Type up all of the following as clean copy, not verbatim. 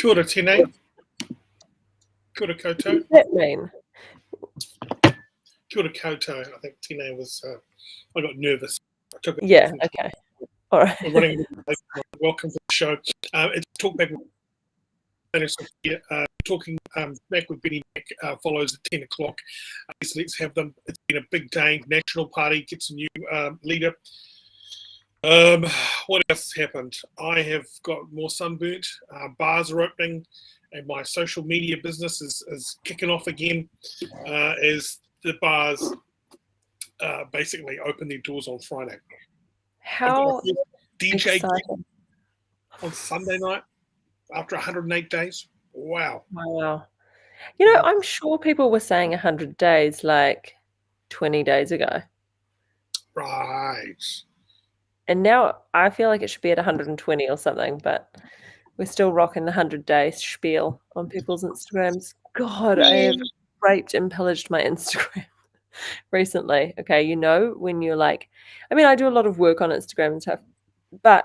Kia ora, Thane. Kia ora koutou. What does that mean? Kia ora koutou. I think Thane was. I got nervous. I took it. Yeah. Okay. All right. Welcome to the show. It's Talkback with Thane and Sophia. Talking back with Benny Mack follows at 10 o'clock. So let's have them. It's been a big day. National Party gets a new leader. What else has happened? I have got more sunburnt. Bars are opening, and my social media business is kicking off again as the bars basically open their doors on Friday. How DJ exciting. on Sunday night after 108 days. Wow. Wow. You know, I'm sure people were saying 100 days like 20 days ago. Right. And now I feel like it should be at 120 or something, but we're still rocking the 100-day spiel on people's Instagrams. God, I have raped and pillaged my Instagram recently. Okay, you know, when you're like, I mean, I do a lot of work on Instagram and stuff, but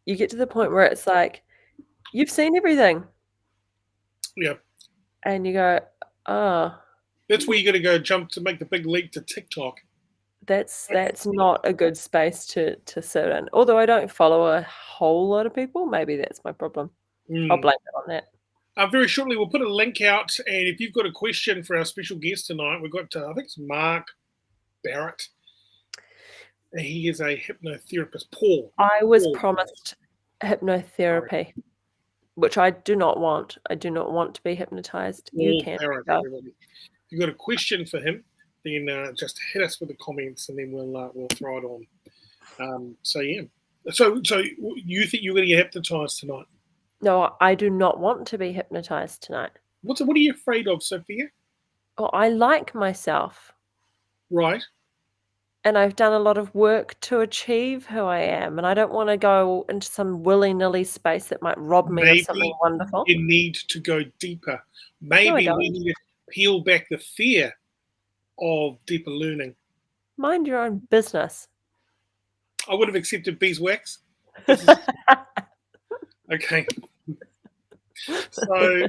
you get to the point where it's like, you've seen everything. Yeah. And you go, oh. That's where you're going to go jump to make the big leap to TikTok. That's not a good space to sit in. Although I don't follow a whole lot of people, maybe that's my problem. I'll blame it on that. Very shortly, we'll put a link out, and if you've got a question for our special guest tonight, we've got, I think it's Mark Barrett. He is a hypnotherapist. Paul. I was promised hypnotherapy, which I do not want. I do not want to be hypnotized. You can. Barrett, everybody. If you've got a question for him, then just hit us with the comments, and then we'll throw it on. So yeah. So you think you're going to get hypnotized tonight? No, I do not want to be hypnotized tonight. What are you afraid of, Sophia? Oh, I like myself. Right. And I've done a lot of work to achieve who I am, and I don't want to go into some willy-nilly space that might rob me of something wonderful. You need to go deeper. Maybe we need to peel back the fear of deeper learning. Mind your own business. I would have accepted beeswax. Okay. So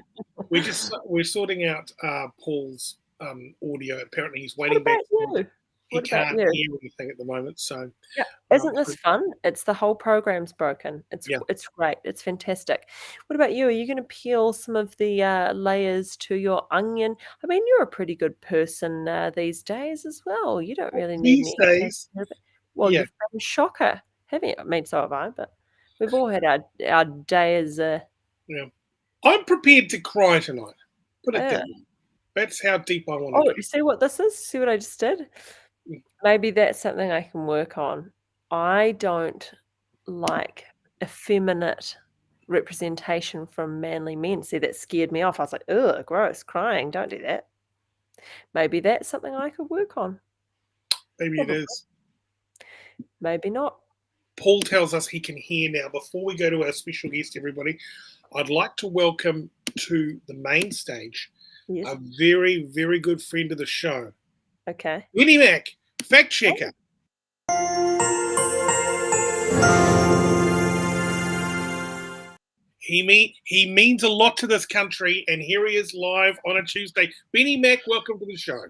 we're sorting out Paul's audio. Apparently he's waiting back. He can't hear anything at the moment. So yeah. Isn't this fun? It's the whole program's broken. It's great. It's fantastic. What about you? Are you going to peel some of the layers to your onion? I mean, you're a pretty good person these days as well. You don't really need these days. Well, you've been a shocker, haven't you? I mean, so have I, but we've all had our days. Yeah, I'm prepared to cry tonight. Put it down. That's how deep I want to go. You see what this is? See what I just did? Maybe that's something I can work on. I don't like effeminate representation from manly men. See, that scared me off. I was like, ugh, gross, crying. Don't do that. Maybe that's something I could work on. Maybe it is. Maybe not. Paul tells us he can hear now. Before we go to our special guest, everybody, I'd like to welcome to the main stage a very, very good friend of the show. Okay. Benny Mack, fact checker. He means a lot to this country, and here he is live on a Tuesday. Benny Mack, welcome to the show.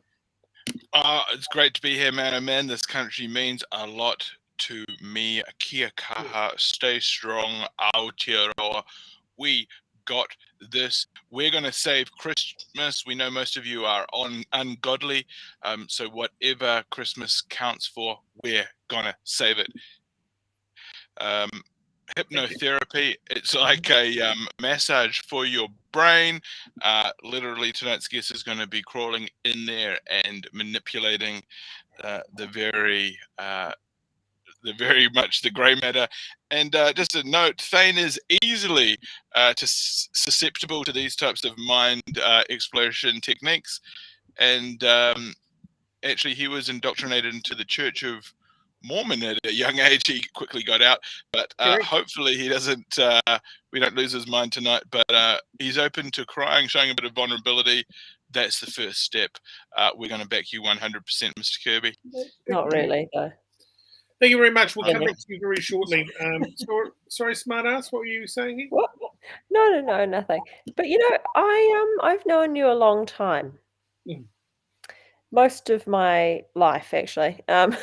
It's great to be here, man. Oh, man, this country means a lot to me. Kia kaha, stay strong, Aotearoa. We got this. We're going to save Christmas. We know most of you are ungodly, so whatever Christmas counts for, we're going to save it. Hypnotherapy, it's like a massage for your brain. Literally, tonight's guest is going to be crawling in there and manipulating the very much the grey matter. And just a note, Thane is easily susceptible to these types of mind exploration techniques. And actually, he was indoctrinated into the Church of Mormon at a young age. He quickly got out, but hopefully he doesn't. We don't lose his mind tonight. But he's open to crying, showing a bit of vulnerability. That's the first step. We're going to back you 100%, Mr. Kirby. Not really, though. Thank you very much. We'll come back to you very shortly. Sorry, smartass, what were you saying here? No, nothing. But I've known you a long time. Mm. Most of my life, actually. Yeah.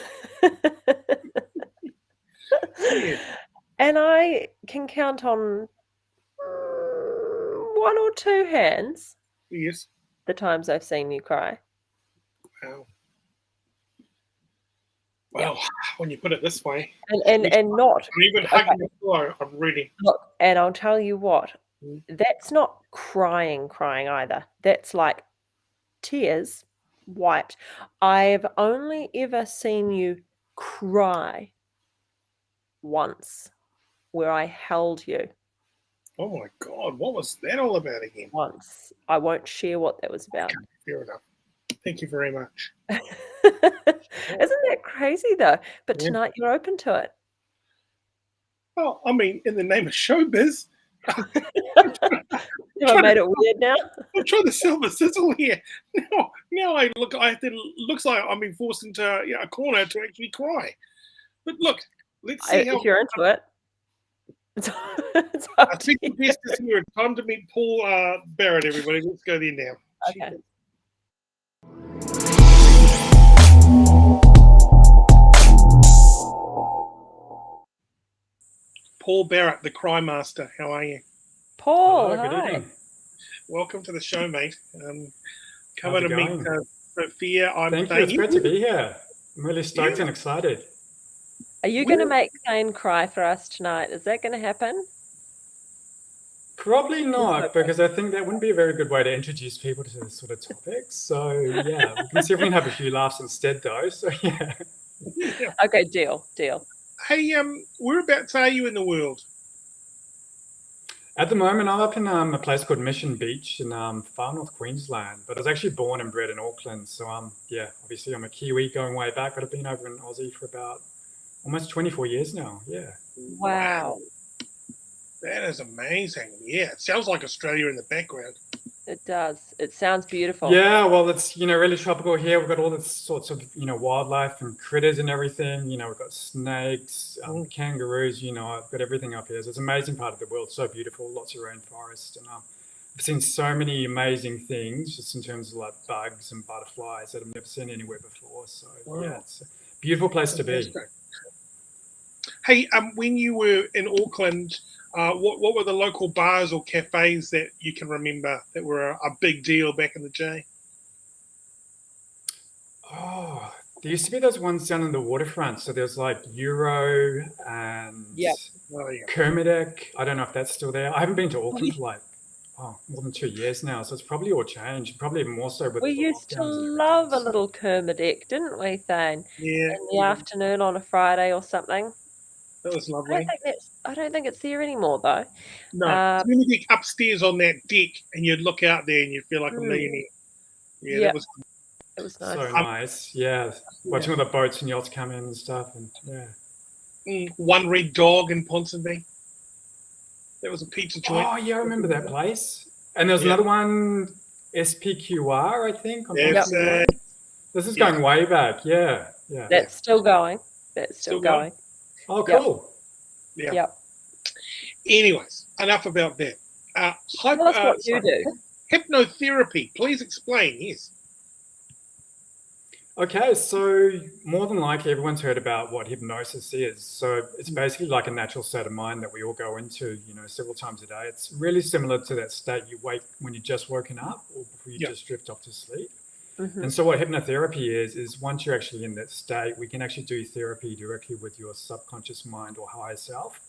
And I can count on one or two hands Yes. the times I've seen you cry. Wow. Yeah. Well, when you put it this way, And not I'm even okay, hugging the floor. I'm ready. look, and I'll tell you what, Mm. that's not crying either. That's like tears wiped. I've only ever seen you cry once where I held you Oh my God, what was that all about again? once. I won't share what that was about. Okay, fair enough. Thank you very much. Isn't that crazy though? But Yeah. tonight you're open to it. Well, I mean, in the name of showbiz, Have I made it weird now? I'm trying to sell the sizzle here. Now I have to. Looks like I'm being forced into a corner to actually cry. But look, let's see how. If you're into it. It's up I to think you. the best is here. Time to meet Paul Barrett, everybody. Let's go there now. Okay. Paul Barrett, the Cry Master. How are you? Paul, Hello, good hi. evening. Welcome to the show, mate. Come How's on it and meet going? Sophia. I'm Thank you. Thane. It's great to be here. I'm really stoked Yeah. and excited. Are you going to make Thane cry for us tonight? Is that going to happen? Probably not, okay. because I think that wouldn't be a very good way to introduce people to this sort of topic. So yeah, we can see if we can have a few laughs instead, though. So yeah. Yeah. Okay, deal. Hey, whereabouts are you in the world? At the moment, I'm up in a place called Mission Beach in far north Queensland. But I was actually born and bred in Auckland. So yeah, obviously I'm a Kiwi going way back, but I've been over in Aussie for about almost 24 years now. Yeah. Wow. That is amazing. Yeah, it sounds like Australia in the background. It does. It sounds beautiful. Yeah, well, it's really tropical here. We've got all this sorts of wildlife and critters and everything. We've got snakes, kangaroos. I've got everything up here. So it's an amazing part of the world. So beautiful, lots of rainforest, and I've seen so many amazing things just in terms of like bugs and butterflies that I've never seen anywhere before. So yeah, it's a beautiful place to be. Hey, when you were in Auckland, what were the local bars or cafes that you can remember that were a big deal back in the day? Oh, there used to be those ones down in the waterfront. So there's like Euro and Kermadec. I don't know if that's still there. I haven't been to Auckland for like more than 2 years now. So it's probably all changed. Probably even more so with We the used to lockdowns and love a everything. little Kermadec, didn't we, Thane? Yeah. In the afternoon on a Friday or something. That was lovely. I don't think it's there anymore, though. No, Kermadec upstairs on that deck, and you'd look out there and you'd feel like a millionaire. Yeah, that was. It was nice. So nice. Yeah. Watching all the boats and yachts come in and stuff. And yeah. One Red Dog in Ponsonby. That was a pizza joint. Oh, yeah, I remember that place. And there was another one, SPQR, I think. This is going way back. Yeah. That's still going. That's still going. Oh, cool. Yeah. Anyways, enough about that. Tell us what you do. Hypnotherapy. Please explain. Yes. Okay, so more than likely everyone's heard about what hypnosis is. So it's basically like a natural state of mind that we all go into, several times a day. It's really similar to that state you wake when you're just woken up or before you just drift off to sleep. Mm-hmm. And so what hypnotherapy is once you're actually in that state, we can actually do therapy directly with your subconscious mind or higher self.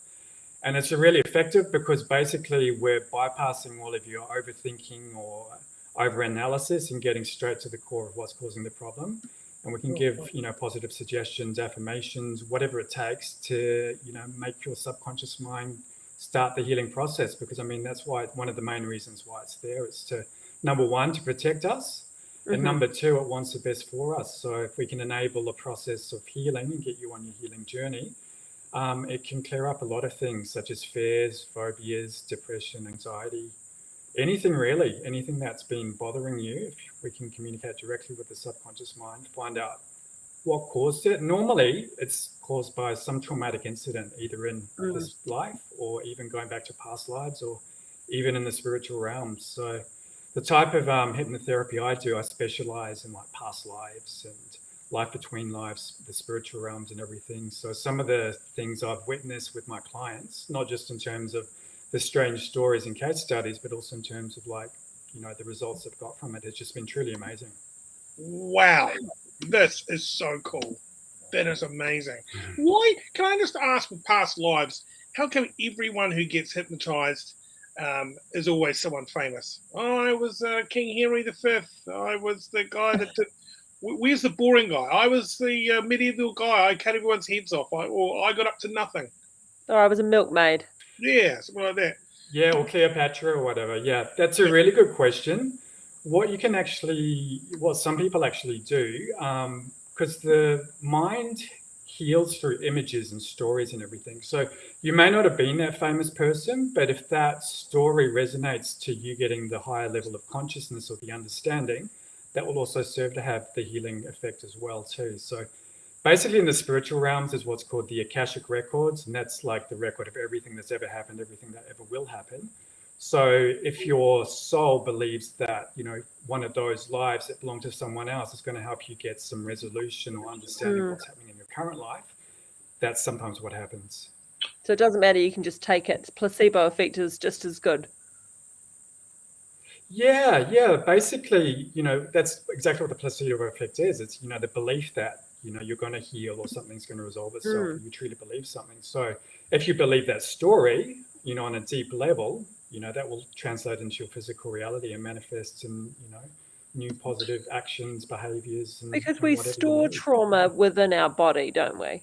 And it's really effective because basically we're bypassing all of your overthinking or overanalysis and getting straight to the core of what's causing the problem. And we can give, positive suggestions, affirmations, whatever it takes to, make your subconscious mind start the healing process. Because, that's why one of the main reasons why it's there is to, number one, to protect us. And number two, it wants the best for us. So if we can enable a process of healing and get you on your healing journey, it can clear up a lot of things such as fears, phobias, depression, anxiety, anything really, anything that's been bothering you. If we can communicate directly with the subconscious mind, find out what caused it. Normally, it's caused by some traumatic incident, either in this life or even going back to past lives or even in the spiritual realms. So the type of hypnotherapy I do, I specialize in like past lives and life between lives, the spiritual realms and everything. So some of the things I've witnessed with my clients, not just in terms of the strange stories and case studies, but also in terms of like, you know, the results I've got from it, it's just been truly amazing. Wow, this is so cool. That is amazing. Why, can I just ask with past lives, how come everyone who gets hypnotized is always someone famous? Oh, I was King Henry V. I was the guy that did. Where's the boring guy? I was the medieval guy. I cut everyone's heads off. Or I got up to nothing. Or I was a milkmaid. Yeah, something like that. Yeah, or Cleopatra or whatever. Yeah, that's a really good question. What some people actually do, because the mind heals through images and stories and everything. So you may not have been that famous person, but if that story resonates to you getting the higher level of consciousness or the understanding, that will also serve to have the healing effect as well too. So basically in the spiritual realms is what's called the Akashic Records, and that's like the record of everything that's ever happened, everything that ever will happen. So if your soul believes that, you know, one of those lives that belong to someone else is going to help you get some resolution or understanding of what's happening in your current life, that's sometimes what happens. So it doesn't matter, you can just take it. Placebo effect is just as good. Yeah. Basically, you know, that's exactly what the placebo effect is. It's, you know, the belief that, you know, you're going to heal or something's going to resolve itself, or you truly believe something. So if you believe that story, you know, on a deep level, you know, that will translate into your physical reality and manifest in, you know, new positive actions, behaviors. Because we store trauma within our body, don't we?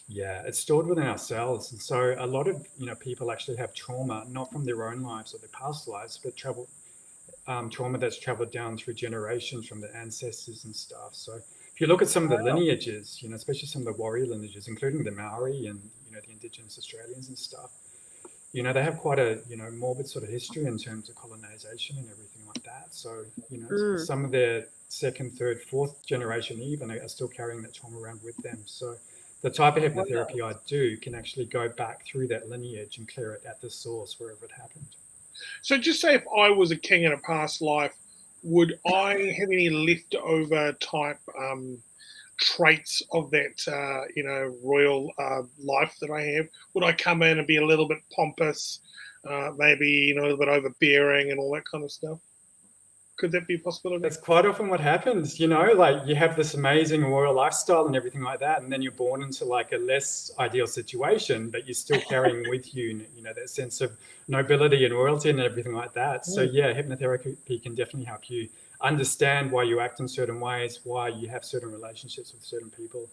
Yeah, it's stored within our cells. And so a lot of, you know, people actually have trauma, not from their own lives or their past lives, but trauma that's traveled down through generations from their ancestors and stuff. So if you look at some of the lineages, you know, especially some of the warrior lineages, including the Maori and, you know, the indigenous Australians and stuff, you know, they have quite a, you know, morbid sort of history in terms of colonization and everything like that. So, you know, some of their second, third, fourth generation even are still carrying that trauma around with them. So the type of hypnotherapy I do can actually go back through that lineage and clear it at the source wherever it happened. So just say if I was a king in a past life, would I have any leftover type traits of that, you know, royal life that I have? Would I come in and be a little bit pompous, maybe, you know, a little bit overbearing and all that kind of stuff? Could that be a possibility? That's quite often what happens, you know, like you have this amazing royal lifestyle and everything like that, and then you're born into like a less ideal situation, but you're still carrying with you, you know, that sense of nobility and royalty and everything like that. So yeah, hypnotherapy can definitely help you understand why you act in certain ways, why you have certain relationships with certain people,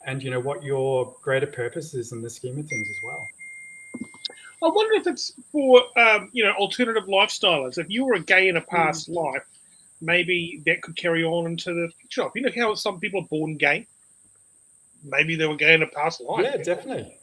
and, you know, what your greater purpose is in the scheme of things as well. I wonder if it's for, you know, alternative lifestylers. If you were a gay in a past life, maybe that could carry on into the future life. You know how some people are born gay? Maybe they were gay in a past life. Yeah, definitely.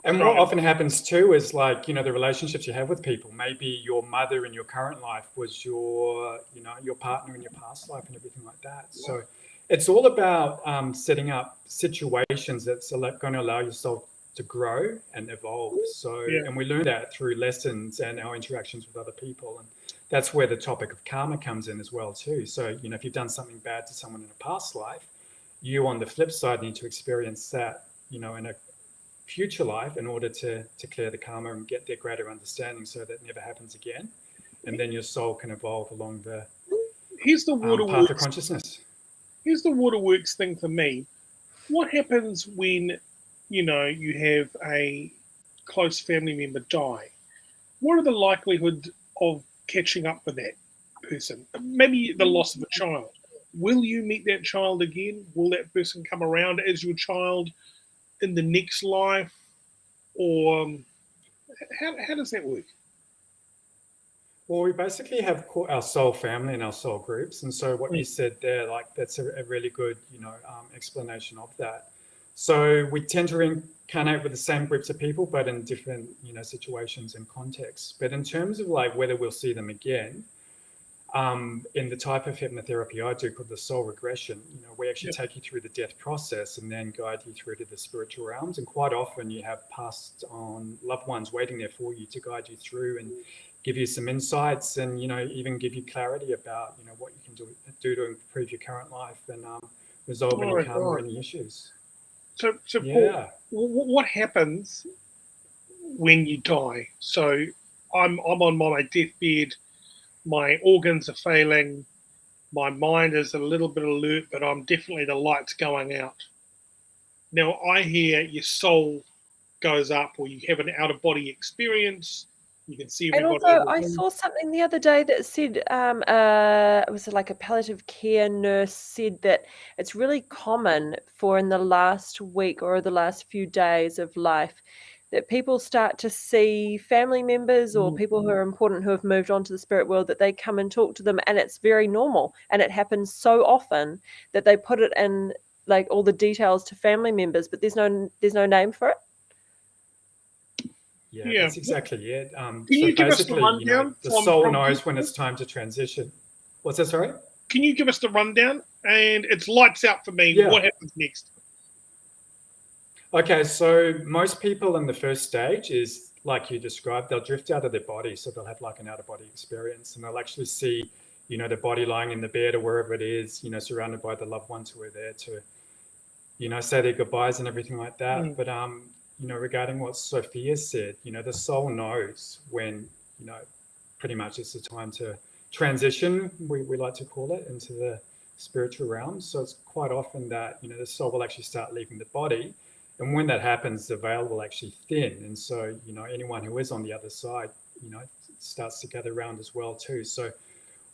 And what often happens too is, like, you know, the relationships you have with people. Maybe your mother in your current life was your, you know, your partner in your past life and everything like that. So it's all about setting up situations that's going to allow yourself to grow and evolve. So, and we learn that through lessons and our interactions with other people. And that's where the topic of karma comes in as well too. So, you know, if you've done something bad to someone in a past life, you on the flip side need to experience that, you know, in a future life in order to clear the karma and get their greater understanding so that it never happens again. And then your soul can evolve along the path of consciousness. Here's the waterworks thing for me. What happens when, you know, you have a close family member die? What are the likelihood of catching up with that person? Maybe the loss of a child. Will you meet that child again? Will that person come around as your child in the next life? Or how does that work? Well, we basically have our soul family and our soul groups. And so what you said there, like, that's a really good, you know, explanation of that. So we tend to reincarnate with the same groups of people, but in different, you know, situations and contexts. But in terms of like whether we'll see them again, In the type of hypnotherapy I do called the soul regression, we actually take you through the death process and then guide you through to the spiritual realms. And quite often you have passed on loved ones waiting there for you to guide you through and give you some insights and, even give you clarity about, what you can do to improve your current life and resolve any karma or any issues. So Paul, what happens when you die? So I'm on my deathbed. My organs are failing. My mind is a little bit alert, but I'm definitely the lights going out. Now I hear your soul goes up, or you have an out of body experience. You can see And everybody. also, I saw something the other day that said it was like a palliative care nurse said that it's really common for in the last week or the last few days of life that people start to see family members or people who are important who have moved on to the spirit world, that they come and talk to them, and it's very normal. And it happens so often that they put it in like all the details to family members, but there's no name for it. Yeah, that's exactly it. Can you give us the rundown? The soul knows when it's time to transition. What's that, sorry? Can you give us the rundown? And it's lights out for me. Yeah. What happens next? Okay, so most people in the first stage is, like you described, they'll drift out of their body. So they'll have like an out-of-body experience and they'll actually see, their body lying in the bed or wherever it is, surrounded by the loved ones who are there to, say their goodbyes and everything like that. But, regarding what Sophia said, the soul knows when, pretty much it's the time to transition, we like to call it, into the spiritual realm. So it's quite often that, the soul will actually start leaving the body. And when that happens, the veil will actually thin. And so, anyone who is on the other side, starts to gather around as well too. So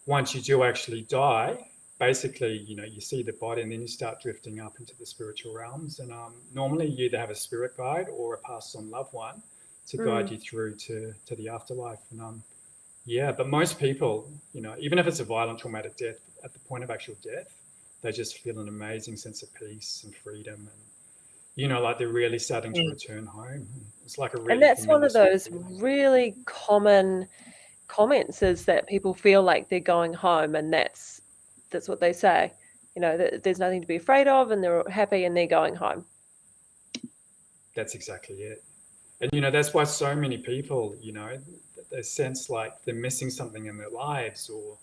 once you do actually die, basically, you see the body and then you start drifting up into the spiritual realms. And normally you either have a spirit guide or a passed on loved one to guide you through to the afterlife. And but most people, even if it's a violent traumatic death, at the point of actual death, they just feel an amazing sense of peace and freedom. And, like they're really starting to return home. It's like a really and that's one of those feeling. really common comments, is that people feel like they're going home, and that's what they say. That there's nothing to be afraid of, and they're happy, and they're going home. That's exactly it. And that's why so many people, they sense like they're missing something in their lives, or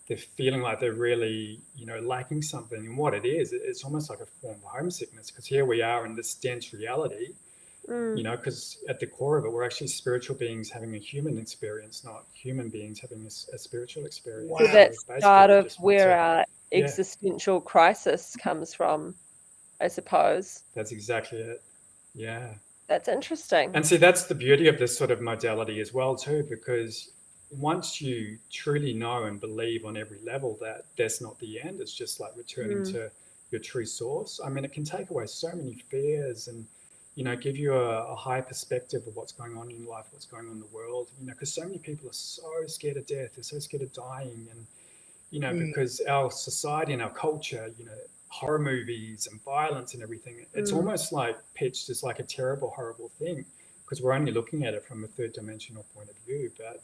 they're feeling like they're really, lacking something. And what it is, it's almost like a form of homesickness, because here we are in this dense reality, because at the core of it, we're actually spiritual beings having a human experience, not human beings having a spiritual experience. So that's part of where our existential crisis comes from, I suppose. That's exactly it. Yeah. That's interesting. And see, that's the beauty of this sort of modality as well too, because once you truly know and believe on every level that that's not the end, it's just like returning to your true source. I mean, it can take away so many fears and, give you a high perspective of what's going on in life, what's going on in the world, because so many people are so scared of death. They're so scared of dying. And, because our society and our culture, horror movies and violence and everything, it's almost like pitched as like a terrible, horrible thing, because we're only looking at it from a third dimensional point of view. But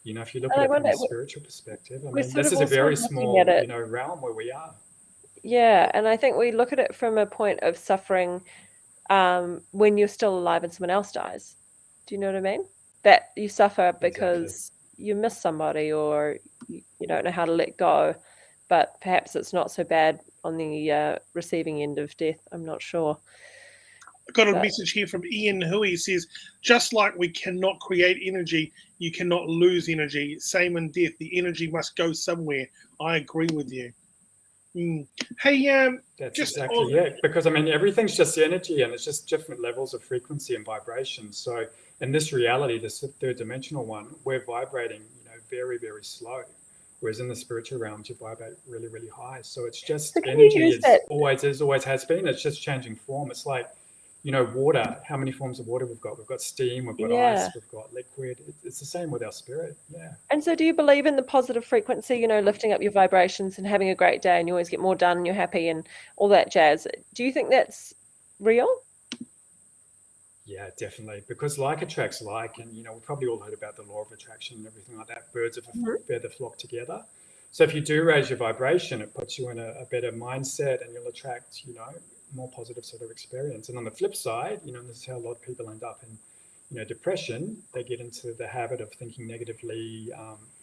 if you look at it from a spiritual perspective, I mean, this is a very small, realm where we are. Yeah, and I think we look at it from a point of suffering when you're still alive and someone else dies. Do you know what I mean? That you suffer because you miss somebody, or you don't know how to let go, but perhaps it's not so bad on the receiving end of death. I'm not sure. I got a message here from Ian Hui. He says, just like we cannot create energy, you cannot lose energy. Same in death. The energy must go somewhere. I agree with you. Hey, that's exactly it. Because I mean, everything's just energy, and it's just different levels of frequency and vibration. So in this reality, this third dimensional one, we're vibrating, very, very slow. Whereas in the spiritual realms, you vibrate really, really high. So it's just energy. It's always has been. It's just changing form. It's like, water. How many forms of water we've got? We've got steam, we've got ice, we've got liquid. It's the same with our spirit. Yeah. And so do you believe in the positive frequency, lifting up your vibrations and having a great day, and you always get more done and you're happy and all that jazz? Do you think that's real? Yeah, definitely. Because like attracts like, and, we've probably all heard about the law of attraction and everything like that. Birds of a feather flock together. So if you do raise your vibration, it puts you in a better mindset, and you'll attract, more positive sort of experience. And on the flip side, this is how a lot of people end up in, depression. They get into the habit of thinking negatively,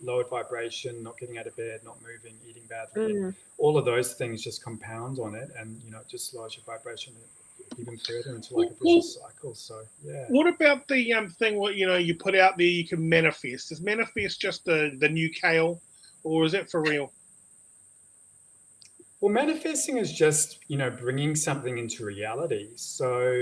lowered vibration, not getting out of bed, not moving, eating badly. And all of those things just compound on it, and it just lowers your vibration even further into like a vicious cycle. So yeah. What about the thing what you put out there you can manifest? Is manifest just the new kale, or is it for real? Well, manifesting is just, bringing something into reality. So,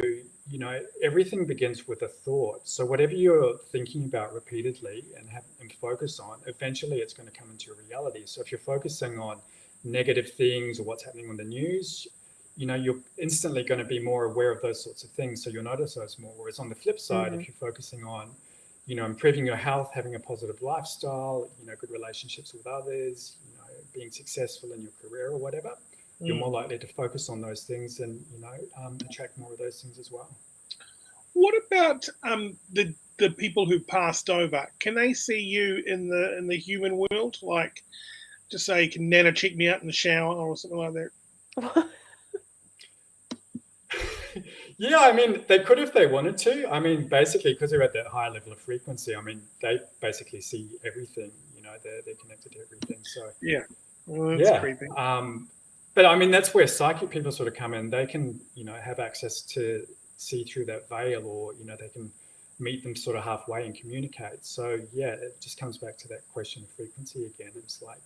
everything begins with a thought. So whatever you're thinking about repeatedly and focus on, eventually it's going to come into your reality. So if you're focusing on negative things or what's happening on the news, you're instantly going to be more aware of those sorts of things. So you'll notice those more. Whereas on the flip side, if you're focusing on, improving your health, having a positive lifestyle, good relationships with others, being successful in your career or whatever, you're more likely to focus on those things and, attract more of those things as well. What about the people who passed over? Can they see you in the human world? Like, just say, can Nana check me out in the shower or something like that? Yeah, I mean, they could if they wanted to. I mean, basically, because they're at that high level of frequency, I mean, they basically see everything. They're connected to everything. So yeah, well, that's creepy. But I mean, that's where psychic people sort of come in. They can, have access to see through that veil, or they can meet them sort of halfway and communicate. So yeah, it just comes back to that question of frequency again. It's like,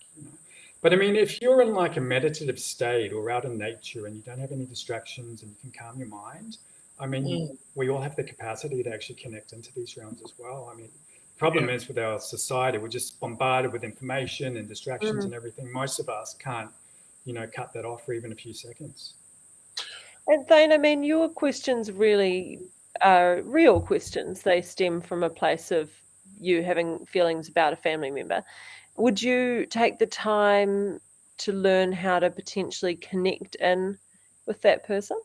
But I mean, if you're in like a meditative state or out in nature and you don't have any distractions and you can calm your mind, I mean, we all have the capacity to actually connect into these realms as well. I mean, the problem is with our society, we're just bombarded with information and distractions and everything. Most of us can't, cut that off for even a few seconds. And Thane, I mean, your questions really are real questions. They stem from a place of you having feelings about a family member. Would you take the time to learn how to potentially connect in with that person?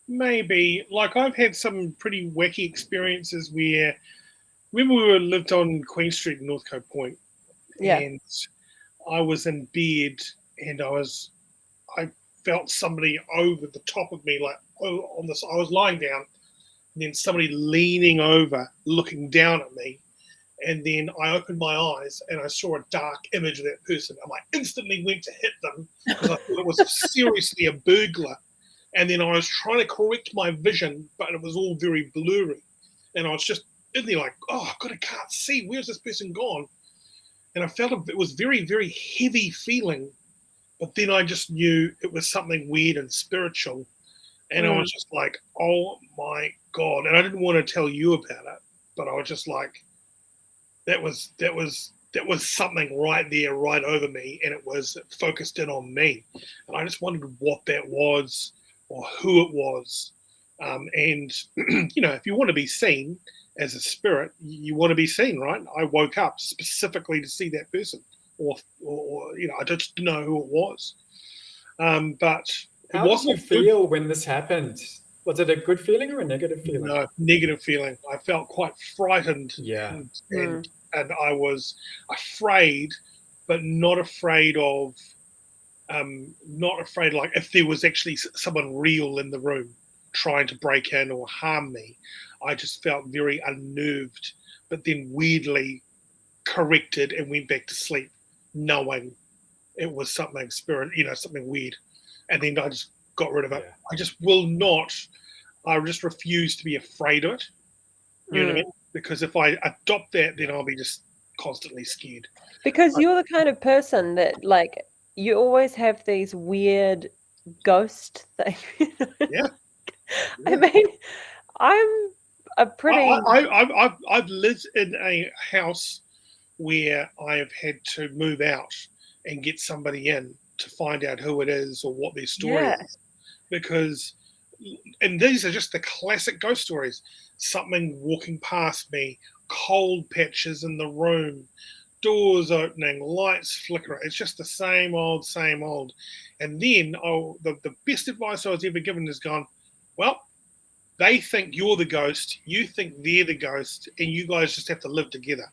Maybe. Like, I've had some pretty wacky experiences where, remember we lived on Queen Street in North Cove Point, and I was in bed and I felt somebody over the top of me, like on this. I was lying down, and then somebody leaning over, looking down at me. And then I opened my eyes and I saw a dark image of that person. And I instantly went to hit them because I thought it was seriously a burglar. And then I was trying to correct my vision, but it was all very blurry. And I was just in there like, oh, God, I can't see. Where's this person gone? And I felt it was very, very heavy feeling. But then I just knew it was something weird and spiritual. And I was just like, oh, my God. And I didn't want to tell you about it, but I was just like, that was something right there, right over me, and it was focused in on me. And I just wondered what that was or who it was. And, if you want to be seen as a spirit, you want to be seen, right? I woke up specifically to see that person or I just didn't know who it was. But it How wasn't did you feel when this happened? Was it a good feeling or a negative feeling? No, negative feeling. I felt quite frightened. Yeah. And I was afraid, but not afraid of, like if there was actually someone real in the room trying to break in or harm me. I just felt very unnerved, but then weirdly corrected and went back to sleep, knowing it was something something weird. And then I just got rid of it. Yeah. I just refuse to be afraid of it. You know what I mean? Because if I adopt that, then I'll be just constantly scared. Because you're the kind of person that, like, you always have these weird ghost things. Yeah. I mean, I'm a pretty... I've lived in a house where I've had to move out and get somebody in to find out who it is or what their story is. Because... And these are just the classic ghost stories. Something walking past me, cold patches in the room, doors opening, lights flickering. It's just the same old. And then the best advice I was ever given is gone, well, they think you're the ghost, you think they're the ghost, and you guys just have to live together.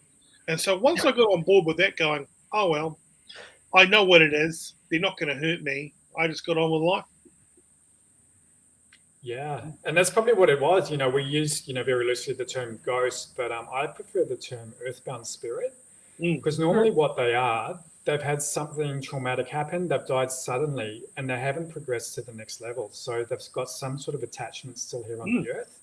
And so once I got on board with that, going, oh well, I know what it is. They're not going to hurt me. I just got on with life. Yeah, and that's probably what it was. We use, very loosely the term ghost, but I prefer the term earthbound spirit, because normally what they are, they've had something traumatic happen, they've died suddenly, and they haven't progressed to the next level. So they've got some sort of attachment still here on the earth.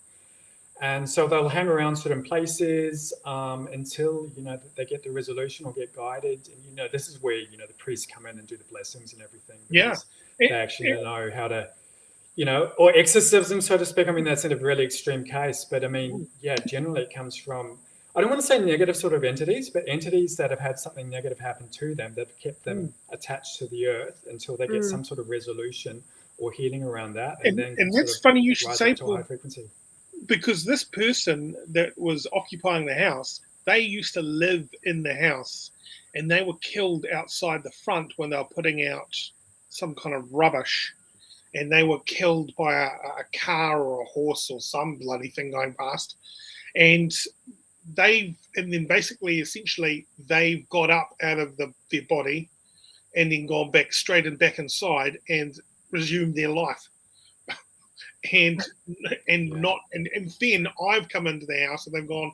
And so they'll hang around certain places until, they get the resolution or get guided. And, this is where, the priests come in and do the blessings and everything. Yeah. They actually know how to, or exorcism, so to speak. I mean, that's in a really extreme case. But I mean, generally it comes from, I don't want to say negative sort of entities, but entities that have had something negative happen to them that have kept them attached to the earth until they get some sort of resolution or healing around that. And that's funny you should say, Paul, high frequency. Because this person that was occupying the house, they used to live in the house, and they were killed outside the front when they were putting out some kind of rubbish, and they were killed by a car or a horse or some bloody thing going past. And then basically, essentially, they've got up out of their body and then gone back straight and back inside and resumed their life. And then I've come into the house and they've gone,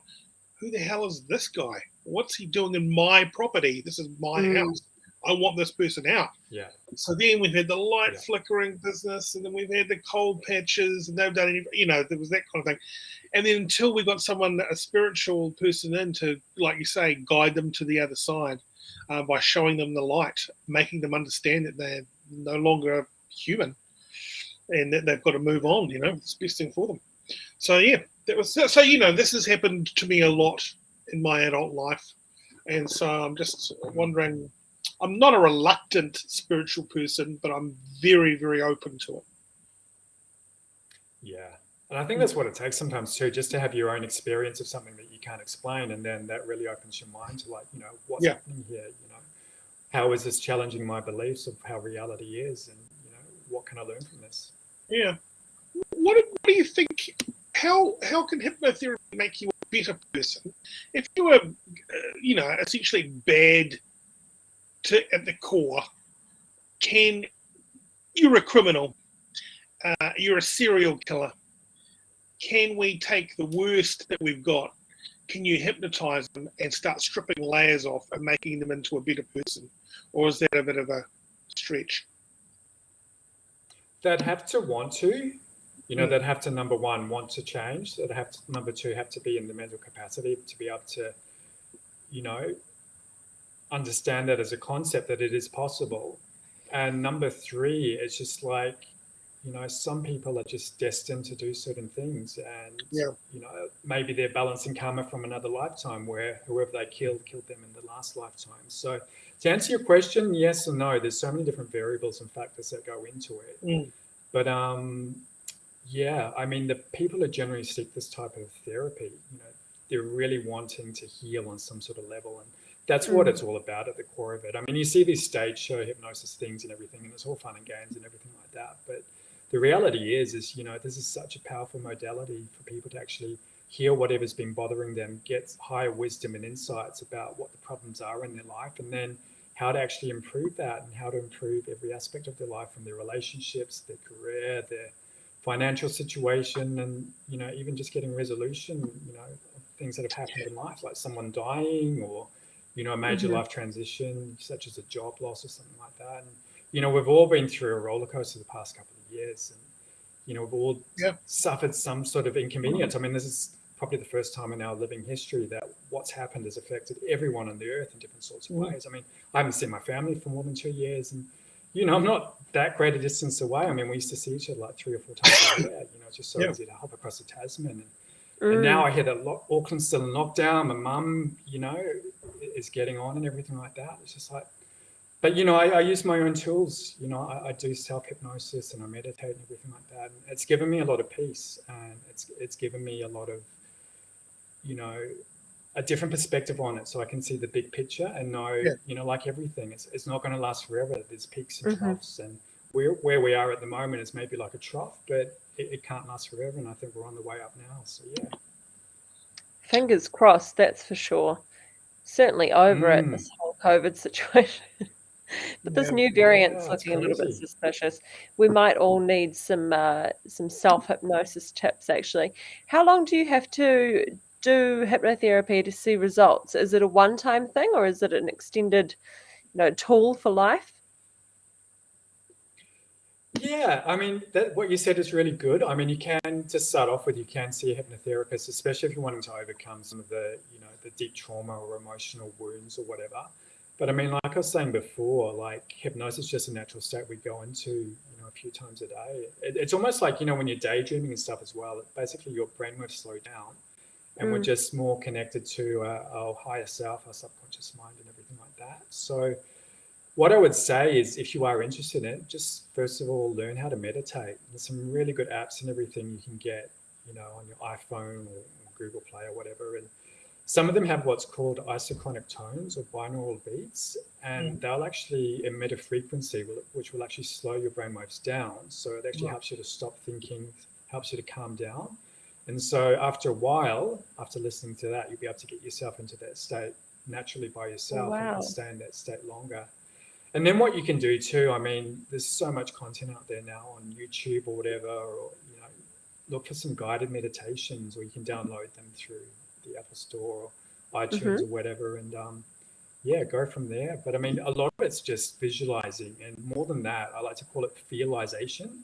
who the hell is this guy? What's he doing in my property? This is my house. I want this person out. Yeah. So then we've had the light flickering business, and then we've had the cold patches, and they've done, there was that kind of thing. And then until we got a spiritual person in to, like you say, guide them to the other side by showing them the light, making them understand that they're no longer human. And that they've got to move on, it's the best thing for them. So that was so. This has happened to me a lot in my adult life, and so I'm just wondering. I'm not a reluctant spiritual person, but I'm very, very open to it. Yeah, and I think that's what it takes sometimes too, just to have your own experience of something that you can't explain, and then that really opens your mind to what's happening here. How is this challenging my beliefs of how reality is, and what can I learn from this? Yeah. What do you think? How can hypnotherapy make you a better person? If you were, essentially bad at the core, you're a criminal, you're a serial killer. Can we take the worst that we've got? Can you hypnotize them and start stripping layers off and making them into a better person? Or is that a bit of a stretch? They'd have to want to, they'd have to, number one, want to change. They'd have to, number two, have to be in the mental capacity to be able to, understand that as a concept, that it is possible. And number three, it's just like, some people are just destined to do certain things. And, maybe they're balancing karma from another lifetime where whoever they killed them in the last lifetime. So to answer your question, yes and no. There's so many different variables and factors that go into it. But the people who generally seek this type of therapy, they're really wanting to heal on some sort of level, and that's what it's all about at the core of it. I mean, you see these stage show hypnosis things and everything, and it's all fun and games and everything like that. But the reality is this is such a powerful modality for people to actually hear whatever's been bothering them, get higher wisdom and insights about what the problems are in their life, and then how to actually improve that and how to improve every aspect of their life, from their relationships, their career, their financial situation, and, even just getting resolution, of things that have happened in life, like someone dying or, a major life transition, such as a job loss or something like that. And, we've all been through a roller coaster the past couple of years, and, we've all suffered some sort of inconvenience. I mean, this is probably the first time in our living history that what's happened has affected everyone on the earth in different sorts of ways. I mean, I haven't seen my family for more than 2 years, and, I'm not that great a distance away. I mean, we used to see each other like 3 or 4 times a year. It's just so easy to hop across the Tasman. And now I hear that Auckland's still in lockdown. My mum, is getting on and everything like that. It's just like, but, I use my own tools. I do self-hypnosis and I meditate and everything like that. And it's given me a lot of peace, and it's given me a lot of, a different perspective on it, so I can see the big picture and know, like everything, it's not going to last forever. There's peaks and troughs, and where we are at the moment is maybe like a trough, but it can't last forever. And I think we're on the way up now. So yeah. Fingers crossed, that's for sure. certainly over it, this whole COVID situation. But this new variant's looking a little bit crazy. suspicious. We might all need some self-hypnosis tips, actually. How long do you have to do hypnotherapy to see results? Is it a one-time thing, or is it an extended, tool for life? Yeah, I mean, what you said is really good. I mean, you can just start off with, you can see a hypnotherapist, especially if you're wanting to overcome some of the, the deep trauma or emotional wounds or whatever. But I mean, like I was saying before, like hypnosis is just a natural state we go into, a few times a day. It's almost like, when you're daydreaming and stuff as well, basically your brainwaves slow down and we're just more connected to our higher self, our subconscious mind and everything like that. So what I would say is, if you are interested in it, just first of all, learn how to meditate. There's some really good apps and everything you can get, on your iPhone or Google Play or whatever. And some of them have what's called isochronic tones or binaural beats, and they'll actually emit a frequency which will actually slow your brainwaves down. So it actually helps you to stop thinking, helps you to calm down. And so after a while, after listening to that, you'll be able to get yourself into that state naturally by yourself and stay in that state longer. And then what you can do too, I mean, there's so much content out there now on YouTube or whatever, or, look for some guided meditations, or you can download them through the Apple Store or iTunes or whatever. And go from there. But I mean, a lot of it's just visualizing. And more than that, I like to call it feelization.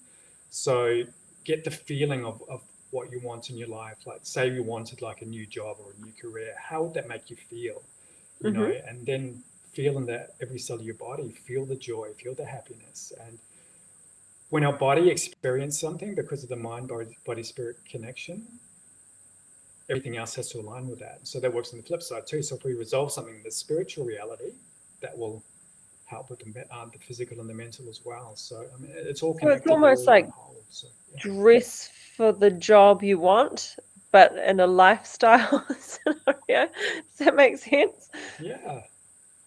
So get the feeling of what you want in your life. Like say you wanted like a new job or a new career, how would that make you feel? You know, and then feel in that every cell of your body, feel the joy, feel the happiness. And when our body experiences something because of the mind body spirit connection, everything else has to align with that. So that works on the flip side too. So if we resolve something in the spiritual reality, that will help with the physical and the mental as well. So I mean, it's all connected. So it's almost like dress for the job you want, but in a lifestyle scenario. Does that make sense? Yeah.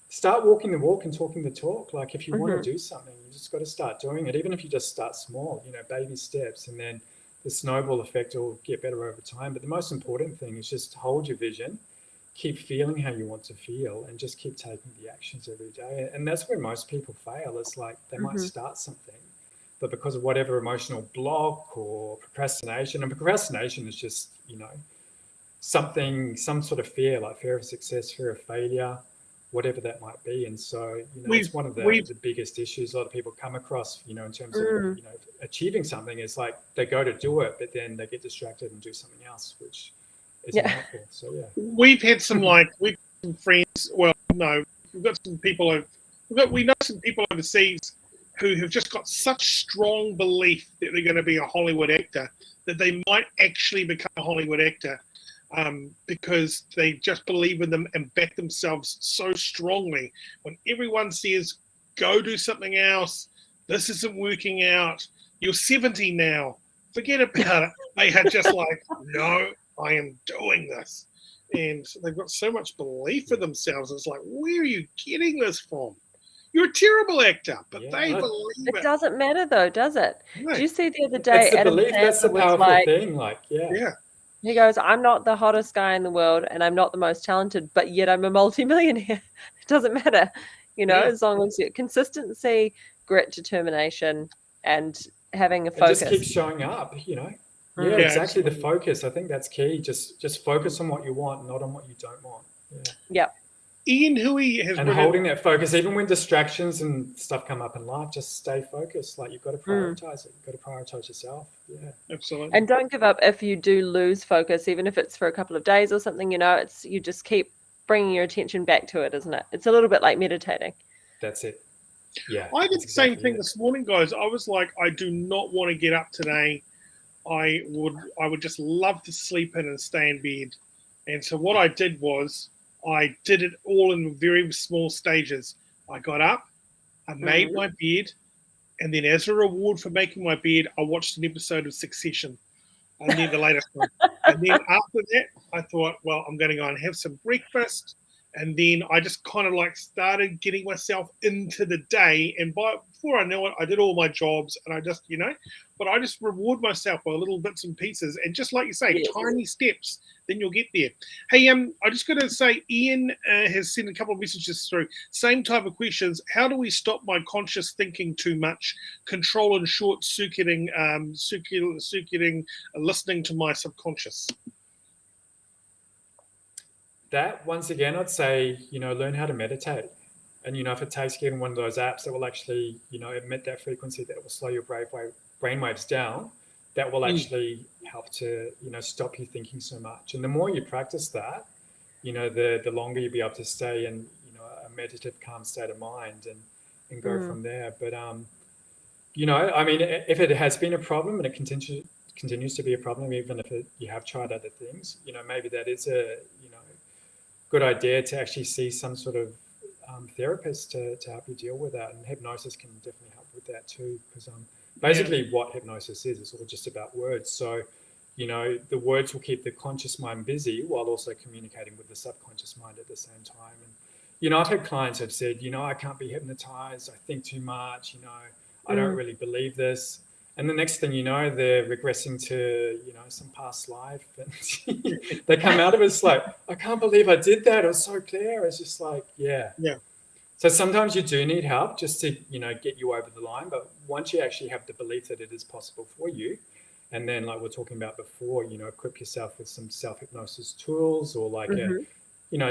Start walking the walk and talking the talk. Like if you want to do something, you just got to start doing it. Even if you just start small, baby steps, and then the snowball effect will get better over time. But the most important thing is just hold your vision, keep feeling how you want to feel, and just keep taking the actions every day. And that's where most people fail. It's like they might start something, but because of whatever emotional block or procrastination, and procrastination is just, some sort of fear, like fear of success, fear of failure, whatever that might be. And so, it's one of the biggest issues a lot of people come across, in terms of, achieving something. Is like they go to do it, but then they get distracted and do something else, which isn't helpful. So, we've had some we've some friends. Well, no, we've got some people. We know some people overseas who have just got such strong belief that they're going to be a Hollywood actor that they might actually become a Hollywood actor. Because they just believe in them and back themselves so strongly. When everyone says, go do something else, this isn't working out, you're 70 now, forget about it. They are just like, no, I am doing this. And they've got so much belief in themselves. It's like, where are you getting this from? You're a terrible actor, but they believe it. It doesn't matter though, does it? No. Did you see the other day? That's the belief. That's the powerful thing. Like, yeah. He goes, I'm not the hottest guy in the world and I'm not the most talented, but yet I'm a multimillionaire. It doesn't matter, as long as you consistency, grit, determination, and having a focus. And just keep showing up, Yeah, exactly. The focus. I think that's key. Just focus on what you want, not on what you don't want. Yeah. Ian Huey has holding that focus, even when distractions and stuff come up in life, just stay focused. Like you've got to prioritize it. You've got to prioritize yourself. Yeah, absolutely. And don't give up if you do lose focus, even if it's for a couple of days or something. It's you just keep bringing your attention back to it, isn't it? It's a little bit like meditating. That's it. Yeah, I did the same thing this morning, guys. I was like, I do not want to get up today. I would just love to sleep in and stay in bed. And so what I did was, I did it all in very small stages. I got up, I made my bed, and then as a reward for making my bed, I watched an episode of Succession. And then the latest one. And then after that, I thought, well, I'm going to go and have some breakfast, And then I just kind of like started getting myself into the day. And before I know it, I did all my jobs, and I just, but I just reward myself by little bits and pieces. And just like you say, Yes. tiny steps, then you'll get there. Hey, I just got to say, Ian has sent a couple of messages through. Same type of questions. How do we stop my conscious thinking too much? Control and short-circuiting, listening to my subconscious. That, once again, I'd say, learn how to meditate. And, if it takes getting one of those apps that will actually, emit that frequency that will slow your brain waves down, that will actually help to, stop you thinking so much. And the more you practice that, the longer you'll be able to stay in, a meditative, calm state of mind and go from there. But, if it has been a problem and it continues to be a problem, even if you have tried other things, maybe that is a, good idea to actually see some sort of therapist to help you deal with that. And hypnosis can definitely help with that too, because basically what hypnosis is all just about words. So, the words will keep the conscious mind busy while also communicating with the subconscious mind at the same time. And, I've had clients have said, I can't be hypnotized. I think too much, I don't really believe this. And the next thing you know, they're regressing to, some past life. And they come out of it, it's like, I can't believe I did that. It was so clear. It's just like, yeah. So sometimes you do need help just to, get you over the line. But once you actually have the belief that it is possible for you, and then like we're talking about before, equip yourself with some self-hypnosis tools or like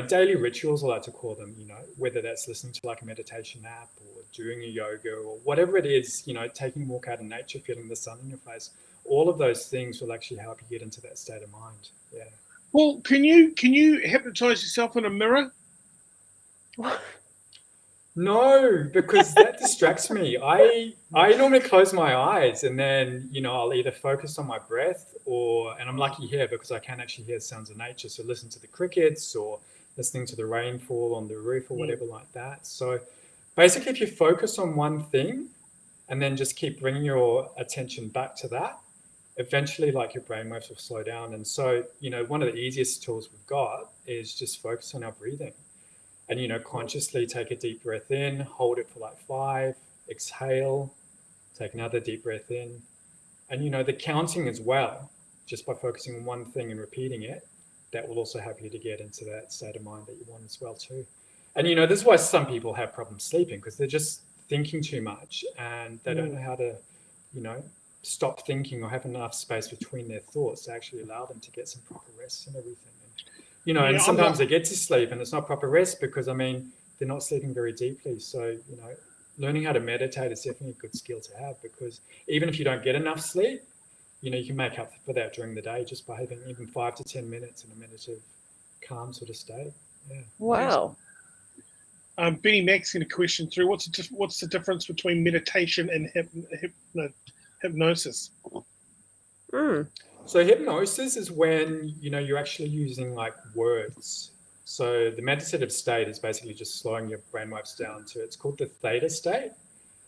daily rituals, I like to call them, whether that's listening to like a meditation app or doing a yoga or whatever it is, taking a walk out in nature, feeling the sun in your face, all of those things will actually help you get into that state of mind. Yeah. Well, can you hypnotize yourself in a mirror? No, because that distracts me. I normally close my eyes and then, I'll either focus on my breath and I'm lucky here because I can actually hear sounds of nature. So listen to the crickets or listening to the rainfall on the roof or whatever like that. So basically if you focus on one thing and then just keep bringing your attention back to that, eventually like your brainwaves will slow down. And so, one of the easiest tools we've got is just focus on our breathing. And, consciously take a deep breath in, hold it for like 5, exhale, take another deep breath in. And, the counting as well, just by focusing on one thing and repeating it, that will also help you to get into that state of mind that you want as well too. And, this is why some people have problems sleeping because they're just thinking too much and they don't know how to, stop thinking or have enough space between their thoughts to actually allow them to get some proper rest and everything. And sometimes they get to sleep and it's not proper rest because, they're not sleeping very deeply. So, learning how to meditate is definitely a good skill to have because even if you don't get enough sleep, you can make up for that during the day just by having even 5 to 10 minutes in a meditative, calm sort of state. Yeah. Wow. Benny Mack's going to question through what's the difference between meditation and hypnosis? So hypnosis is when, you're actually using like words. So the meditative state is basically just slowing your brainwaves down to, it's called the theta state.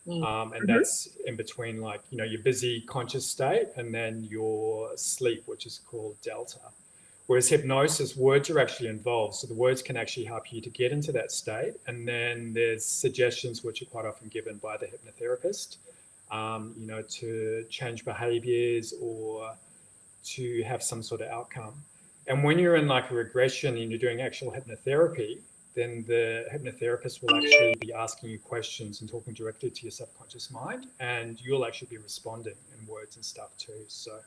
And that's in between like, your busy conscious state and then your sleep, which is called delta. Whereas hypnosis, words are actually involved. So the words can actually help you to get into that state. And then there's suggestions which are quite often given by the hypnotherapist, to change behaviors or to have some sort of outcome. And when you're in like a regression and you're doing actual hypnotherapy, then the hypnotherapist will actually be asking you questions and talking directly to your subconscious mind, and you'll actually be responding in words and stuff too. So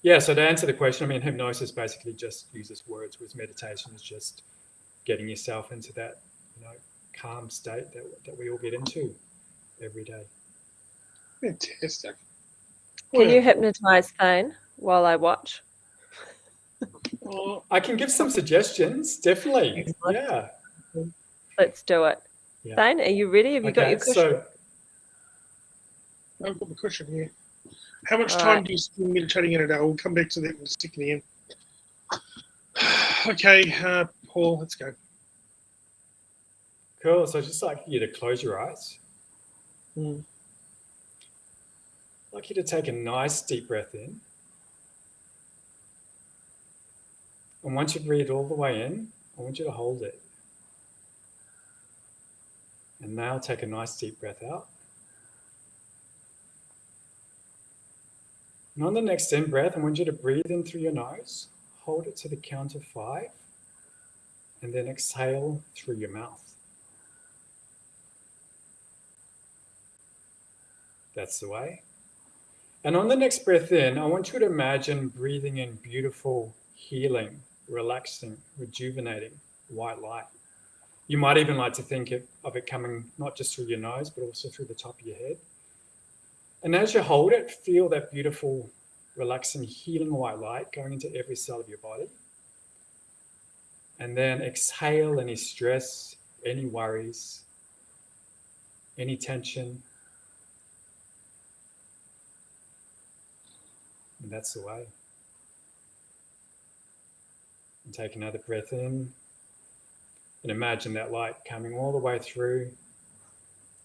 yeah, so to answer the question, hypnosis basically just uses words, whereas meditation is just getting yourself into that, calm state that we all get into every day. Fantastic. Can you hypnotize Thane while I watch? I can give some suggestions, definitely. Excellent. Yeah. Let's do it. Yeah. Thane, are you ready? Have you got your cushion? So I've got the cushion here. How much time do you spend meditating in a day? We'll come back to that in a second again. Okay, Paul, let's go. Cool. So I'd just like you to close your eyes. I'd like you to take a nice deep breath in. And once you breathe all the way in, I want you to hold it. And now take a nice deep breath out. And on the next in breath, I want you to breathe in through your nose, hold it to the count of 5, and then exhale through your mouth. That's the way. And on the next breath in, I want you to imagine breathing in beautiful, healing, relaxing, rejuvenating white light. You might even like to think of it coming not just through your nose, but also through the top of your head. And as you hold it, feel that beautiful, relaxing, healing white light going into every cell of your body. And then exhale any stress, any worries, any tension. And that's the way. And take another breath in. And imagine that light coming all the way through.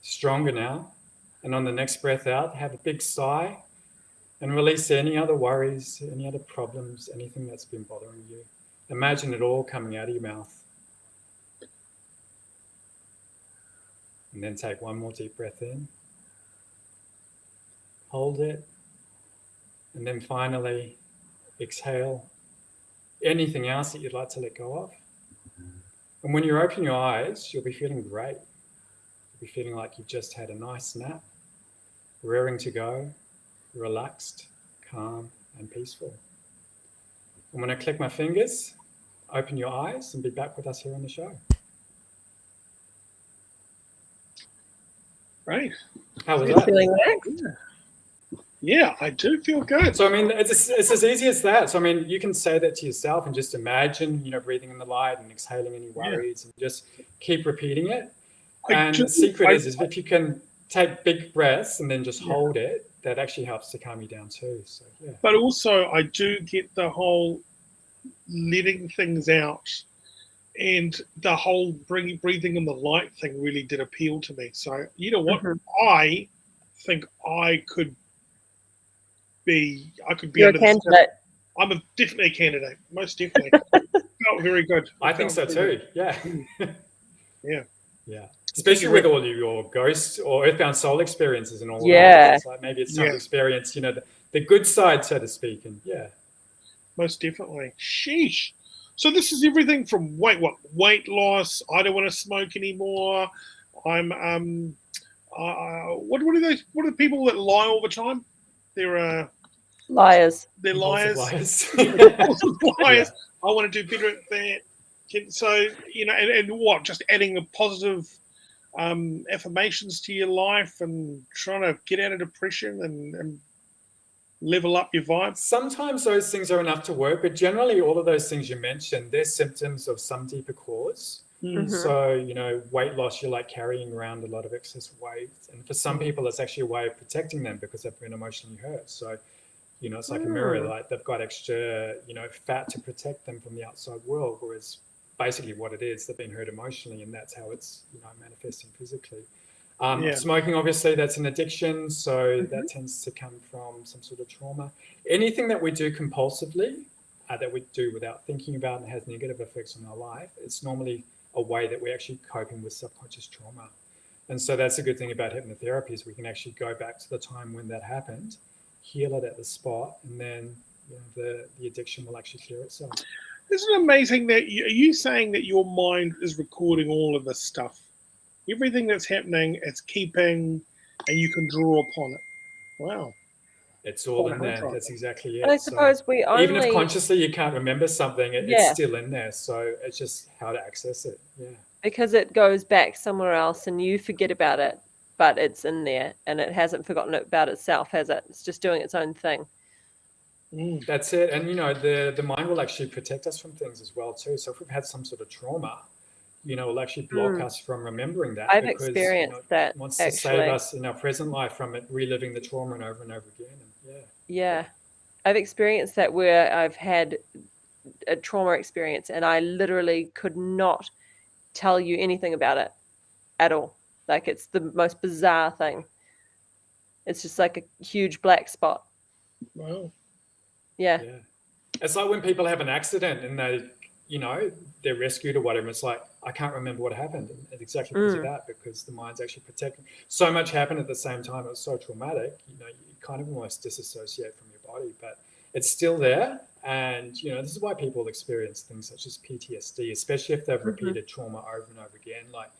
Stronger now. And on the next breath out, have a big sigh and release any other worries, any other problems, anything that's been bothering you. Imagine it all coming out of your mouth. And then take one more deep breath in. Hold it. And then finally, exhale anything else that you'd like to let go of. And when you open your eyes, you'll be feeling great. You'll be feeling like you've just had a nice nap, raring to go, relaxed, calm, and peaceful. And when I click my fingers, open your eyes and be back with us here on the show. Right. How was You that? feeling relaxed? Yeah, I do feel good. So, I mean, it's as easy as that. So, I mean, you can say that to yourself and just imagine, breathing in the light and exhaling any worries and just keep repeating it. The secret is if you can take big breaths and then just hold it, that actually helps to calm you down too. So, yeah. But also, I do get the whole letting things out, and the whole breathing in the light thing really did appeal to me. So, you know what? I think I could be You're under a candidate. I'm definitely a candidate, most definitely. Felt very good. I think so too. Yeah. Yeah. Yeah. Especially with all your ghost or earthbound soul experiences and all that. Yeah. It's like maybe it's time to experience, the good side, so to speak. And most definitely. Sheesh. So this is everything from weight loss. I don't want to smoke anymore. I'm what are those? What are the people that lie all the time? They're Liars. They're liars. Liars. Liars. I want to do better at that. So and what? Just adding the positive affirmations to your life and trying to get out of depression and level up your vibe. Sometimes those things are enough to work, but generally all of those things you mentioned, they're symptoms of some deeper cause. Mm-hmm. So, weight loss, you're like carrying around a lot of excess weight. And for some people, it's actually a way of protecting them because they've been emotionally hurt. So, it's like a mirror, like they've got extra, fat to protect them from the outside world, whereas basically what it is, they've been hurt emotionally and that's how it's, manifesting physically. Smoking, obviously, that's an addiction. So that tends to come from some sort of trauma. Anything that we do compulsively, that we do without thinking about and has negative effects on our life, it's normally a way that we're actually coping with subconscious trauma. And so that's a good thing about hypnotherapy is we can actually go back to the time when that happened, heal it at the spot, and then the addiction will actually clear itself. Isn't it amazing that are you saying that your mind is recording all of this stuff? Everything that's happening, it's keeping, and you can draw upon it. Wow. It's all in there. That's exactly it. And I suppose we only... Even if consciously you can't remember something, it's still in there. So it's just how to access it. Yeah. Because it goes back somewhere else and you forget about it, but it's in there and it hasn't forgotten about itself, has it? It's just doing its own thing. That's it. And, the mind will actually protect us from things as well, too. So if we've had some sort of trauma, it'll actually block us from remembering that. I've experienced that. It wants to save us in our present life from it reliving the trauma and over again. And yeah. I've experienced that where I've had a trauma experience and I literally could not tell you anything about it at all. Like it's the most bizarre thing. It's just like a huge black spot. Wow. Yeah. It's like when people have an accident and they, they're rescued or whatever. It's like, I can't remember what happened. And exactly because of that, because the mind's actually protecting. So much happened at the same time. It was so traumatic, you know, you kind of almost disassociate from your body, but it's still there. And, you know, this is why people experience things such as PTSD, especially if they've repeated trauma over and over again. Like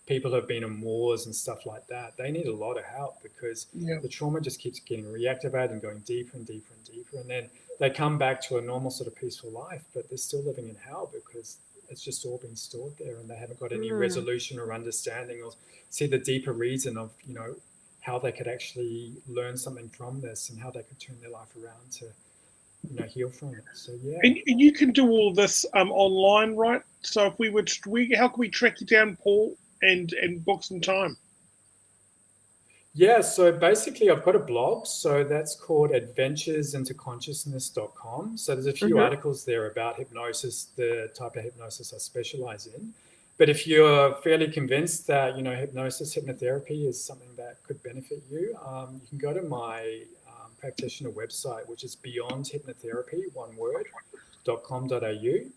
people who have been in wars and stuff like that, they need a lot of help because the trauma just keeps getting reactivated and going deeper and deeper and deeper. And then they come back to a normal sort of peaceful life, but they're still living in hell because it's just all been stored there and they haven't got any resolution or understanding or see the deeper reason of, you know, how they could actually learn something from this and how they could turn their life around to, you know, heal from it. So and you can do all this online, right? So if how can we track you down, Paul, and book some time? Yeah, so basically I've got a blog, so that's called adventuresintoconsciousness.com. So there's a few articles there about hypnosis, the type of hypnosis I specialize in. But if you're fairly convinced that, you know, hypnotherapy is something that could benefit you, you can go to my practitioner website, which is beyondhypnotherapy.com.au.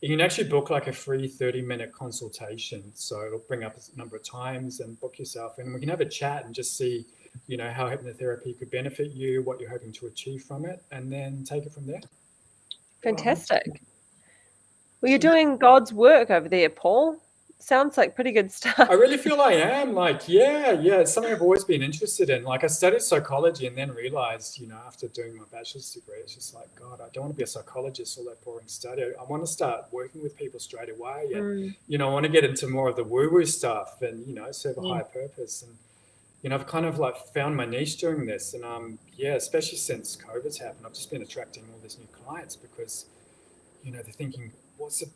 You can actually book like a free 30-minute consultation. So it'll bring up a number of times and book yourself in. We can have a chat and just see, you know, how hypnotherapy could benefit you, what you're hoping to achieve from it, and then take it from there. Fantastic. Well, you're doing God's work over there, Paul. Sounds like pretty good stuff. I really feel I am. Like, it's something I've always been interested in. Like, I studied psychology and then realized, you know, after doing my bachelor's degree, it's just like, God, I don't want to be a psychologist, all that boring study. I want to start working with people straight away. And, you know, I want to get into more of the woo-woo stuff and, you know, serve a higher purpose. And, you know, I've kind of like found my niche doing this. And, especially since COVID's happened, I've just been attracting all these new clients because, you know, they're thinking, what's the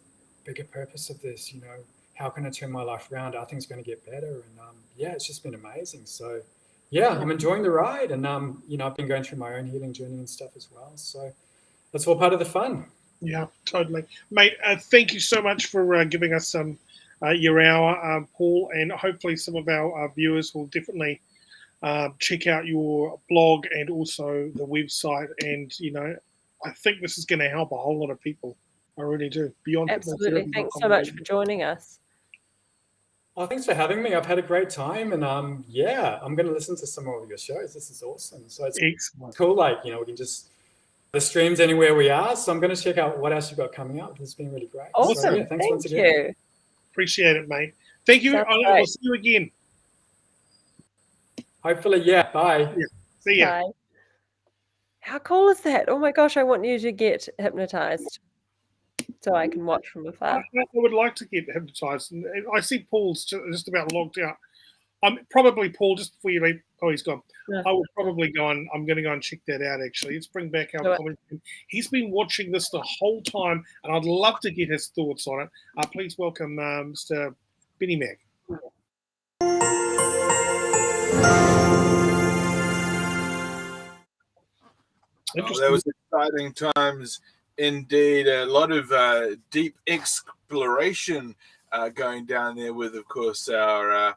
bigger purpose of this? You know, how can I turn my life around? Are things going to get better? And it's just been amazing. So I'm enjoying the ride. And you know, I've been going through my own healing journey and stuff as well. So that's all part of the fun. Yeah, totally, mate. Thank you so much for giving us your hour, Paul, and hopefully some of our viewers will definitely check out your blog and also the website. And you know, I think this is going to help a whole lot of people. I really do. Absolutely. Thanks so much for joining us. Oh, thanks for having me. I've had a great time, and I'm going to listen to some more of your shows. This is awesome. So it's cool. Like, you know, we can just the streams anywhere we are. So I'm going to check out what else you've got coming up. It's been really great. Awesome. So, thanks Thank once again. you. Appreciate it, mate. Thank you. I'll see you again. Hopefully, Bye. Yeah. See ya. Bye. How cool is that? Oh my gosh, I want you to get hypnotized so I can watch from afar. I would like to get hypnotized. And I see Paul's just about logged out. I'm probably, Paul, just before you leave. Oh, he's gone. Yeah. I will probably go and I'm going to go and check that out, actually. Let's bring back our comment. He's been watching this the whole time, and I'd love to get his thoughts on it. Please welcome Mr. Benny Mack. That was exciting times indeed. A lot of deep exploration going down there with, of course, our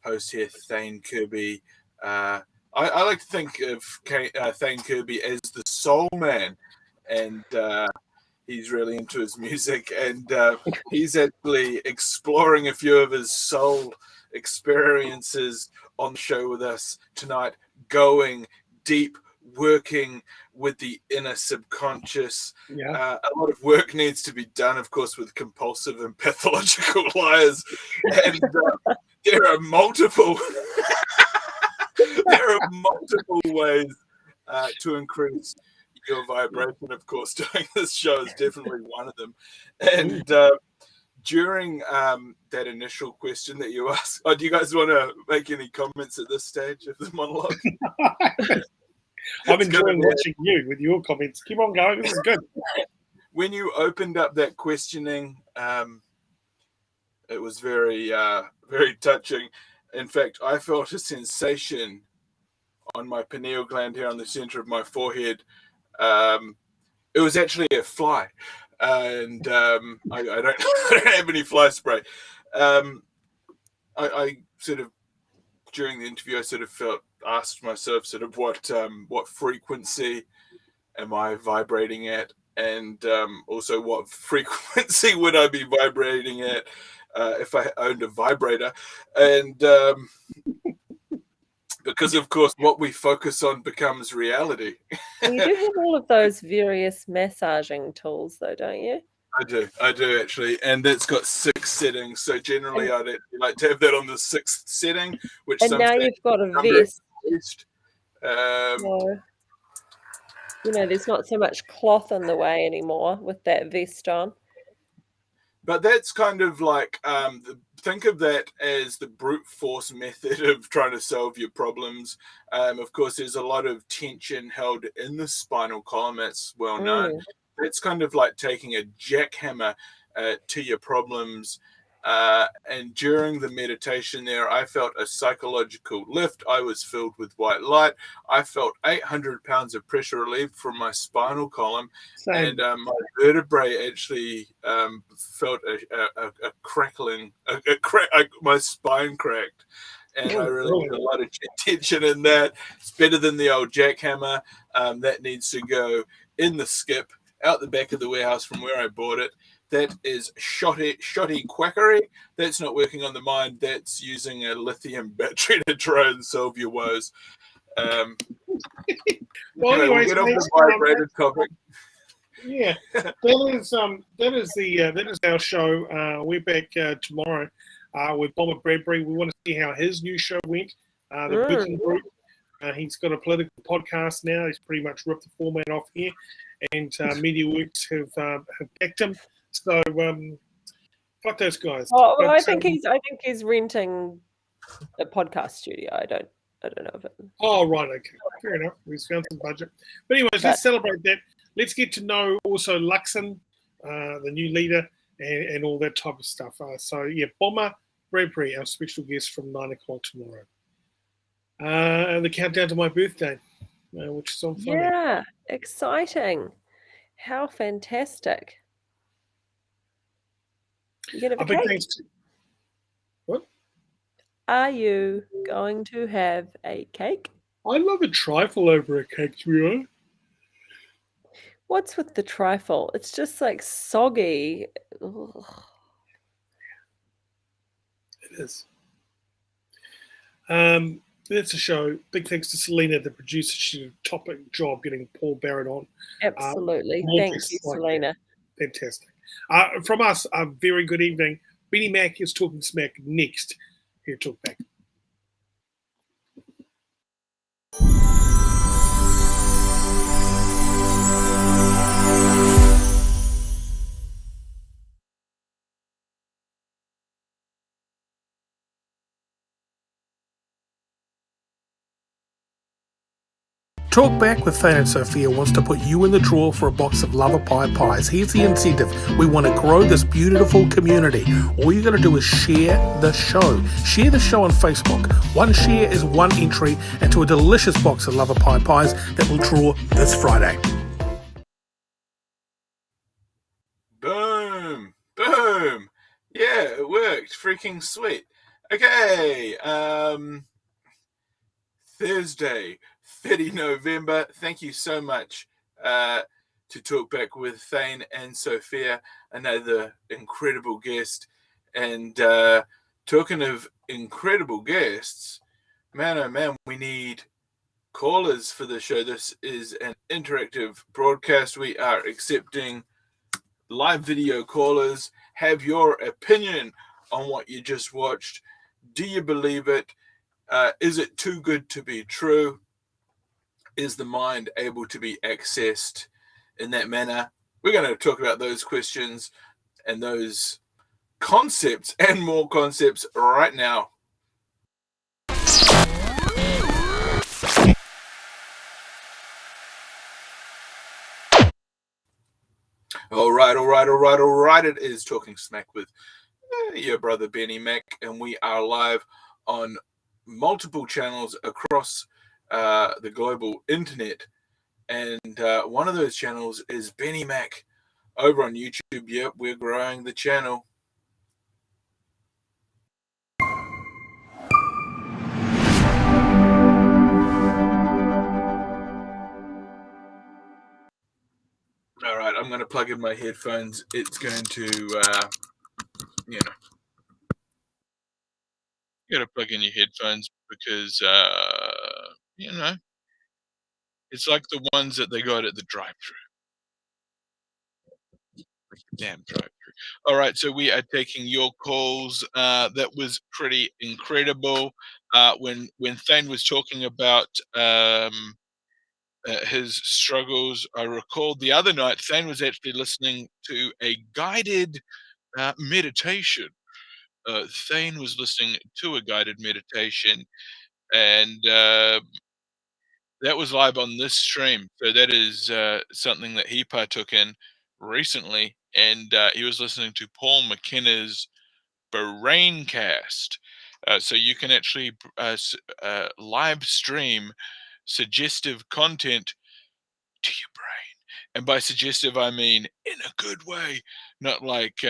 host here, Thane Kirby. I like to think of Thane Kirby as the soul man, and he's really into his music, and he's actually exploring a few of his soul experiences on the show with us tonight, going deep, working with the inner subconscious. A lot of work needs to be done, of course, with compulsive and pathological liars, and there are multiple ways to increase your vibration. Of course, doing this show is definitely one of them. And during that initial question that you asked, do you guys want to make any comments at this stage of the monologue? I'm enjoying watching you with your comments. Keep on going. This is good. When you opened up that questioning, it was very, very touching. In fact, I felt a sensation on my pineal gland here on the center of my forehead. It was actually a fly, and I don't have any fly spray. I sort of, during the interview, I sort of asked myself sort of what frequency am I vibrating at, and also what frequency would I be vibrating at if I owned a vibrator. And because, of course, what we focus on becomes reality. Well, you do have all of those various massaging tools, though, don't you? I do actually, and that's got 6 settings. So generally, I'd actually like to have that on the 6th setting, which And now sometimes you've got a vest. Um, So, there's not so much cloth in the way anymore with that vest on. But that's kind of like, think of that as the brute force method of trying to solve your problems. Of course, there's a lot of tension held in the spinal column. That's well known. That's kind of like taking a jackhammer to your problems. And during the meditation there, I felt a psychological lift. I was filled with white light. I felt 800 pounds of pressure relieved from my spinal column. Same. And my vertebrae actually felt a crackling, my spine cracked. And I really had a lot of tension in that. It's better than the old jackhammer. That needs to go in the skip out the back of the warehouse from where I bought it. That is shoddy quackery. That's not working on the mind. That's using a lithium battery to try and solve your woes. Well, We'll anyways, get off the vibrated topic. Yeah, that is our show. We're back tomorrow with Bomber Bradbury. We want to see how his new show went. The Booking Group. He's got a political podcast now. He's pretty much ripped the format off here, and MediaWorks have backed him. So fuck those guys. Well, I think he's renting a podcast studio. I don't know if it. Oh right, okay, fair enough. We've found some budget. But anyways, let's celebrate that. Let's get to know also Luxon, the new leader, and all that type of stuff. So yeah, Bomber Bradbury, our special guest from 9 o'clock tomorrow. And the countdown to my birthday, which is on Friday. Yeah, exciting! How fantastic! You gonna have a cake? What? Are you going to have a cake? I love a trifle over a cake, to be honest. What's with the trifle? It's just like soggy. Ugh. It is. That's a show. Big thanks to Selena, the producer. She did a top job getting Paul Barrett on. Absolutely. Thank you, Selena. Fantastic. From us, a very good evening. Benny Mack is talking smack next here at Talkback. Talkback with Thane and Sophia wants to put you in the draw for a box of Lover Pie pies. Here's the incentive. We want to grow this beautiful community. All you got to do is share the show. Share the show on Facebook. One share is one entry into a delicious box of Lover Pie pies that will draw this Friday. Boom. Boom. Yeah, it worked. Freaking sweet. Okay. Thursday, 30 November. Thank you so much to talk back with Thane and Sophia, another incredible guest. And talking of incredible guests, man, oh man, we need callers for the show. This is an interactive broadcast. We are accepting live video callers. Have your opinion on what you just watched. Do you believe it? Is it too good to be true? Is the mind able to be accessed in that manner? We're going to talk about those questions and those concepts and more concepts right now. All right. It is Talking Smack with your brother Benny Mack, and we are live on multiple channels across the global internet, and one of those channels is Benny Mack over on YouTube. Yep, we're growing the channel. All right, I'm going to plug in my headphones. It's going to, You gotta plug in your headphones because you know, it's like the ones that they got at the drive-through. Damn drive-through. All right, so we are taking your calls. That was pretty incredible. When Thane was talking about his struggles, I recalled the other night Thane was actually listening to a guided meditation. Thane was listening to a guided meditation, and that was live on this stream. So that is something that he partook in recently, and he was listening to Paul McKenna's Braincast. So you can actually live stream suggestive content to your brain. And by suggestive, I mean in a good way, not like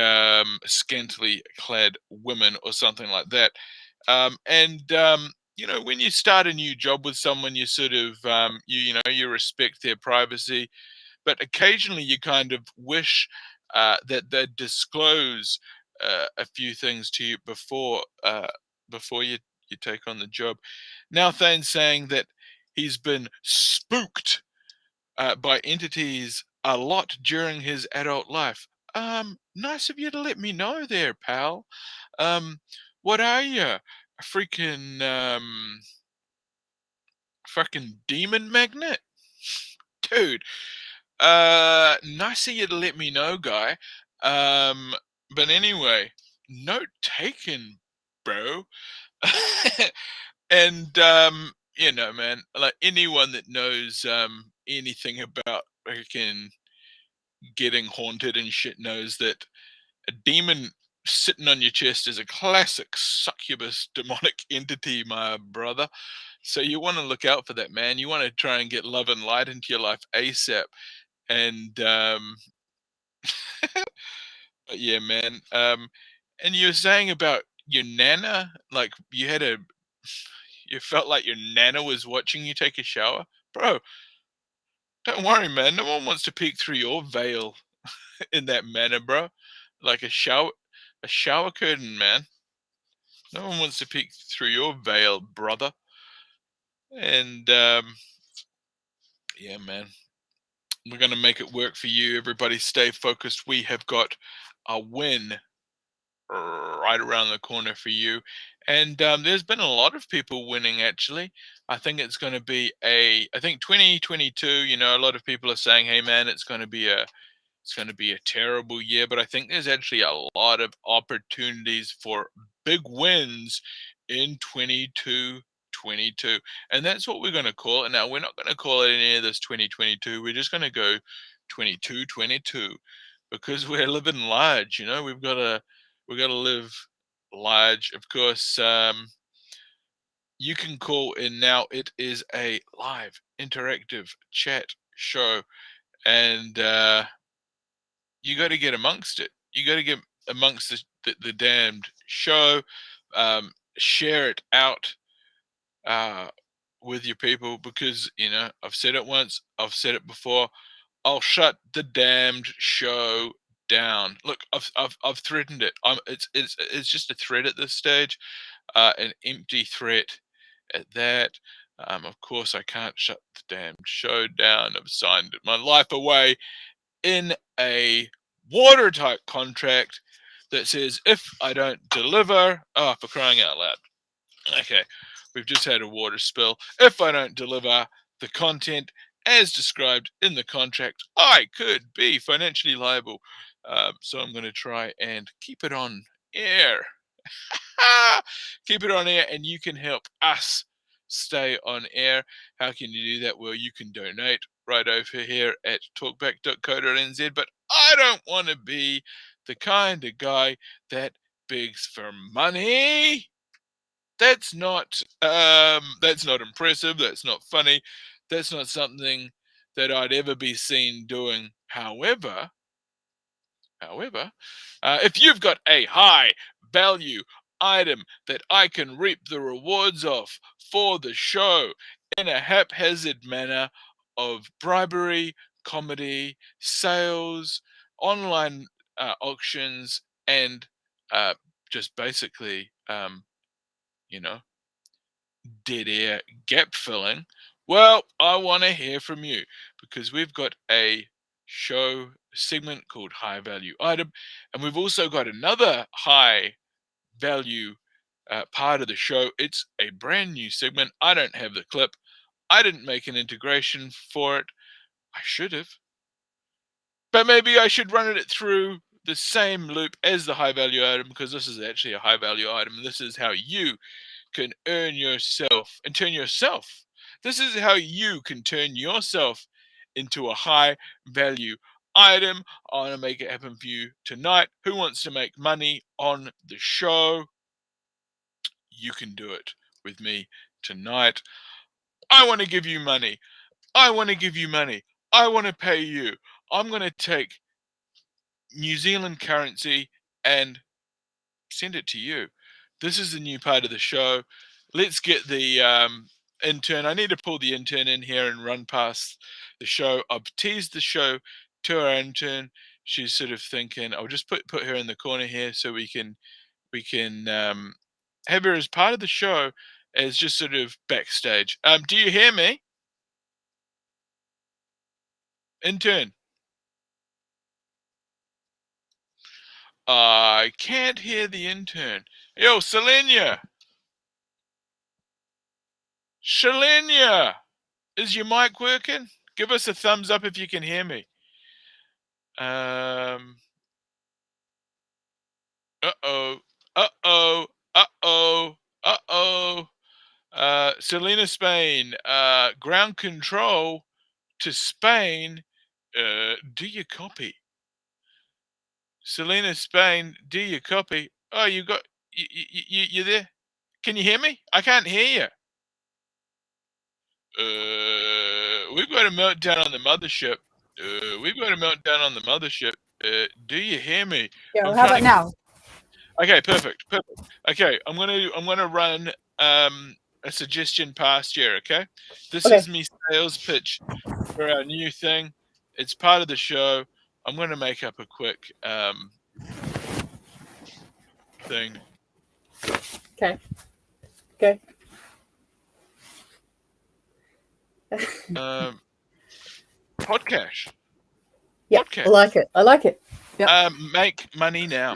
scantily clad women or something like that. You know, when you start a new job with someone, you sort of, you respect their privacy, but occasionally you kind of wish that they'd disclose a few things to you before you take on the job. Now Thane's saying that he's been spooked by entities a lot during his adult life. Nice of you to let me know there, pal. What are you? A freaking demon magnet? Dude, nice of you to let me know, guy. But anyway, note taken, bro. And you know, man, like anyone that knows anything about freaking getting haunted and shit knows that a demon sitting on your chest is a classic succubus demonic entity, my brother. So you want to look out for that, man. You want to try and get love and light into your life ASAP. And but yeah, man. And you were saying about your nana, like you felt like your nana was watching you take a shower, bro. Don't worry, man. No one wants to peek through your veil in that manner, bro. Like a shower curtain, man. No one wants to peek through your veil, brother. And yeah, man. We're gonna make it work for you. Everybody stay focused. We have got a win right around the corner for you. And there's been a lot of people winning actually. I think it's going to be I think 2022, you know, a lot of people are saying, hey man, it's going to be a terrible year, but I think there's actually a lot of opportunities for big wins in 22. And that's what we're going to call it. Now, we're not going to call it any of this 2022. We're just going to go 22 because we're living large, you know. We've got to live large. Of course, you can call in now. It is a live interactive chat show, and you got to get amongst it. You got to get amongst the damned show. Share it out with your people because, you know, I've said it once, I've said it before. I'll shut the damned show down. Look, I've threatened it. It's just a threat at this stage, an empty threat at that. Of course, I can't shut the damned show down. I've signed my life away in a watertight contract that says if I don't deliver, oh, for crying out loud. Okay, we've just had a water spill. If I don't deliver the content as described in the contract, I could be financially liable. So I'm going to try and keep it on air. Keep it on air, and you can help us stay on air. How can you do that? Well, you can donate right over here at talkback.co.nz, but I don't want to be the kind of guy that begs for money. That's not impressive. That's not funny. That's not something that I'd ever be seen doing. However, if you've got a high value item that I can reap the rewards of for the show in a haphazard manner of bribery, comedy, sales, online auctions, and just basically dead air gap filling, well, I want to hear from you, because we've got a show segment called High Value Item, and we've also got another high value part of the show. It's a brand new segment. I don't have the clip. I didn't make an integration for it. I should have. But maybe I should run it through the same loop as the high value item, because this is actually a high value item. This is how you can earn yourself and turn yourself. This is how you can turn yourself into a high value item. I want to make it happen for you tonight. Who wants to make money on the show? You can do it with me tonight. I want to give you money. I want to give you money. I want to pay you. I'm going to take New Zealand currency and send it to you. This is the new part of the show. Let's get the intern. I need to pull the intern in here and run past the show. I've teased the show to our intern. She's sort of thinking, I'll just put her in the corner here so we can have her as part of the show, as just sort of backstage. Do you hear me? Intern. I can't hear the intern. Yo, Selenia! Shalenia! Is your mic working? Give us a thumbs up if you can hear me. Uh-oh. Uh-oh. Uh-oh. Uh-oh. Selena Spain. Ground control to Spain. Do you copy? Selena Spain, do you copy? Oh, you there? Can you hear me? I can't hear you. We've got a meltdown on the mothership. Do you hear me? Yeah, how about now? Okay, perfect. Okay, I'm gonna run a suggestion past you. Okay, this is me sales pitch for our new thing. It's part of the show. I'm gonna make up a quick thing. Okay. Podcast. Yeah, Podcast. I like it. Yeah. Make money now.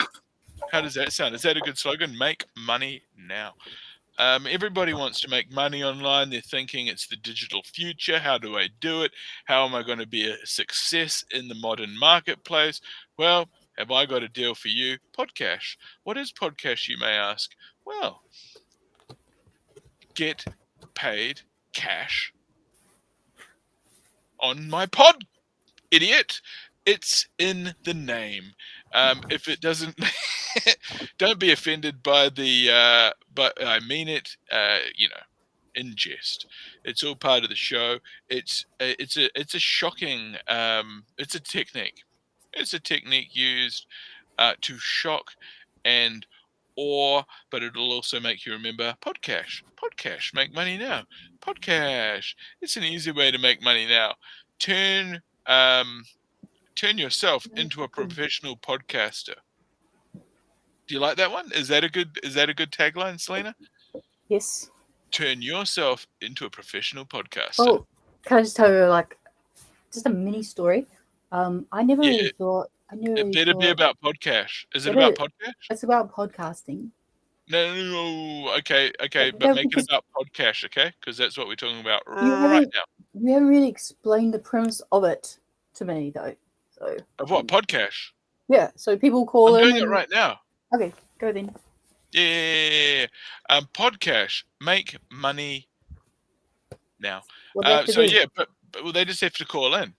How does that sound? Is that a good slogan? Make money now. Everybody wants to make money online. They're thinking it's the digital future. How do I do it? How am I going to be a success in the modern marketplace? Well, have I got a deal for you? Podcast. What is podcast, you may ask? Well, get paid cash on my pod, idiot. It's in the name. If it doesn't, don't be offended by the, but I mean it, in jest. It's all part of the show. It's a shocking, it's a technique. It's a technique used to shock and awe, but it'll also make you remember podcast. Podcast, make money now. Podcast. It's an easy way to make money now. Turn yourself into a professional podcaster. Do you like that one? Is that a good tagline, Selena? Yes. Turn yourself into a professional podcaster. Oh, can I just tell you just a mini story? I never really thought. It better be about podcast. Is it about podcast? It's about podcasting. No. Okay, but make it about podcast, okay? Because that's what we're talking about right now. You haven't really explained the premise of it to me, though. So of what podcast? Yeah. So people call I'm in. doing it right now. Okay, go then. Yeah. Podcast, make money now. But they just have to call in.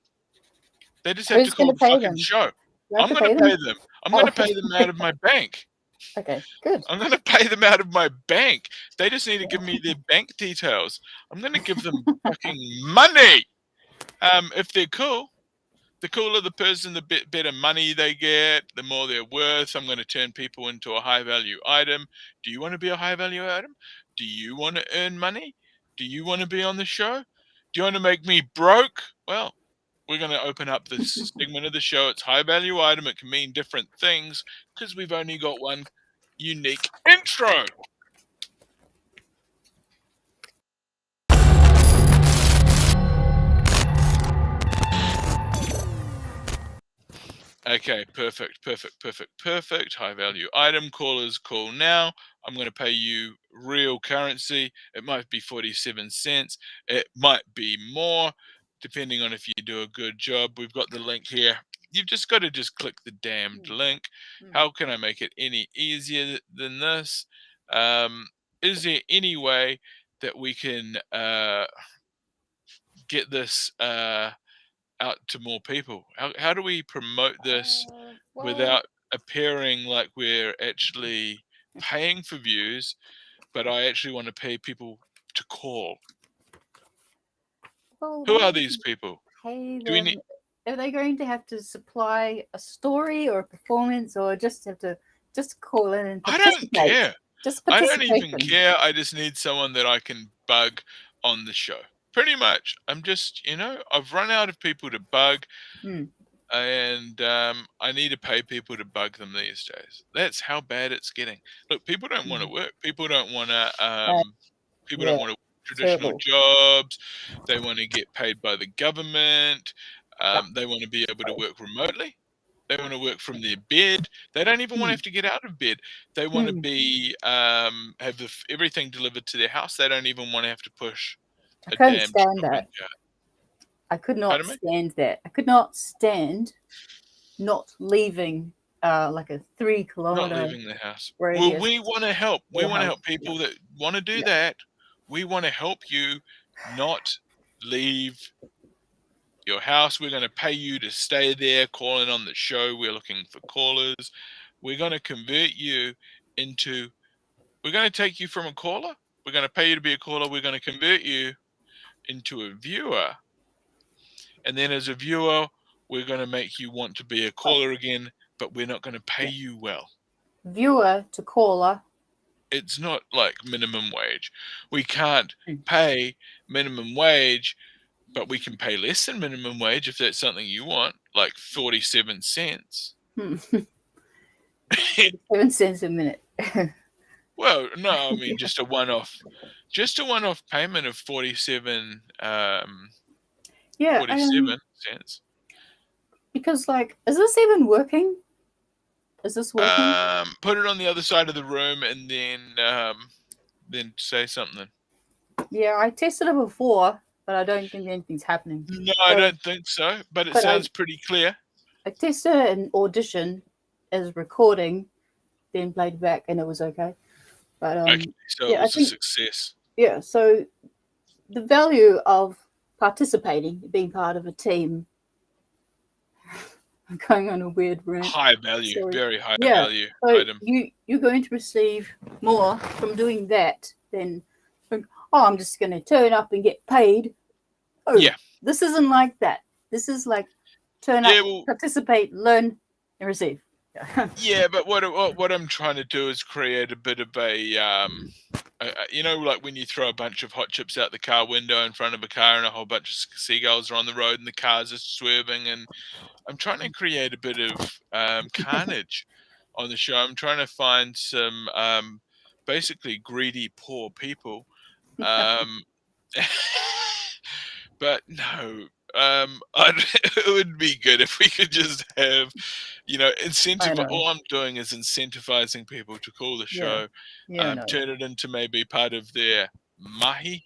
They just have to call the fucking show. I'm going to pay them. I'm going to pay them out of my bank. Okay, good. I'm going to pay them out of my bank. They just need to give me their bank details. I'm going to give them fucking money. If they're cool. The cooler the person, the better money they get, the more they're worth. I'm going to turn people into a high-value item. Do you want to be a high-value item? Do you want to earn money? Do you want to be on the show? Do you want to make me broke? Well, we're going to open up this segment of the show. It's high-value item. It can mean different things because we've only got one unique intro. Okay, perfect. High value item. Callers call now. I'm going to pay you real currency. It might be 47 cents. It might be more, depending on if you do a good job. We've got the link here. You've just got to click the damned link. How can I make it any easier than this? Is there any way that we can get this out to more people? How do we promote this without appearing like we're actually paying for views, but I actually want to pay people to call? Who are these people? Pay Do we them. need? Are they going to have to supply a story or a performance, or just have to just call in and I participate? don't care. Just I don't even participation. care. I just need someone that I can bug on the show. Pretty much. I'm just, I've run out of people to bug, and I need to pay people to bug them these days. That's how bad it's getting. Look, people don't want to work. People don't want to. People don't want to traditional jobs. They want to get paid by the government. They want to be able to work remotely. They want to work from their bed. They don't even want to have to get out of bed. They want to be have everything delivered to their house. They don't even want to have to push I a couldn't damn stand shopping that. cart. I could not Pardon me? stand that. I could not stand not leaving like a 3 Not kilometer leaving the house. radius. Well, we want to help. We Or want to help, help people that want to do Yeah. that. We want to help you not leave your house. We're going to pay you to stay there, calling on the show. We're looking for callers. We're going to convert you into, we're going to take you from a caller. We're going to pay you to be a caller. We're going to convert you into a viewer. And then as a viewer, we're going to make you want to be a caller again, but we're not going to pay you well. Viewer to caller. It's not like minimum wage. We can't pay minimum wage, but we can pay less than minimum wage if that's something you want, like 47 cents. 7 cents a minute. Well, no, I mean just a one-off payment of 47 Yeah. 47 cents. Because is this even working? Is this working? Put it on the other side of the room and then say something. Yeah, I tested it before, but I don't think anything's happening. No, I don't think so, but it sounds pretty clear. I tested an audition as recording, then played back, and it was okay. But Okay, so yeah, it was a success. Yeah, so the value of participating, being part of a team. I'm going on a weird rant. High value, Sorry. very high value So item. you're going to receive more from doing that than, I'm just going to turn up and get paid. Oh, Yeah. This isn't like that. This is like turn up, participate, learn, and receive. Yeah, but what I'm trying to do is create a bit of a like when you throw a bunch of hot chips out the car window in front of a car and a whole bunch of seagulls are on the road and the cars are swerving, and I'm trying to create a bit of carnage on the show. I'm trying to find some basically greedy poor people, but no. It would be good if we could just have, incentive. All I'm doing is incentivizing people to call the show, turn it into maybe part of their mahi.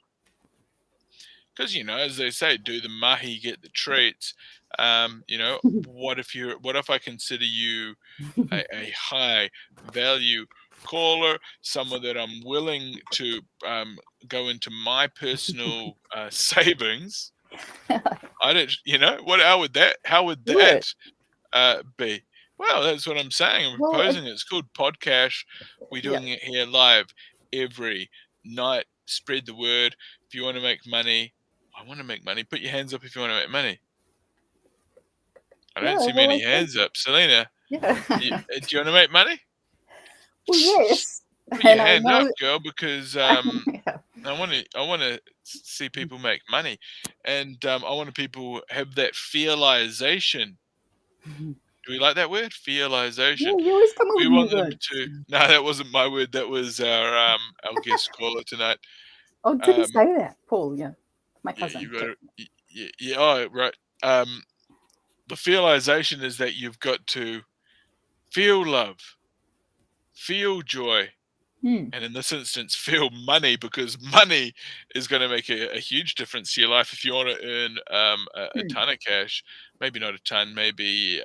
Because as they say, do the mahi, get the treats. What if I consider you a high value caller, someone that I'm willing to go into my personal savings? I don't, how would that be? Well, that's what I'm saying. I'm proposing it's called podcast. We're doing it here live every night. Spread the word. If you want to make money, I want to make money. Put your hands up if you want to make money. I don't see many hands up. Selena, do you want to make money? Well, yes. Put your hand up, girl, because I want to see people make money, and I want people have that feelization. Do we like that word, feelization? Yeah, you always come up with want new them words. to. No, that wasn't my word. That was our guest caller tonight. Oh, didn't say that, Paul. Yeah, my cousin. Yeah. Oh, right. the feelization is that you've got to feel love, feel joy, and in this instance, feel money, because money is going to make a huge difference to your life. If you want to earn a ton of cash, maybe not a ton, maybe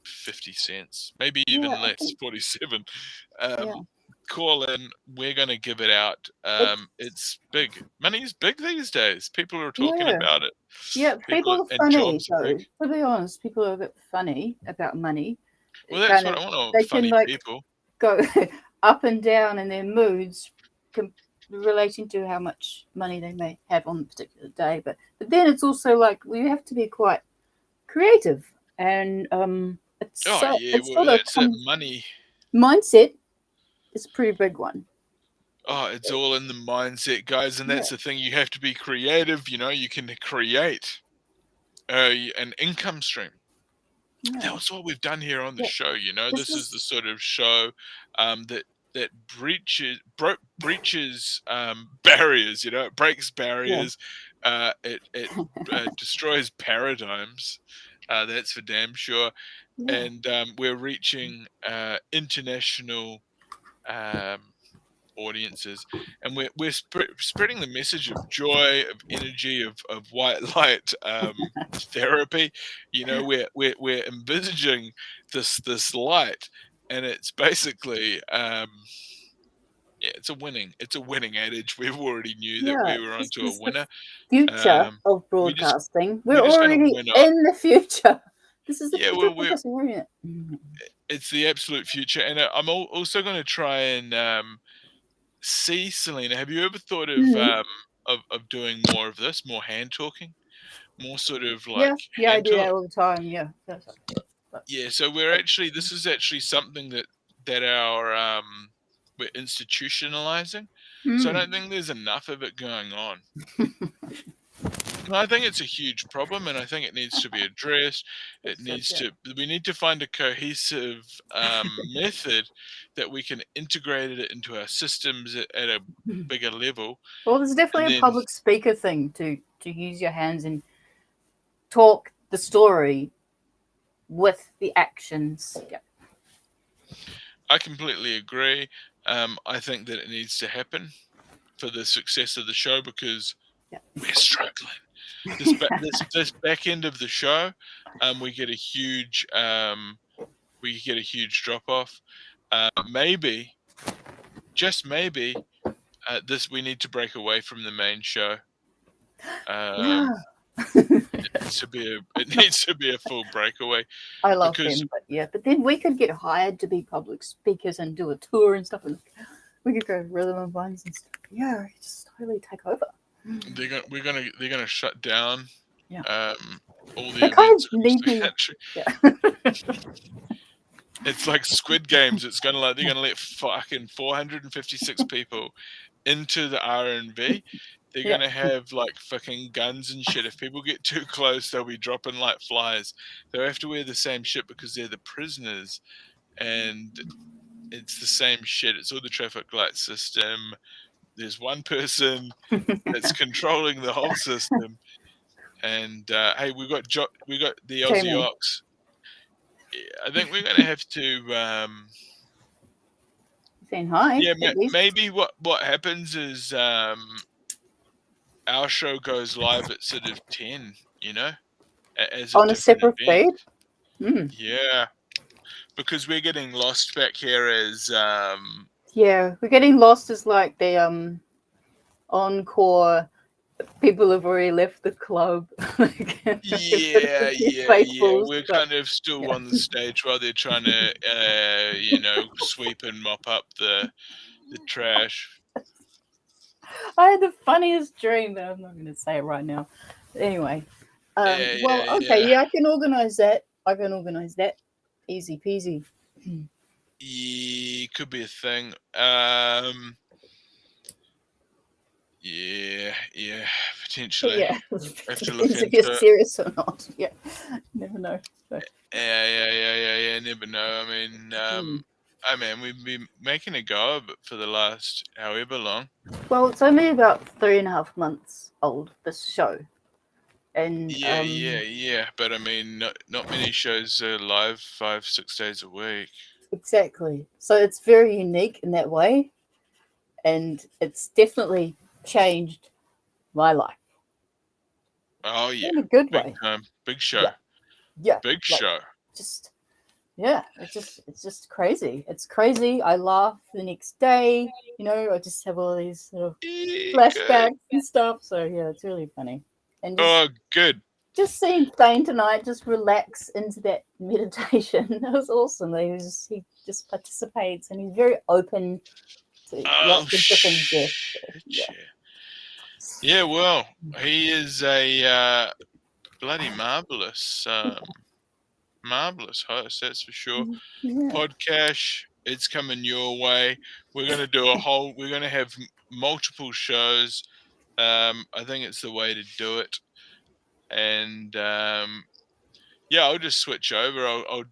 50 cents, maybe even Yeah, I less, think- 47. Yeah. Call in, we're going to give it out. It's big. Money's big these days. People are talking Yeah. about it. Yeah, people are and funny, jobs are though. big. To be honest, people are a bit funny about money. Well, that's Kind what of- I want, they funny can, like, people. go up and down in their moods relating to how much money they may have on a particular day. But then it's also like, well, you have to be quite creative. And it's Oh, so, yeah, it's well, sort of that's it. Money. mindset is a pretty big one. Oh, it's all in the mindset, guys, and that's the thing. You have to be creative. You know, you can create an income stream. Yeah. That's what we've done here on the Yeah. show. You know, This this is is- the sort of show that breaches barriers. You know, it breaks barriers. It destroys paradigms. That's for damn sure. Yeah. And we're reaching international audiences, and we're spreading the message of joy, of energy, of white light therapy. You know, we're envisaging this light, and it's basically it's a winning adage. We already knew that we were this onto a is the winner. future of we just- broadcasting. we're We're just gonna already win up. in the future. This is the Yeah, future well, of broadcasting. We're in it. It's the absolute future, and I'm also going to try and see, Selena. Have you ever thought of doing more of this, more hand talking, more sort of like Yeah, I hand do talk? that all the time. Yeah. Yeah, so this is actually something that our we're institutionalizing. So I don't think there's enough of it going on. And I think it's a huge problem, and I think it needs to be addressed. We need to find a cohesive method that we can integrate it into our systems at a bigger level. Well, there's definitely then- a public speaker thing to use your hands and talk the story with the actions. Yeah. I completely agree. I think that it needs to happen for the success of the show, because we're struggling. This back end of the show, we get a huge drop off. Maybe, just maybe, we need to break away from the main show. It needs to be a full breakaway. I love because- them, but then we could get hired to be public speakers and do a tour and stuff, and we could go rhythm and vines and stuff. Yeah, just totally take over. They're gonna shut down all the They events kind of across need the me. country. Yeah. It's like Squid Games. They're gonna let fucking 456 people into the RNV. They're gonna have like fucking guns and shit. If people get too close, they'll be dropping like flies. They'll have to wear the same shit because they're the prisoners, and it's the same shit. It's all the traffic light system. There's one person that's controlling the whole system. And hey, we got the Aussie Jamie. Ox. I think we're gonna have to. Saying hi. Yeah, at least. maybe what happens is our show goes live at sort of 10. You know, as On a different separate event. feed. Yeah, because we're getting lost back here as Yeah, we're getting lost as like the encore. People have already left the club. yeah. Faithfuls, We're but- kind of still on the stage while they're trying to sweep and mop up the trash. I had the funniest dream, but I'm not going to say it right now. Anyway, I can organize that. Easy peasy. Yeah, could be a thing. Yeah, potentially. Yeah, Have to look if into you're it. serious or not. Yeah, never know. So, Yeah. Never know. I mean, we've been making a go of it for the last however long. well, it's only about 3.5 months old, this show, And Yeah. But I mean, not many shows are live 5-6 days a week. exactly. So it's very unique in that way, and it's definitely changed my life Oh yeah, in a good big way. time, big show, Yeah, big like, show. just it's just crazy. It's crazy. I laugh the next day. I just have all these sort of Yeah, flashbacks good. and stuff. So yeah, it's really funny. And Oh, good. just seeing Thane tonight just relax into that meditation. That was awesome. He just participates, and he's very open to Oh, lots of different guests. shit. Yeah, well, he is a bloody marvelous host, that's for sure. Yeah. Podcast, it's coming your way. We're going to have multiple shows. I think it's the way to do it. And I'll just switch over. I'll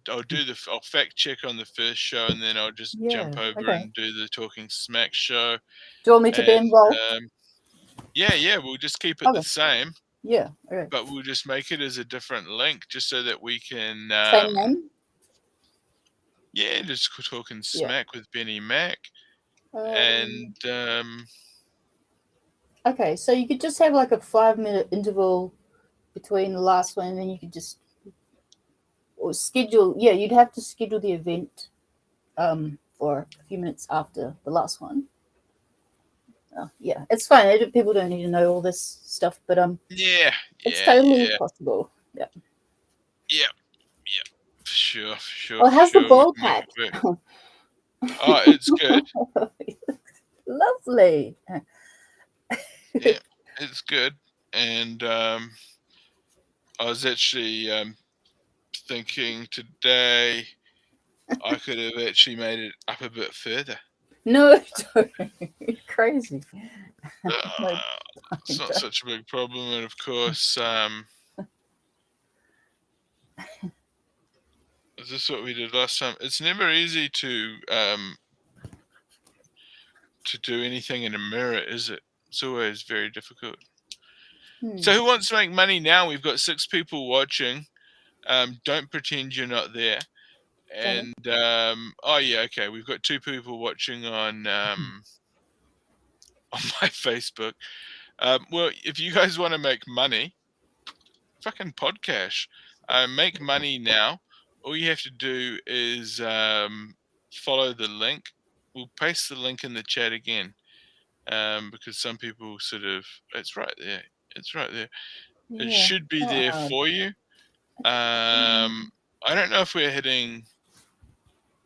fact check on the first show, and then I'll just jump over okay. and do the Talking Smack show. Do you want me to be And, involved? yeah, we'll just keep it Okay. the same, Yeah. Okay. but we'll just make it as a different link, just so that we can Same name? yeah, just Talking Smack with Benny Mack. And okay, so you could just have like a 5-minute interval between the last one, and then you could just schedule. Yeah, you'd have to schedule the event for a few minutes after the last one. Yeah, it's fine. People don't need to know all this stuff, but it's totally possible. Yeah. For sure. Oh, how's the ball patch? Oh, it's good. Lovely. Yeah, it's good. And I was actually thinking today I could have actually made it up a bit further. No, you're crazy. It's not such a big problem, and of course, is this what we did last time? It's never easy to do anything in a mirror, is it? It's always very difficult. So who wants to make money now? We've got 6 people watching. Don't pretend you're not there. And okay, we've got 2 people watching on my Facebook. Well, if you guys want to make money, fucking podcast. Make money now. All you have to do is follow the link. We'll paste the link in the chat again, because some people it's right there. It should be there for you. I don't know if we're hitting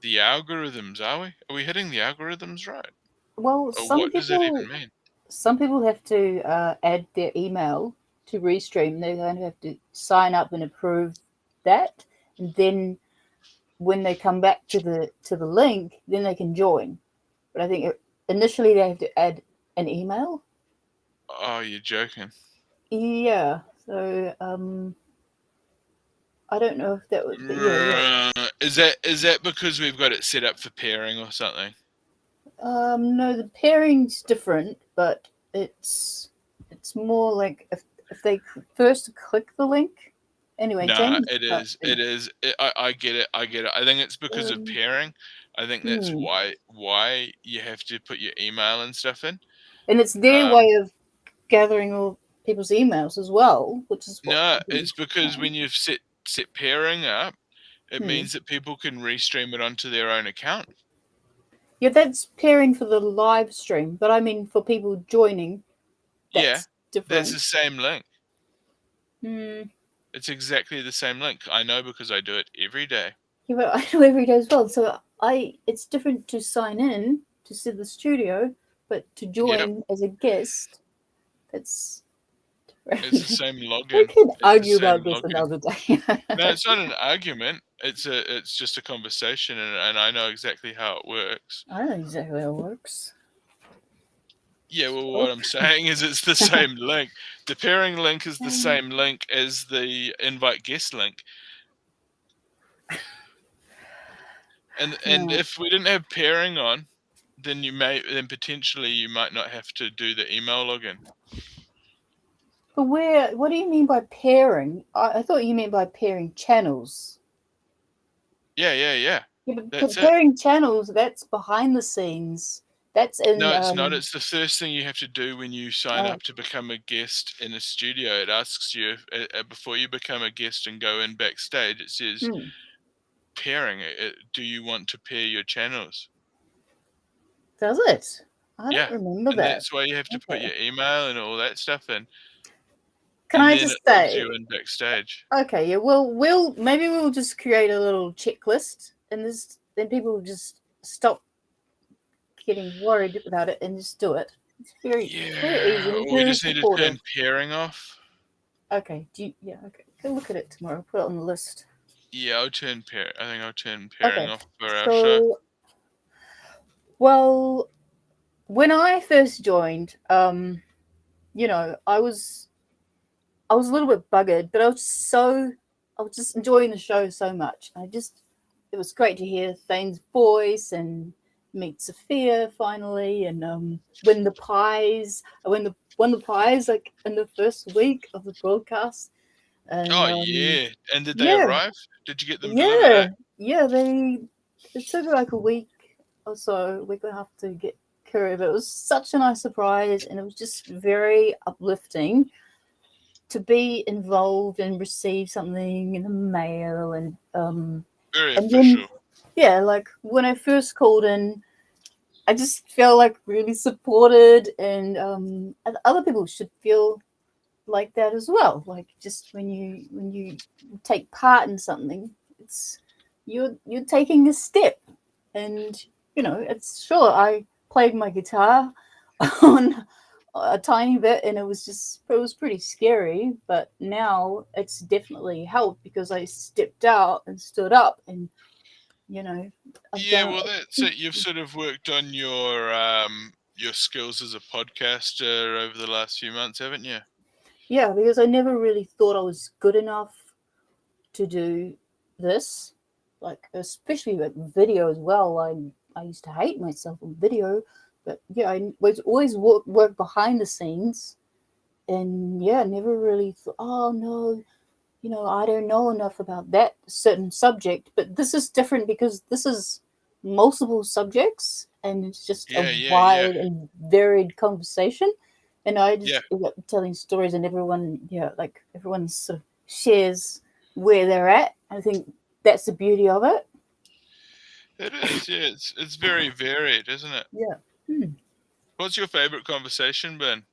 the algorithms, are we? Are we hitting the algorithms right? Well, What does that even mean? Some people have to add their email to restream. They're going to have to sign up and approve that, and then when they come back to the link, then they can join. But I think initially they have to add an email. Oh, you're joking. Yeah. So I don't know if that would. Is that because we've got it set up for pairing or something? No, the pairing's different, but it's more like if they first click the link. Anyway, no, it is. I get it. I think it's because of pairing. I think that's why you have to put your email and stuff in. And it's their way of gathering all people's emails as well, which is it's because when you've set pairing up, it means that people can restream it onto their own account. Yeah, that's pairing for the live stream, but I mean for people joining. That's different. That's the same link. It's exactly the same link. I know because I do it every day. Yeah, but I do every day as well. So it's different to sign in to see the studio, but to join as a guest, that's different. It's the same login. We can argue about this another day. No, it's not an argument. It's just a conversation, and I know exactly how it works. I know exactly how it works. Yeah, well, what I'm saying is it's the same link. The pairing link is the same link as the invite guest link. And if we didn't have pairing on, then potentially you might not have to do the email login. But what do you mean by pairing? I thought you meant by pairing channels. Yeah. Yeah, but That's it. pairing channels, that's behind the scenes. That's in. No, it's not. It's the first thing you have to do when you sign Oh. up to become a guest in a studio. It asks you before you become a guest and go in backstage. It says pairing. Do you want to pair your channels? Does it? I Yeah, don't remember and that. that's why you have to put Okay. your email and all that stuff in. Can and I then just it logs say? you in backstage. Okay, yeah. Well, we'll just create a little checklist, and then people will just stop getting worried about it and just do it. It's very easy. Yeah, And or we very just need to supportive. turn pairing off. Okay. Okay. Go look at it tomorrow. Put it on the list. Yeah, I think I'll turn pairing Okay. off for our show. Well, when I first joined, you know, I was a little bit buggered, but I was just enjoying the show so much. It was great to hear Thane's voice and meet Sophia finally, and win the prize. I won the prize like in the first week of the broadcast. And, Oh yeah, and did they yeah, arrive? Did you get them delivered? Eh? yeah. It took like a week or so, week and a half to get Kirby, but it was such a nice surprise, and it was just very uplifting to be involved and receive something in the mail, and Very and official. then like when I first called in, I just felt like really supported, and other people should feel like that as well. Like just when you take part in something, it's you're taking a step, and you know it's sure I played my guitar on a tiny bit, and it was pretty scary, but now it's definitely helped because I stepped out and stood up, and you know Well, that's it. You've sort of worked on your skills as a podcaster over the last few months, haven't you? Yeah, because I never really thought I was good enough to do this, like especially with video as well. I used to hate myself on video, but yeah, I was always work behind the scenes, and yeah, never really thought, oh no, you know, I don't know enough about that certain subject. But this is different because this is multiple subjects, and it's just a wide and varied conversation. And I just end up telling stories, and everyone sort of shares where they're at. I think that's the beauty of it. It is, yeah. It's very varied, isn't it? Yeah. What's your favorite conversation been?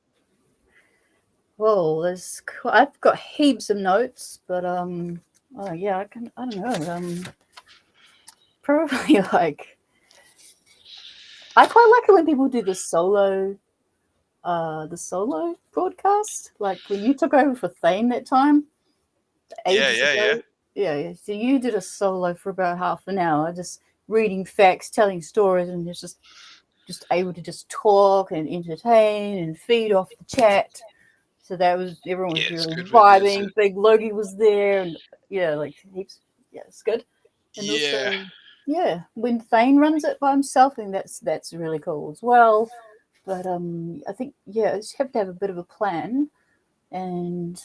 Well, I've got heaps of notes, but I don't know, probably like I quite like it when people do the solo broadcast, like when you took over for Thane that time. Ages ago. Yeah. So you did a solo for about half an hour, just reading facts, telling stories, and it's just able to just talk and entertain and feed off the chat. So that was everyone was really vibing. Big Logie was there, and like heaps. Yeah, it's good. And also, when Thane runs it by himself, I think that's really cool as well. But I think you have to have a bit of a plan, and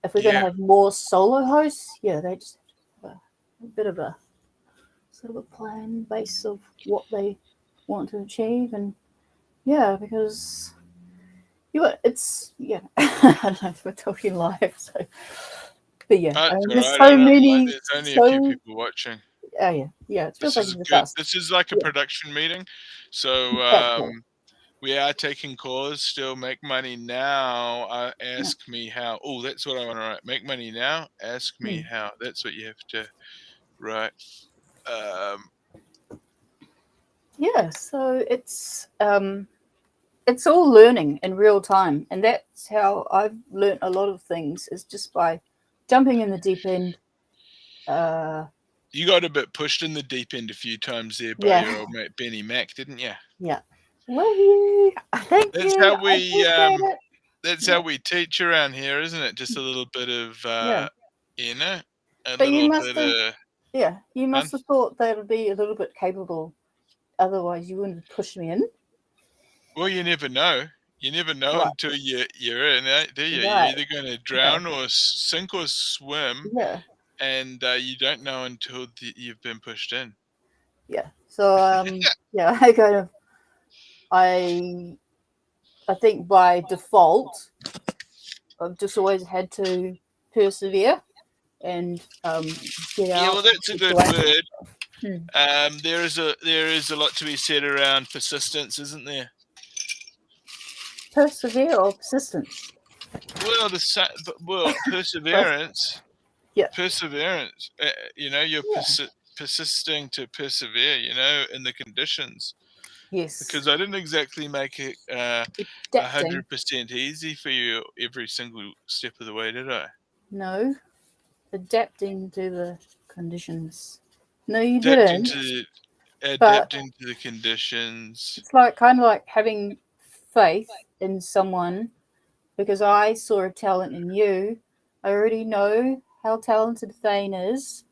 if we're going to have more solo hosts, they just have a bit of a sort of a plan base of what they want to achieve, and because it's I don't know if we're talking live, so but there's so many. There's only a few people watching. Oh yeah. It feels this like is the good. best. This is like a production meeting, so we are taking calls still. Make money now. Ask me how. Oh, that's what I want to write. Make money now. Ask me how. That's what you have to write. So it's all learning in real time, and that's how I've learned a lot of things, is just by jumping in the deep end. You got a bit pushed in the deep end a few times there by your old mate Benny Mack, didn't you? Yeah. Love you. Thank you. That's how we teach around here, isn't it? Just a little bit of inner, but you must have thought that would be a little bit capable. Otherwise, you wouldn't have pushed me in. Well, you never know. You never know Right. until you're in it, do you? Right. You're either going to drown or sink or swim, Yeah. and you don't know until you've been pushed in. Yeah. So yeah, I kind of I think by default I've just always had to persevere and get out. Yeah, well, that's a good situations. word. There is a lot to be said around persistence, isn't there? Persevere or persistence? Well, perseverance. Yeah. Perseverance. You're Yeah. persisting to persevere. In the conditions. Yes. Because I didn't exactly make it Adapting. 100% easy for you every single step of the way, did I? No. Adapting to the conditions. No, you Adapting didn't. to the conditions. It's kind of like having faith in someone because I saw a talent in you. I already know how talented Thane is,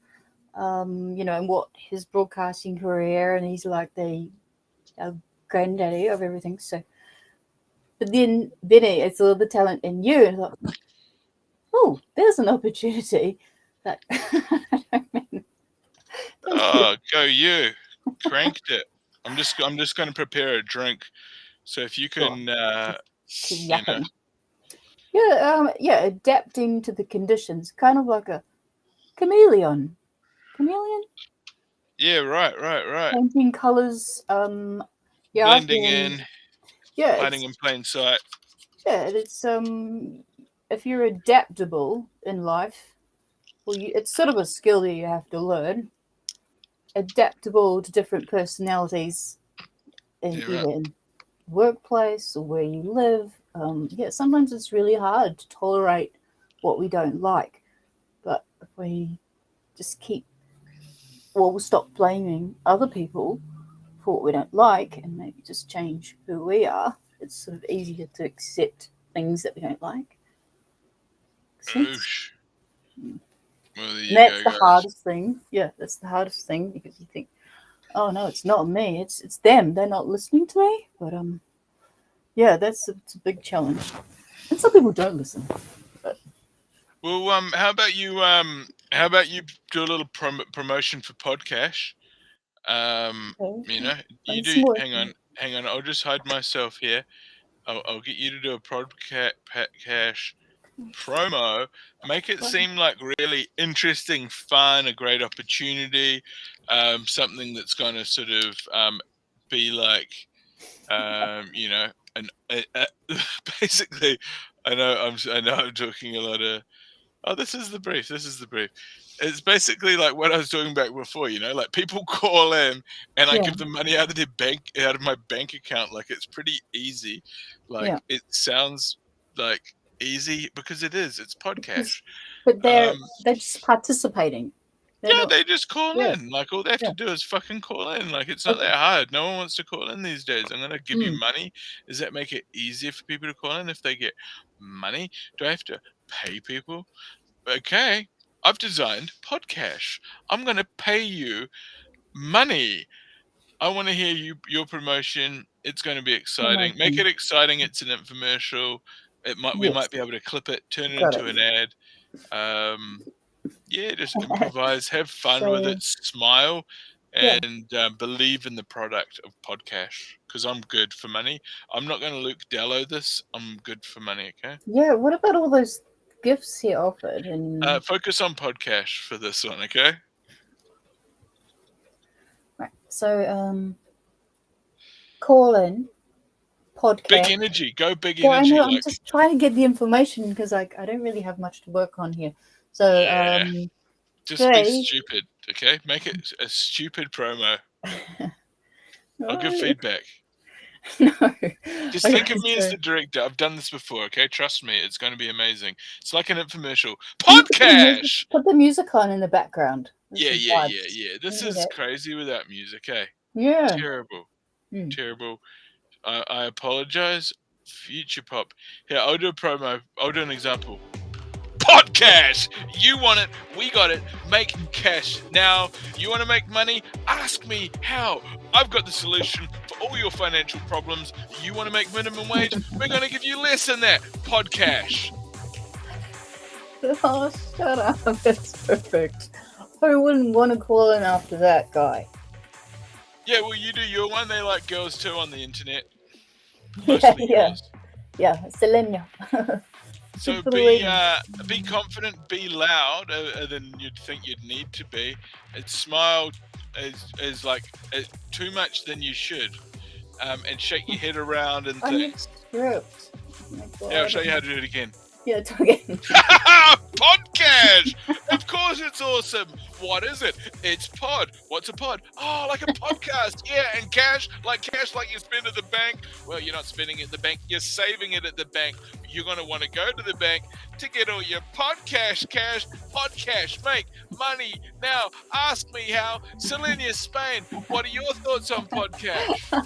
and what his broadcasting career, and he's like the granddaddy of everything. So, but then I saw the talent in you, and I thought, oh, there's an opportunity. That I mean, Oh, go you! Cranked it. I'm just going to prepare a drink. So if you can, keep yapping. Yeah, adapting to the conditions, kind of like a chameleon. Chameleon? Yeah, right. Painting colors. Yeah, Blending in, yeah, hiding in plain sight. yeah. It's if you're adaptable in life, well, it's sort of a skill that you have to learn. Adaptable to different personalities, either in workplace or where you live. Yeah, sometimes it's really hard to tolerate what we don't like, but if we just we'll stop blaming other people for what we don't like and maybe just change who we are. It's sort of easier to accept things that we don't like. Oosh. Well, there you That's go, the hardest thing. Yeah, that's the hardest thing because you think, oh no, it's not me. It's them. They're not listening to me. But yeah, it's a big challenge. And some people don't listen. But. Well, how about you? How about you do a little promotion for podcast? You do. Hang on. I'll just hide myself here. I'll get you to do a podcast promo. Make it seem like really interesting, fun, a great opportunity, something that's going to sort of be like, basically. I know I'm talking a lot of. Oh, this is the brief. It's basically like what I was talking about before, like people call in and I give them money out of my bank account. Like it's pretty easy. Like it sounds like easy because it is. It's podcast. But they're just participating. They just call in. Like all they have to do is fucking call in. Like it's not that hard. No one wants to call in these days. I'm gonna give you money. Does that make it easier for people to call in if they get money? Do I have to pay people? Okay, I've designed podcast. I'm going to pay you money. I want to hear your promotion. It's going to be exciting. Make it exciting. It's an infomercial. We might be able to clip it, turn it into an ad. Just improvise, have fun with it, smile, and believe in the product of podcast. Because I'm good for money. I'm not going to Luke Dello this. I'm good for money. Okay. Yeah. What about all those gifts he offered? And focus on podcast for this one. Okay. Right. So call in podcast. Big energy. Go big well, energy. I know, I'm just trying to get the information because I don't really have much to work on here. So just be stupid, okay? Make it a stupid promo. I'll give feedback. No. Just think of me as the director. I've done this before, okay? Trust me, it's going to be amazing. It's like an infomercial. Podcast! Put the music on in the background. Yeah. This is crazy without music, eh? Yeah. Terrible. I apologize. Future pop. Here, I'll do a promo. I'll do an example. Podcast. You want it, we got it. Make cash now. You want to make money? Ask me how. I've got the solution for all your financial problems. You want to make minimum wage? We're going to give you less than that. Podcast. Oh, shut up. That's perfect. Who wouldn't want to call in after that guy? Yeah, well, you do your one. They like girls too on the internet. Yeah, Mostly yeah. girls. Yeah, Selenia. So For the be ladies. confident, be loud than you'd think you'd need to be. And smile is like too much than you should. And shake your head around and I need things. script. Oh my God. Yeah, I'll show you how to do it again. Yeah, it's okay. Podcast! Of course it's awesome. What is it? It's pod. What's a pod? Oh, like a podcast. Yeah, and cash like you spend at the bank. Well, you're not spending it at the bank. You're saving it at the bank. You're going to want to go to the bank to get all your podcast make money. Now, ask me how. Selenia Spain, what are your thoughts on podcast?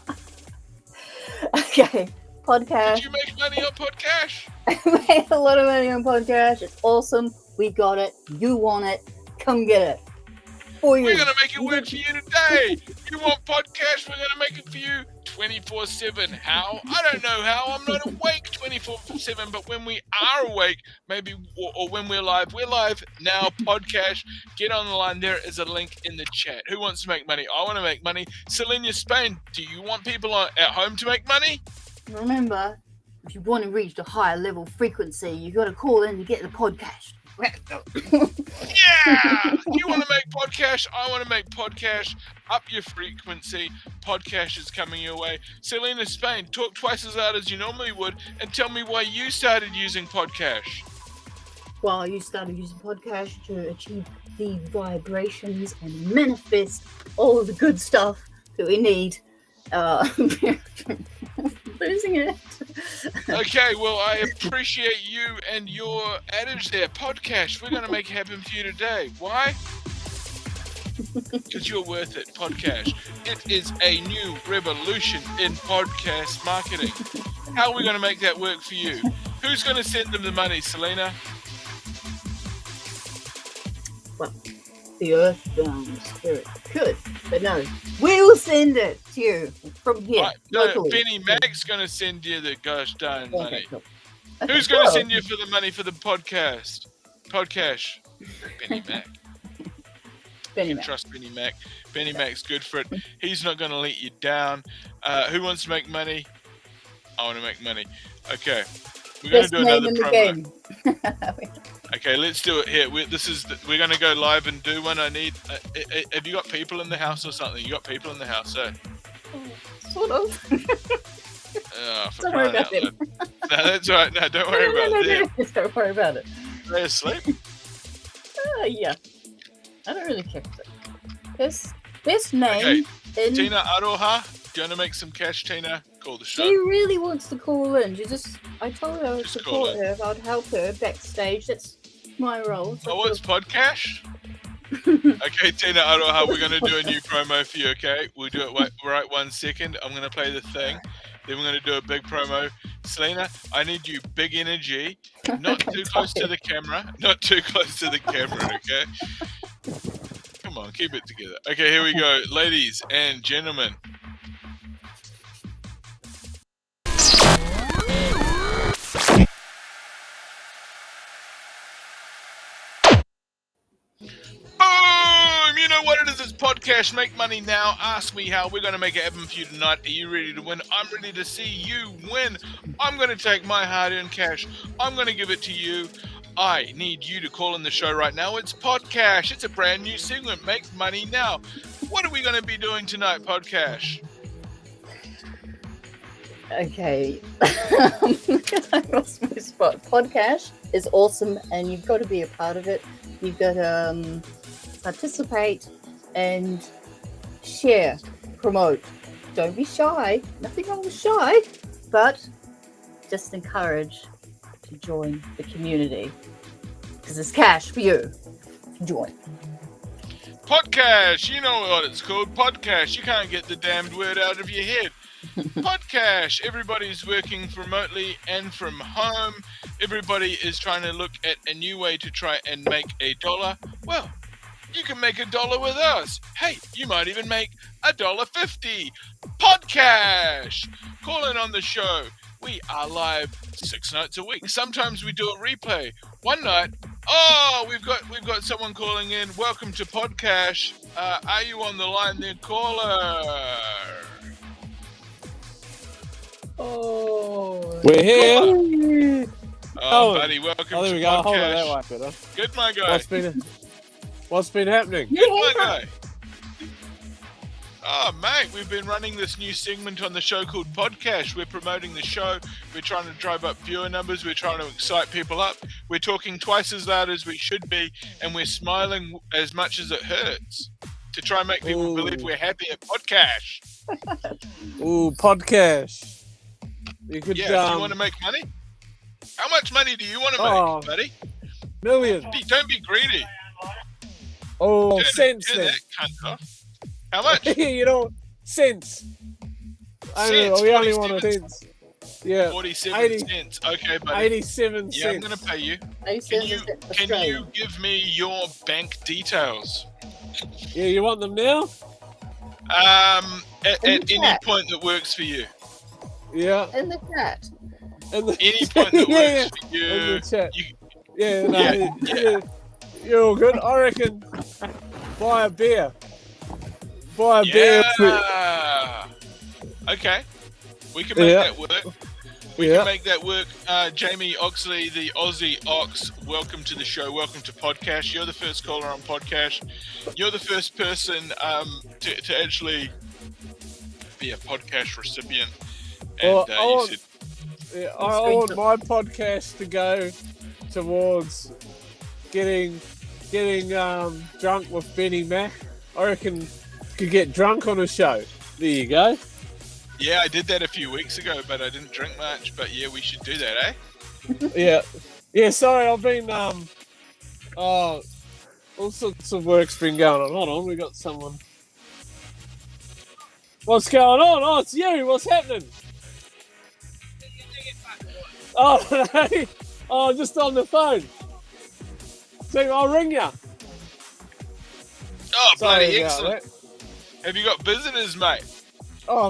Okay, podcast. Did you make money on podcast? I made a lot of money on podcast. It's awesome. We got it. You want it. Come get it. For you. We're going to make it work for you today. You want podcast? We're going to make it for you 24/7. How? I don't know how. I'm not awake 24/7, but when we are awake, maybe, or when we're live now. Podcast. Get on the line. There is a link in the chat. Who wants to make money? I want to make money. Selenia Spain, do you want people at home to make money? Remember, if you want to reach the higher level frequency, you got to call in to get the podcast. Yeah! You want to make podcast? I want to make podcast. Up your frequency. Podcast is coming your way. Selena Spain, talk twice as loud as you normally would and tell me why you started using podcast. Well, you started using podcast to achieve the vibrations and manifest all of the good stuff that we need. Losing it. Okay, well, I appreciate you and your adage there. Podcast, we're going to make it happen for you today. Why? Because you're worth it. Podcast. It is a new revolution in podcast marketing. How are we going to make that work for you? Who's going to send them the money, Selena? Well, the earthbound spirit could, but no, we'll send it to you from here. Right, no, locally. Benny Mack's going to send you the gosh darn Okay, money. cool. Okay, Who's going to cool. send you for the money for the podcast? Podcast. Benny Mack. Benny You Mack. trust Benny Mack. Benny Mack's good for it. He's not going to let you down. Who wants to make money? I want to make money. Okay. We're going to Best do name another in the promo. game. Okay, let's do it here. We're going to go live and do one. I need. Have you got people in the house or something? You got people in the house, eh? Sort of. Oh, for Don't worry crying out about it. loud. No, that's all right. No, don't worry about it. No. Don't worry about it. They asleep? Yeah. I don't really care. Best name in. Tina Aroha, do you want to make some cash, Tina? Call the show. She really wants to call in. I told her I would Just call support her. I'd help her backstage. That's my role. So Oh, what's podcast? Okay, Tina Aroha, we're going to do a new promo for you, okay? We'll do it right 1 second. I'm going to play the thing. Then we're going to do a big promo. Selena, I need you big energy. Not too close to the camera. Not too close to the camera, okay? Come on, keep it together. Okay, here we go. Ladies and gentlemen. Boom! You know what it is? It's podcast. Make money now. Ask me how. We're going to make it happen for you tonight. Are you ready to win? I'm ready to see you win. I'm going to take my hard-earned cash. I'm going to give it to you. I need you to call in the show right now. It's Podcast. It's a brand new segment. Make money now. What are we going to be doing tonight, Podcast? Okay. I lost my spot. Podcast is awesome, and you've got to be a part of it. You've got to participate and share, promote. Don't be shy. Nothing wrong with shy, but just encourage to join the community because there's cash for you. Join. Podcast. You know what it's called. Podcast. You can't get the damned word out of your head. Podcast. Everybody's working remotely and from home. everybody is trying to look at a new way to try and make $1. Well, you can make $1 with us. Hey, you might even make $1.50. Podcash. Call in on the show. We are live 6 nights a week. Sometimes we do a replay. One night, we've got someone calling in. Welcome to Podcash. Are you on the line there, caller? Oh, we're here. Buddy, welcome there to we go. Podcast. Hold on, that way better. Good, my guy. What's been happening? Good, my guy. Oh, mate, we've been running this new segment on the show called Podcast. We're promoting the show. We're trying to drive up viewer numbers. We're trying to excite people up. We're talking twice as loud as we should be, and we're smiling as much as it hurts to try and make people believe we're happy at Podcast. Ooh, Podcast. You could, do you want to make money? How much money do you want to make, buddy? Millions. Don't be greedy. Oh, cents turn then. that cunt off. How much? You know, cents. Cents, We only want cents. Yeah. 47 cents. Okay, buddy. 87 Yeah, I'm cents. going to pay you. 87 Can you give me your bank details? Yeah, you want them now? At any point that works for you. Yeah. In the chat. Any point that works for you. In the chat. Yeah. You're all good. I reckon buy a beer. Buy a beer. Okay. We can make that work. We Yeah. can make that work. Jamie Oxley, the Aussie Ox, welcome to the show. Welcome to Podcast. You're the first caller on Podcast. You're the first person to actually be a Podcast recipient. And Well, you said, I want my podcast to go towards getting drunk with Benny Mack. I reckon could get drunk on a show. There you go. yeah, I did that a few weeks ago, but I didn't drink much. But yeah, we should do that, eh? Yeah. Sorry, I've been all sorts of work's been going on. Hold on, we got someone. What's going on? Oh, it's you. What's happening? Oh, hey. Oh, just on the phone. So I'll ring you. Oh, bloody Sorry about excellent. that. Have you got visitors, mate? Oh,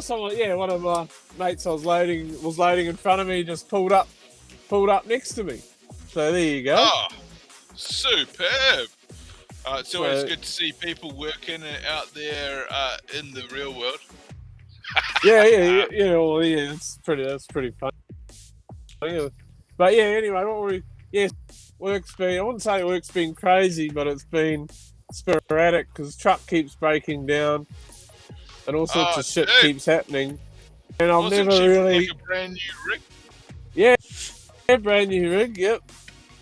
one of my mates I was loading in front of me, just pulled up next to me. So there you go. Oh, superb. It's always good to see people working out there in the real world. Yeah, that's pretty fun. But yeah, anyway, work's been, I wouldn't say work's been crazy, but it's been sporadic because truck keeps breaking down and all sorts of shit keeps happening. And I've Wasn't never she really... like a brand new rig? Yeah, brand new rig, yep.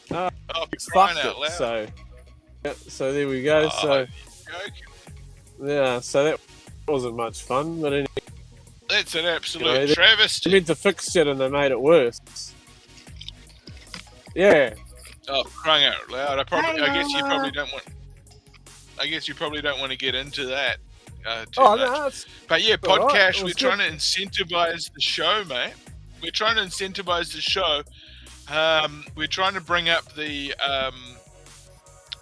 Oh, It's crying fucked out it, loud. so there we go. Joking. Yeah, so that wasn't much fun, but anyway. That's an absolute travesty. They meant to fix shit and they made it worse. Yeah. Oh, crying out loud! I guess you probably don't want to get into that too much. No, But yeah, all Podcast. right. We're trying to incentivize the show, mate. We're trying to incentivize the show. We're trying to bring up the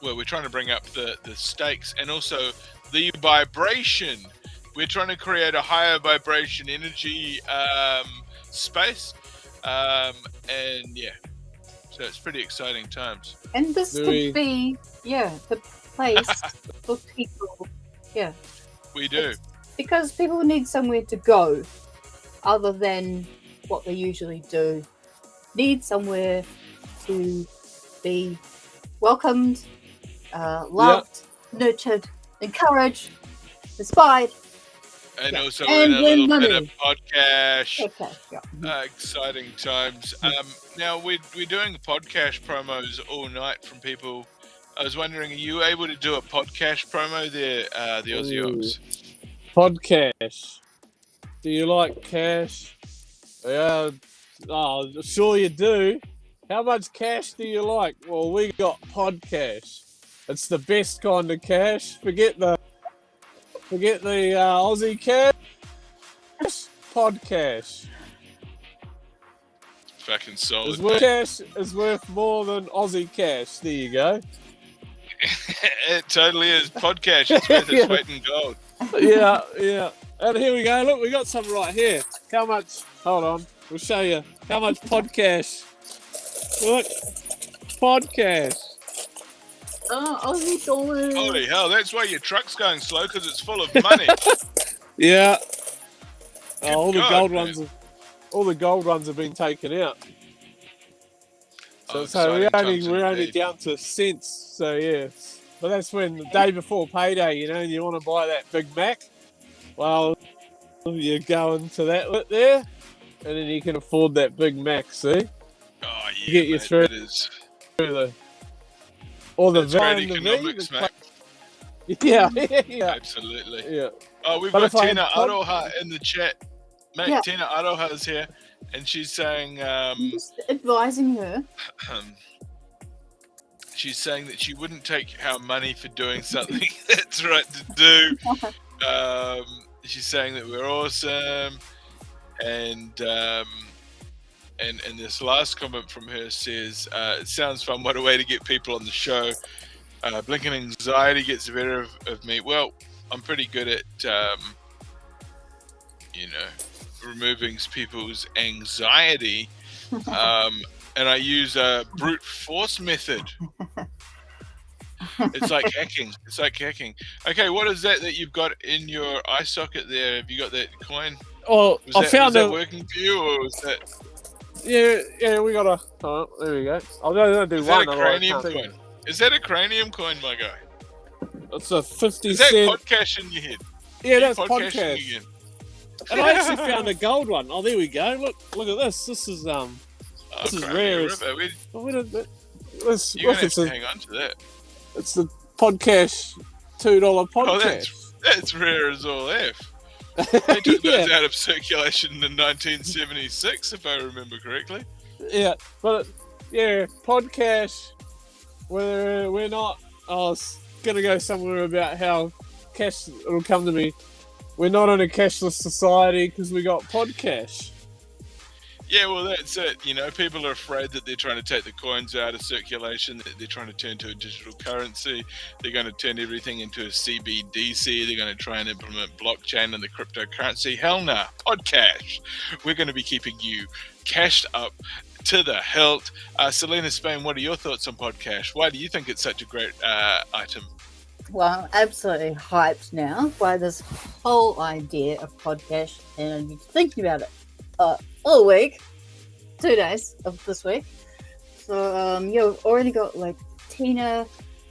the stakes and also the vibration. We're trying to create a higher vibration energy space, and yeah. So it's pretty exciting times. And this could be, the place for people. Yeah. We do. Because people need somewhere to go other than what they usually do. Need somewhere to be welcomed, loved, nurtured, encouraged, inspired. And also and in a little money. bit of podcast. Okay, yeah. Exciting times. Now we're doing podcast promos all night from people. I was wondering, are you able to do a podcast promo there, the Aussie Ox? Podcast. Do you like cash? Yeah. Oh, sure you do. How much cash do you like? Well, we got podcast. It's the best kind of cash. Forget the Aussie cash. Podcast. fucking solid. Cash is worth more than Aussie cash. There you go. It totally is. Podcast. It's worth its weight in gold. Yeah. And here we go. Look, we got some right here. How much? Hold on. We'll show you. How much podcast? Look. Podcast. Oh, Aussie dollars. Holy hell, that's why your truck's going slow, because it's full of money. Yeah. Good All the God, gold man. ones. All the gold ones have been taken out. So, Exciting times we're only indeed. down to cents. So yeah. But that's when the day before payday, and you want to buy that Big Mac. Well, you go into that bit there, and then you can afford that Big Mac. See, Oh, yeah, get you mate, through it is. or the It's great van, the economics, V, mate. yeah. Absolutely. Oh, we've But got if I had Tina pod- Aroha in the chat. Mate, Yeah. Tina Aroha is here, and she's saying, I'm just advising her. she's saying that she wouldn't take our money for doing something that's right to do. She's saying that we're awesome, and this last comment from her says, "It sounds fun. What a way to get people on the show. Blinking anxiety gets the better of me. Well, I'm pretty good at, removing people's anxiety, and I use a brute force method. It's like hacking. Okay, what is that you've got in your eye socket there? Have you got that coin? Oh, Was that working for you, or was that? Yeah, we got a. Oh, there we go. I'll do Is one. that a cranium coin? Is that a cranium coin, my guy? It's a 50 Is that cent. podcast in your head? Yeah, that's Podcasting podcast. again. And I actually found a gold one. Oh, there we go. Look at this. This is This is rare as- Ripper. Let's You're look. gonna have It's to hang on to that. it's the podcast $2 Oh, podcast. that's rare as all F. They took Yeah. those out of circulation in 1976, if I remember correctly. Yeah, but podcast. We're not. I was gonna go somewhere about how cash. It'll come to me. We're not in a cashless society because we got podcast. Yeah, well, that's it. People are afraid that they're trying to take the coins out of circulation, that they're trying to turn to a digital currency. They're going to turn everything into a CBDC. They're going to try and implement blockchain and the cryptocurrency. Hell nah, podcast. We're going to be keeping you cashed up to the hilt. Selena Spain, what are your thoughts on podcast? Why do you think it's such a great item? Well, I'm absolutely hyped now by this whole idea of podcast, and I've been thinking about it all week, 2 days of this week. So, we've already got Tina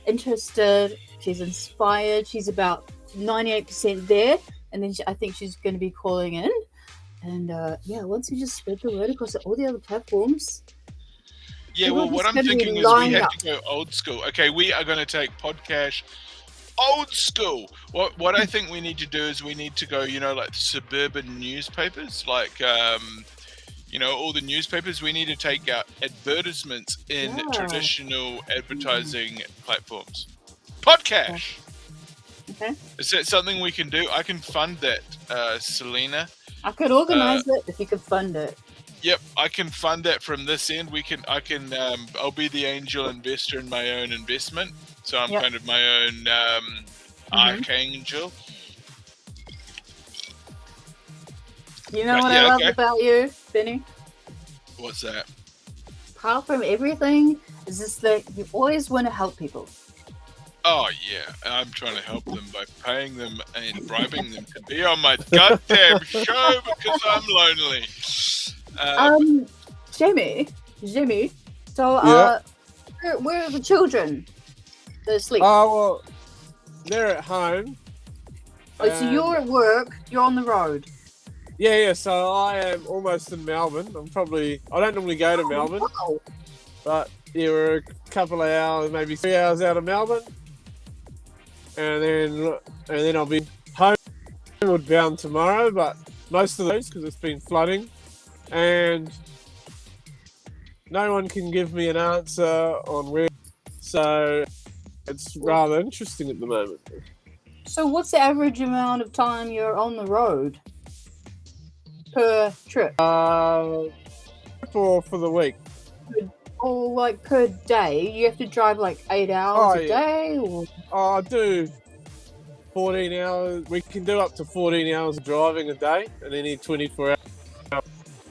interested. She's inspired. She's about 98% there, and then I think she's going to be calling in. And once we just spread the word across all the other platforms. Yeah, well, what I'm thinking is we have to go old school. Okay, we are going to take podcast old school. What I think we need to do is we need to go, like suburban newspapers, all the newspapers. We need to take out advertisements in traditional advertising platforms. Podcast. Okay. Is that something we can do? I can fund that, Selena. I could organize it if you could fund it. Yep, I can fund that from this end. I'll be the angel investor in my own investment. So I'm kind of my own archangel. You know what I love about you, Benny? What's that? Apart from everything, is just that you always want to help people. Oh, yeah. I'm trying to help them by paying them and bribing them to be on my goddamn show because I'm lonely. Jimmy. So, where are the children? They're asleep. Oh, well, they're at home. So you're at work, you're on the road. Yeah, so I am almost in Melbourne. I don't normally go to Melbourne, Wow. but we're a couple of hours, maybe 3 hours out of Melbourne. And then I'll be homeward bound tomorrow, but most of those, because it's been flooding. And no one can give me an answer on where, so it's rather interesting at the moment. So what's the average amount of time you're on the road per trip? trip or for the week? Or like per day, you have to drive like 8 hours a day, or I do 14 hours. We can do up to 14 hours of driving a day, and then need 24 hours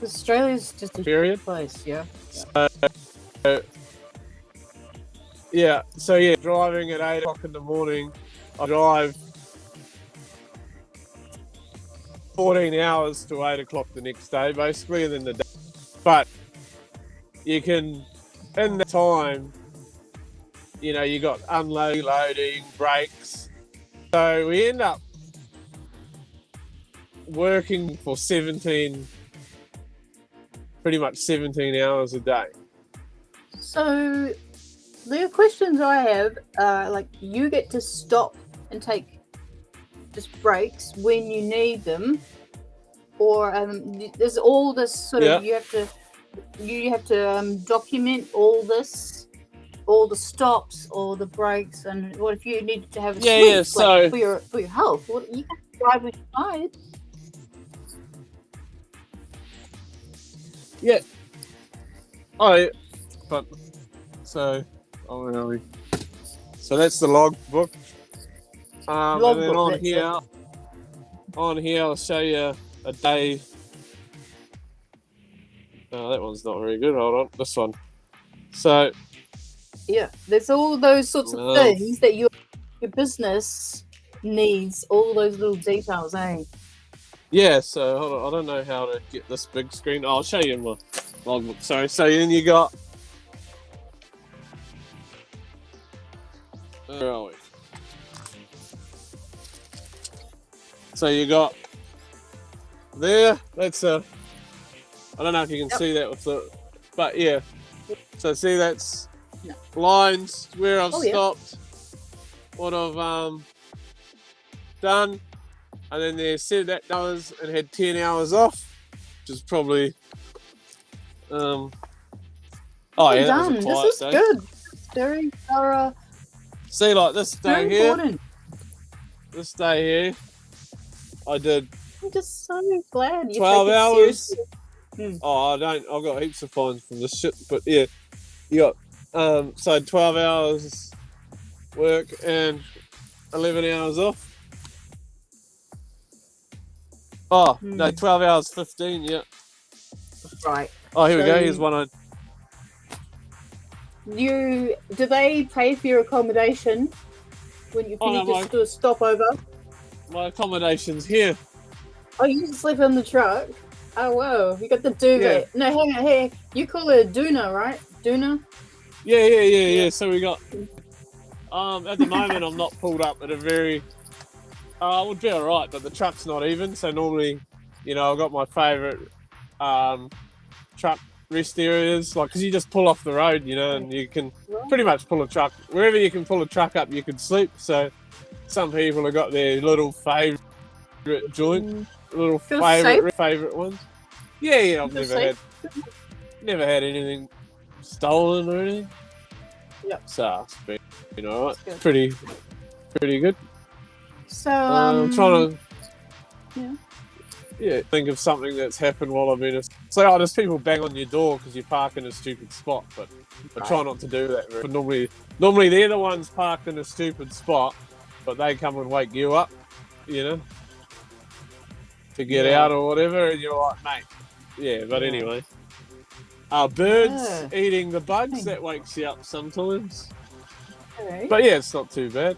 Australia's just a period. place, yeah. So driving at 8 o'clock in the morning, I drive 14 hours to 8 o'clock the next day, basically, and then the day. But you can, in the time, you got unloading, loading, breaks. So we end up working for pretty much 17 hours a day. So the questions I have are like, you get to stop and take just breaks when you need them, or there's all this sort of you have to document all this, all the stops, all the breaks, and what if you needed to have a sleep so for your health? Well, you can drive when you're tired. Yeah. So that's the log book. And then on here, I'll show you a day. Oh, that one's not very good. Hold on, this one. So yeah, there's all those sorts of things that your business needs. All those little details, eh? Yeah. So hold on, I don't know how to get this big screen. I'll show you in my logbook. Sorry. So then you got. Where are we? So you got there. That's I don't know if you can see that with the, but yeah. So see, that's lines where I've stopped, what I've done, and then they said that hours and had 10 hours off, which is probably that was a quiet this is day. good. Very thorough. See, like this day here. Important. This day here, I did. I'm just so glad you 12 take it hours. seriously. Oh, I don't. I've got heaps of fines from this shit, but yeah, you got so 12 hours work and 11 hours off. Oh no, 12 hours 15. Yeah. Right. Oh, here we go. Here's one. Do they pay for your accommodation when you just do a stopover? My accommodation's here. Oh, you can sleep on the truck. Oh wow, you got the duvet. Yeah. No, hang on, hey, you call it a doona, right? Doona? Yeah. So we got at the moment I'm not pulled up at a very it would be alright, but the truck's not even, so normally, I've got my favourite truck rest areas, like, because you just pull off the road, and you can pretty much pull a truck wherever you can pull a truck up, you can sleep. So some people have got their little favourite joint, little favourite ones. Yeah, I've never had anything stolen or anything. Yep. So it's been alright. It's pretty good. So I'm trying to think of something that's happened while I've been. So there's people bang on your door because you park in a stupid spot, but I try not to do that. But normally they're the ones parked in a stupid spot, but they come and wake you up, to get out or whatever, and you're like, mate. Yeah, but anyway. Birds eating the bugs, that wakes you up sometimes. Okay. But yeah, it's not too bad.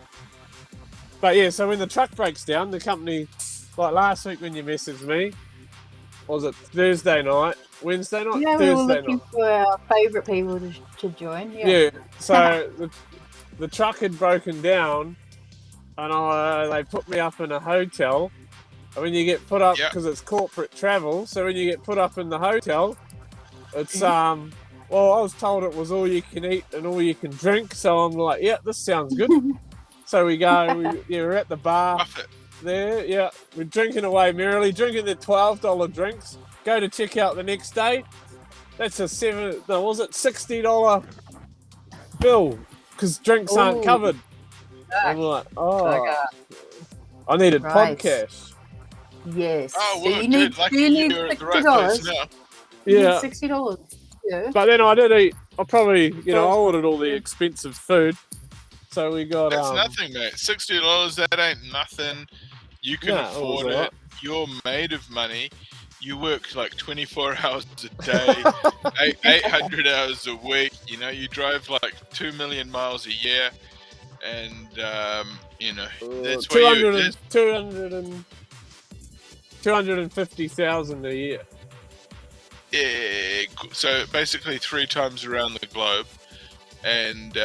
But yeah, so when the truck breaks down, the company, like last week when you messaged me, was it Thursday night, Wednesday night? Yeah, Thursday we were looking night. for our favourite people to join. Yeah, so the truck had broken down, and they put me up in a hotel. And when you get put up, because it's corporate travel, so when you get put up in the hotel, it's I was told it was all you can eat and all you can drink, so I'm like, yeah, this sounds good. So we go, we're at the bar there, we're drinking away merrily, drinking the $12 drinks, go to check out the next day, that's a $60 bill, because drinks aren't covered. I'm like, I needed podcast. Yes. Oh, so well, you need dude, lucky you're at the right place now. Yeah. $60. Yeah. But then I did eat. I probably, I ordered all the expensive food. So we got. That's nothing, mate. $60, that ain't nothing. You can afford it. You're made of money. You work like 24 hours a day, 800 hours a week. You drive like 2 million miles a year, and that's what 250,000 a year. Yeah, so basically 3 times around the globe, and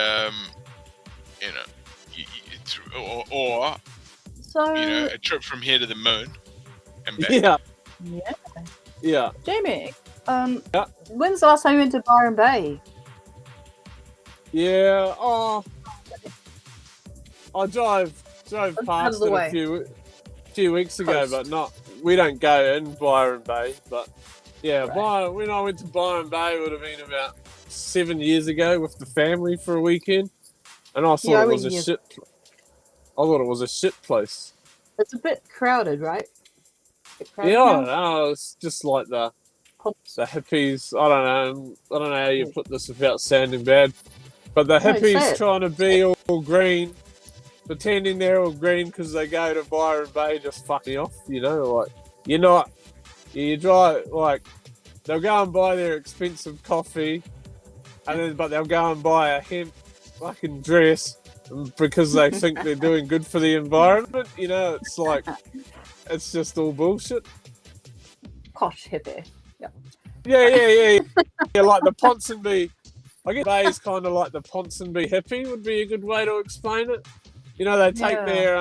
or a trip from here to the moon and back. Yeah. Jamie, when's the last time you went to Byron Bay? Yeah. Oh, I drove past it a few weeks ago, but we don't go in Byron Bay, but. Yeah, when I went to Byron Bay, it would have been about 7 years ago with the family for a weekend, and I thought it was a shit. I thought it was a shit place. It's a bit crowded, right? I don't know. It's just like the hippies. I don't know how you put this without sounding bad, but the hippies trying to be all green, pretending they're all green because they go to Byron Bay, just fuck me off. Like you're not. You drive, like, they'll go and buy their expensive coffee, but they'll go and buy a hemp fucking dress because they think they're doing good for the environment. It's like, it's just all bullshit. Posh hippie. Yeah. Yeah, like the Ponsonby. I guess Bay's kind of like the Ponsonby hippie would be a good way to explain it. They take their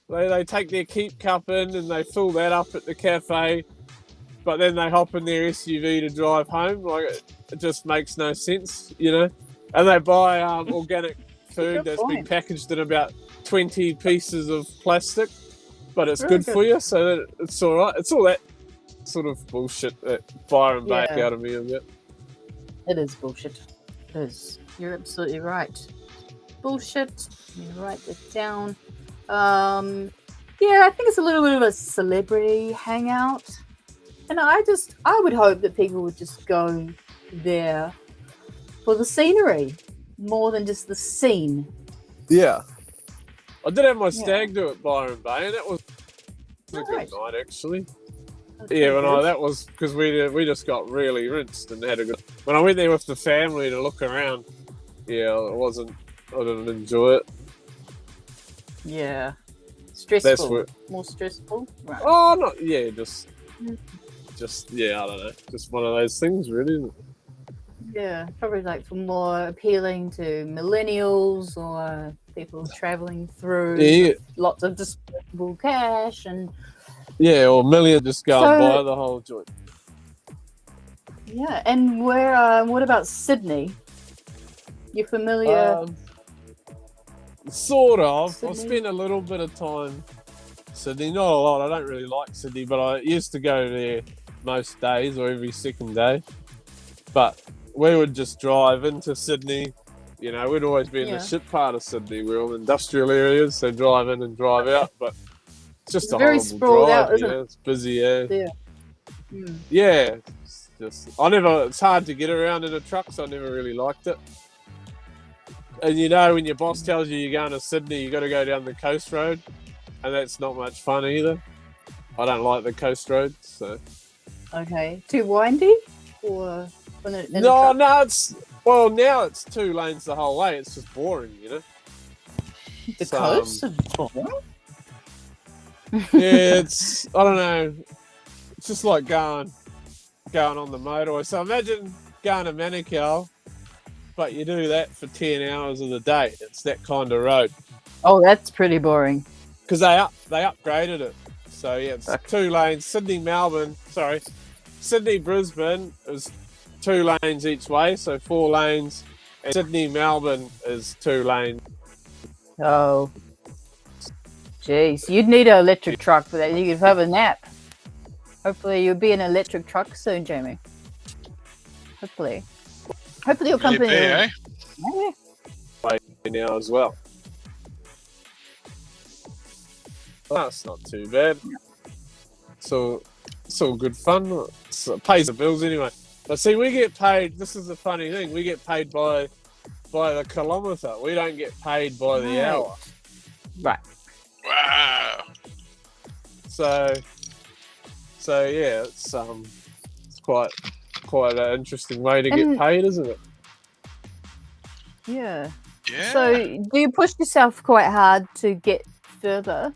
They take their keep cup in and they fill that up at the cafe, but then they hop in their SUV to drive home. Like it just makes no sense, And they buy organic food that's been packaged in about 20 pieces of plastic, but it's good for you, so that it's all right. It's all that sort of bullshit that Byron Bay out of me a bit. It is bullshit. It is. You're absolutely right. Bullshit. You write it down. I think it's a little bit of a celebrity hangout, and I would hope that people would just go there for the scenery more than just the scene. Yeah, I did have my stag do at Byron Bay, and that was a good night actually. That was because we just got really rinsed and had a good. When I went there with the family to look around, I didn't enjoy it. Yeah. Stressful. More stressful? Right. Oh, not, just, I don't know. Just one of those things, really, isn't it? Yeah, probably like for more appealing to millennials or people traveling through lots of disposable cash and... Yeah, or million just go and buy the whole joint. Yeah, and what about Sydney? You familiar... Sort of. Sydney? I've spent a little bit of time in Sydney. Not a lot. I don't really like Sydney, but I used to go there most days or every second day. But we would just drive into Sydney. We'd always be in the shit part of Sydney. We're all industrial areas, so drive in and drive out. But it's just a very horrible sprawled drive. Out, isn't it? It's busy. Yeah. Yeah. It's hard to get around in a truck, so I never really liked it. And when your boss tells you you're going to Sydney, you got to go down the coast road, and that's not much fun either. I don't like the coast road, so. Okay, too windy, or no, it's now it's 2 lanes the whole way. It's just boring, The coast is boring. Yeah, I don't know. It's just like going on the motorway. So imagine going to Manukau. But you do that for 10 hours of the day. It's that kind of road. Oh, that's pretty boring. Because they upgraded it. So, it's 2 lanes. Sydney-Brisbane is 2 lanes each way, so 4 lanes. And Sydney-Melbourne is 2 lanes. Oh. Jeez, you'd need an electric truck for that. You could have a nap. Hopefully you'll be in an electric truck soon, Jamie. Hopefully your company now as well. Well, that's not too bad. So it's all good fun. pays the bills anyway. But see, we get paid. This is the funny thing. We get paid by the kilometre. We don't get paid by the hour. Right. Wow. So yeah, it's quite an interesting way to get paid, isn't it? Yeah. Yeah. So, do you push yourself quite hard to get further?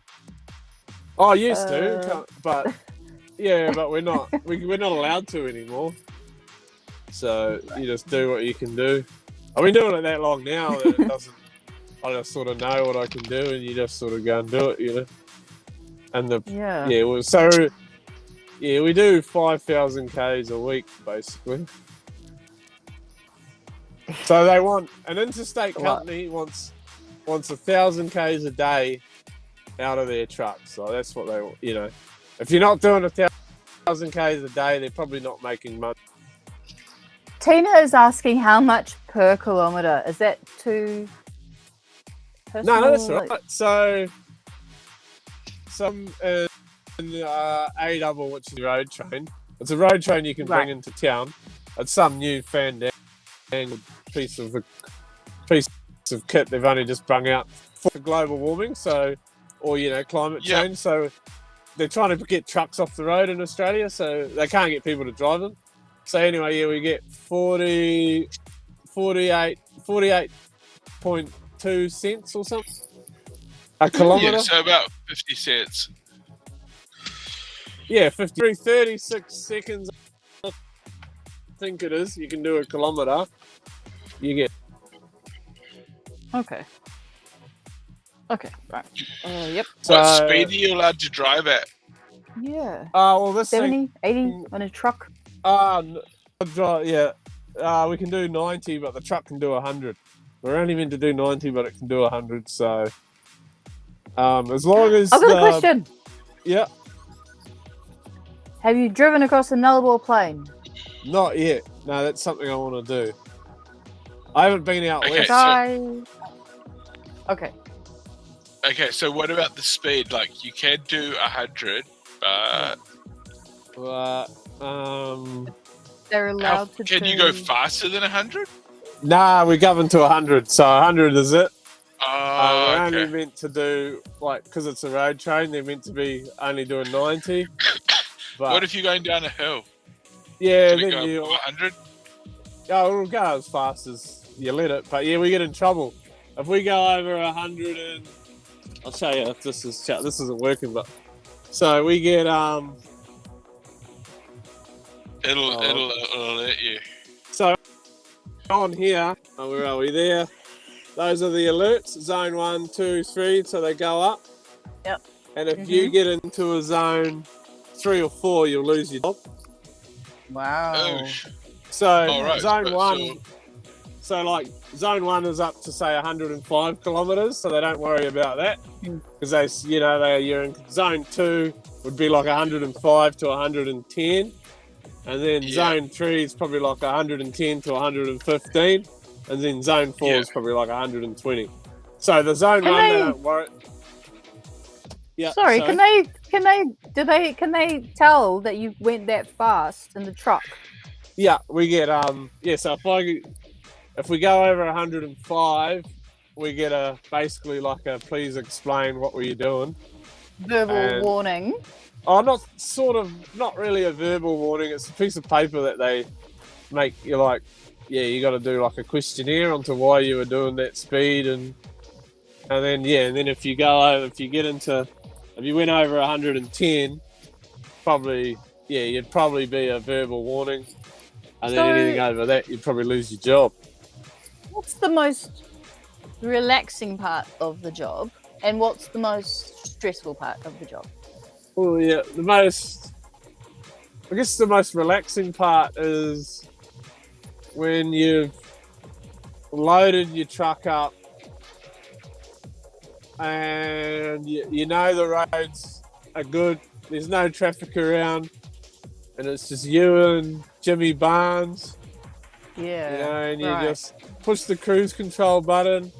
I used to, but yeah, but we're not allowed to anymore. So you just do what you can do. I've been doing it that long now that it doesn't. I just sort of know what I can do, and you just sort of go and do it, you know. And we do 5,000 Ks a week basically. So they want an interstate company wants 1,000 Ks a day out of their trucks. So that's what they want, you know. If you're not doing 1,000 Ks a day, they're probably not making money. Tina is asking how much per kilometre. Is that too personal? No, that's right. So some in A double, which is the road train. It's a road train you can bring into town. It's some new fandangled piece of kit they've only just brung out for global warming, or climate change. So they're trying to get trucks off the road in Australia, so they can't get people to drive them. So anyway, we get 48.2 cents or something a kilometre. Yeah, so about 50 cents. Yeah, 36 seconds. I think it is. You can do a kilometre. You get. Okay, right. Yep. What speed are you allowed to drive at? Yeah. Well, this 70, 80 on a truck. We can do 90, but the truck can do 100. We're only meant to do 90, but it can do 100. So, as long as I've got a question. Yeah. Have you driven across a Nullarbor plain? Not yet. No, that's something I want to do. I haven't been out west. Okay. Okay, so what about the speed? Like, you can do 100, but they're allowed to. Can you go faster than 100? Nah, we govern to 100, so 100 is it. We're only Okay. meant to do, because it's a road train, they're meant to be only doing 90. But What if you're going down a hill? yeah, Can it then go 100? it'll go as fast as you let it. But yeah, we get in trouble if we go over 100 and I'll show you if this isn't working. But so we get It'll let you. So on here, where are we there? Those are the alerts, zone 1, 2, 3, so they go up. Yep. And if you get into a zone 3 or 4, you'll lose your job. Wow. Oh, So right, zone but 1, so like zone 1 is up to say 105 kilometers, so they don't worry about that because you're in zone 2 would be like 105 to 110. And then zone 3 is probably like 110 to 115. And then zone 4 is probably like 120. So the zone 1, they don't worry. Yeah. Sorry, can they tell that you went that fast in the truck? Yeah, we get so if we go over 105, we get basically like a please explain what were you doing. Verbal warning. Oh, not really a verbal warning. It's a piece of paper that they make you like, you got to do like a questionnaire onto why you were doing that speed, and then if you went over 110, you'd probably be a verbal warning, and then anything over that, you'd probably lose your job. What's the most relaxing part of the job, and what's the most stressful part of the job? Well, the most relaxing part is when you've loaded your truck up and you know the roads are good, there's no traffic around, and it's just you and Jimmy Barnes. And you just push the cruise control button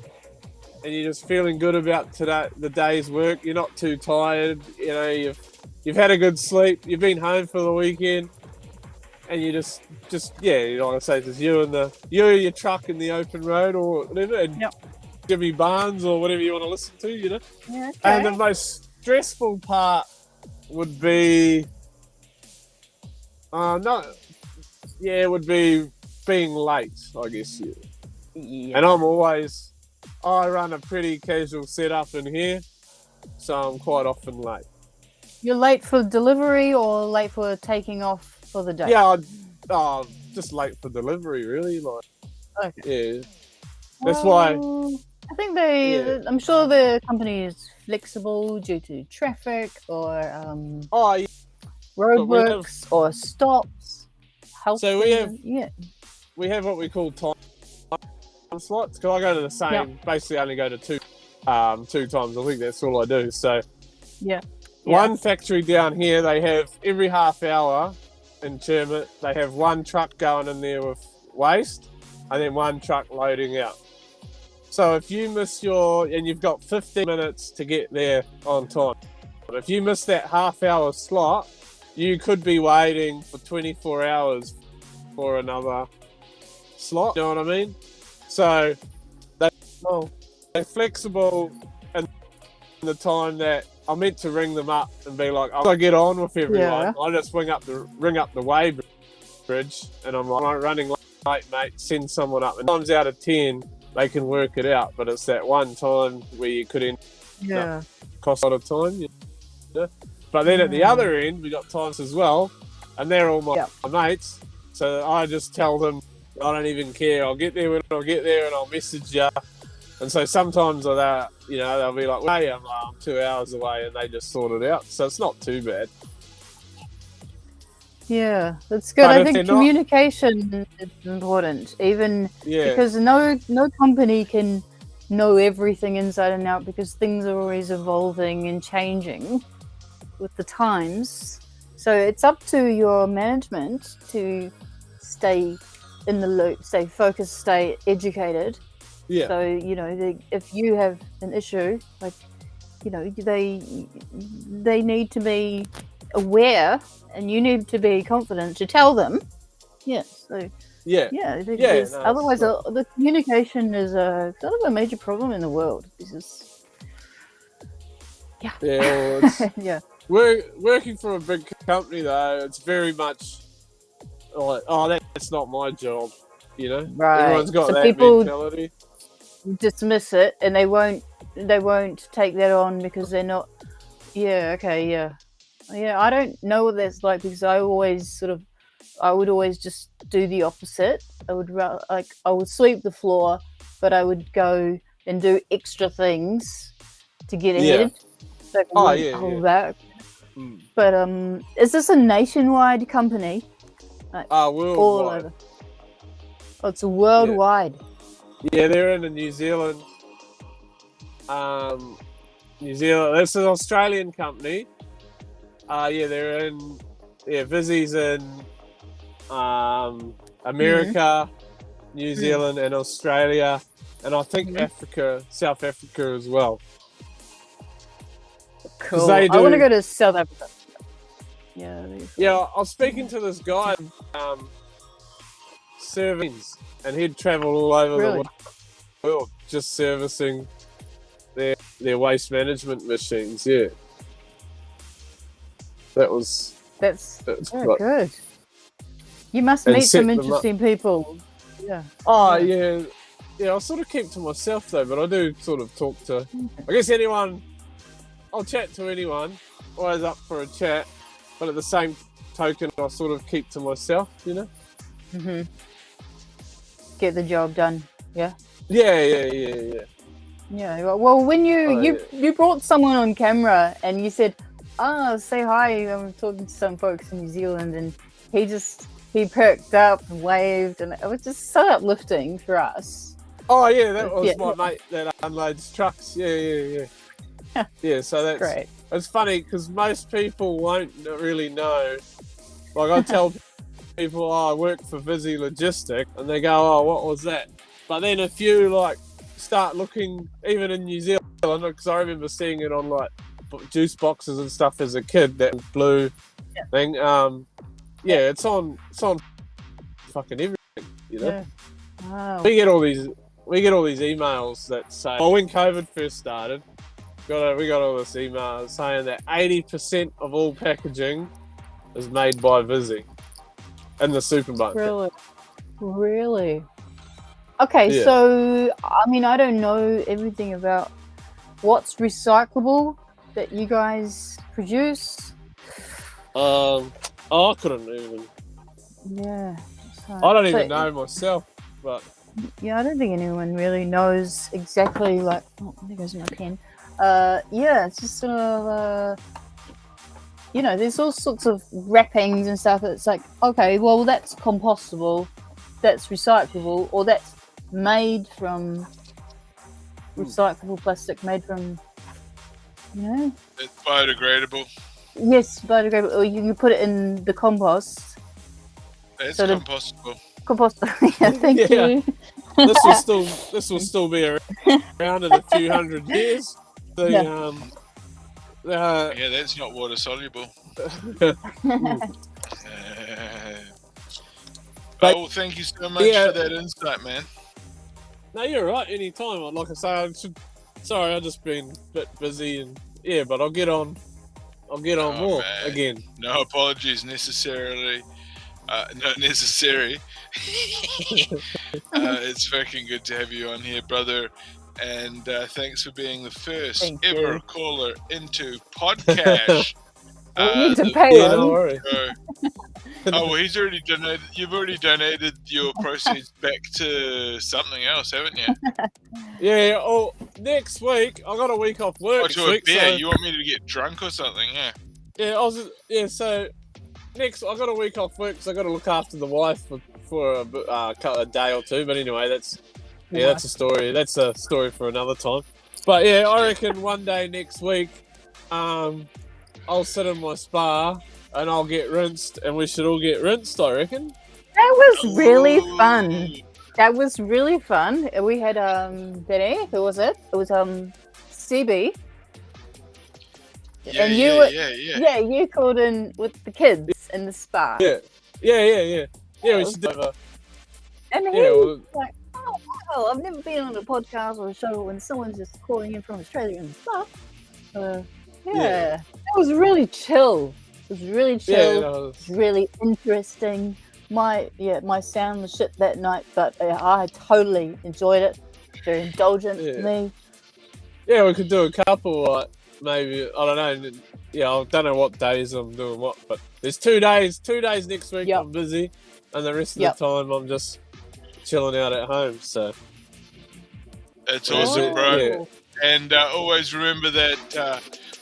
and you're just feeling good about the day's work. You're not too tired, you've had a good sleep, you've been home for the weekend, and you just you know what I say, just you and your truck in the open road or whatever, and Jimmy Barnes or whatever you want to listen to, you know. Yeah, okay. And the most stressful part would be, would be being late, I guess. Yeah. And I run a pretty casual setup in here, so I'm quite often late. You're late for delivery or late for taking off for the day? Yeah, just late for delivery, really. Like, Okay. yeah, that's why. I think I'm sure the company is flexible due to traffic or roadworks or stops. So we have what we call time slots. Because I go to the same, basically only go to two times a week. That's all I do. So one factory down here, they have every half hour in Chermit, they have one truck going in there with waste and then one truck loading out. So if you miss and you've got 15 minutes to get there on time. But if you miss that half hour slot, you could be waiting for 24 hours for another slot. You know what I mean? So they're flexible in the time that I meant to ring them up and be like, I get on with everyone. I just ring up the way bridge and I'm like, running late, mate, send someone up. And times out of 10, they can work it out, but it's that one time where you could end up cost a lot of time. You know? But then at the other end, we got times as well, and they're all my mates. So I just tell them, I don't even care. I'll get there when I'll get there, and I'll message you. And so sometimes they'll be like, well, hey, I'm 2 hours away, and they just sort it out. So it's not too bad. Yeah, that's good. I think communication is important, even because no company can know everything inside and out because things are always evolving and changing with the times. So it's up to your management to stay in the loop, stay focused, stay educated. Yeah. So, you know, if you have an issue, like, you know, they need to be aware and you need to be confident to tell them. Yes. So otherwise the communication is a sort of a major problem in the world. It's working for a big company though, it's very much like, that's not my job, you know. Right. Everyone's got that mentality. Dismiss it and they won't take that on because they're not. I don't know what that's like because I would always just do the opposite. I would sweep the floor, but I would go and do extra things to get ahead. So I can hold back. But is this a nationwide company? Worldwide. All over. Oh, it's a worldwide. Yeah, they're in New Zealand. This is an Australian company. They're in. Vizzy's in America, New Zealand, and Australia, and I think Africa, South Africa as well. Cool. I want to go to South Africa. Yeah. I was speaking to this guy, serving, and he'd travel all over the world just servicing their waste management machines. Yeah. That's good. You must meet some interesting people. Yeah. I sort of keep to myself though, but I do sort of talk to. I guess anyone. I'll chat to anyone. Always up for a chat, but at the same token, I sort of keep to myself. You know. Mhm. Get the job done. Yeah. Yeah. Yeah. Well, when you brought someone on camera and you said, say hi, I'm talking to some folks in New Zealand, and he perked up and waved, and it was just so uplifting for us. Oh yeah, that was my mate that unloads trucks. Yeah. So that's great. It's funny because most people won't really know. Like I tell people, I work for Vizzy Logistic, and they go, "Oh, what was that?" But then if you start looking, even in New Zealand, because I remember seeing it on juice boxes and stuff as a kid, that blue thing. it's on fucking everything, you know. Yeah. Wow. We get all these emails that say, oh, when COVID first started, we got all this email saying that 80% of all packaging is made by Vizzy in the supermarket. Really? Okay, Yeah. so I mean, I don't know everything about what's recyclable that you guys produce. I couldn't even. Yeah. I don't even know myself, but Yeah, I don't think anyone really knows exactly. Like, oh, there goes my pen. Yeah, it's just sort of. There's all sorts of wrappings and stuff. It's like, okay, well, that's compostable, that's recyclable, or that's made from recyclable plastic, made from, It's biodegradable. Yes, biodegradable. Or you put it in the compost. It's sort of- compostable. Compost. Yeah, thank Yeah. you. this will still be around in a few hundred years. Yeah, that's not water soluble. Oh, thank you so much for that insight, man. No, you're right. Anytime. Like I say, sorry, I've just been a bit busy, and but I'll get on more man. again. No apologies necessarily. Not necessary. It's fucking good to have you on here, brother. And thanks for being the first ever caller into podcast. We need to pay him. Don't worry. Oh, well, he's already donated. You've already donated your proceeds back to something else, haven't you? Yeah. Oh, next week I got a week off work. Oh, to a beer. You want me to get drunk or something? Yeah. Yeah. So next I got a week off work because I got to look after the wife for a day or two. But anyway, that's a story. That's a story for another time. But yeah, I reckon one day next week, I'll sit in my spa and I'll get rinsed, and we should all get rinsed, I reckon. That was really fun. That was really fun. We had Benny. Who was it? It was CB. Yeah, and you called in with the kids in the spa. Yeah, we should do it. And he was like, oh wow, I've never been on a podcast or a show when someone's just calling in from Australia and stuff. It was really chill. It was really chill. It was really interesting. My sound was shit that night, but I totally enjoyed it. Very indulgent to me. Yeah, we could do a couple, maybe, I don't know. Yeah, I don't know what days I'm doing what, but there's 2 days. 2 days next week I'm busy, and the rest of the time I'm just chilling out at home. So that's awesome, bro. Yeah. And always remember that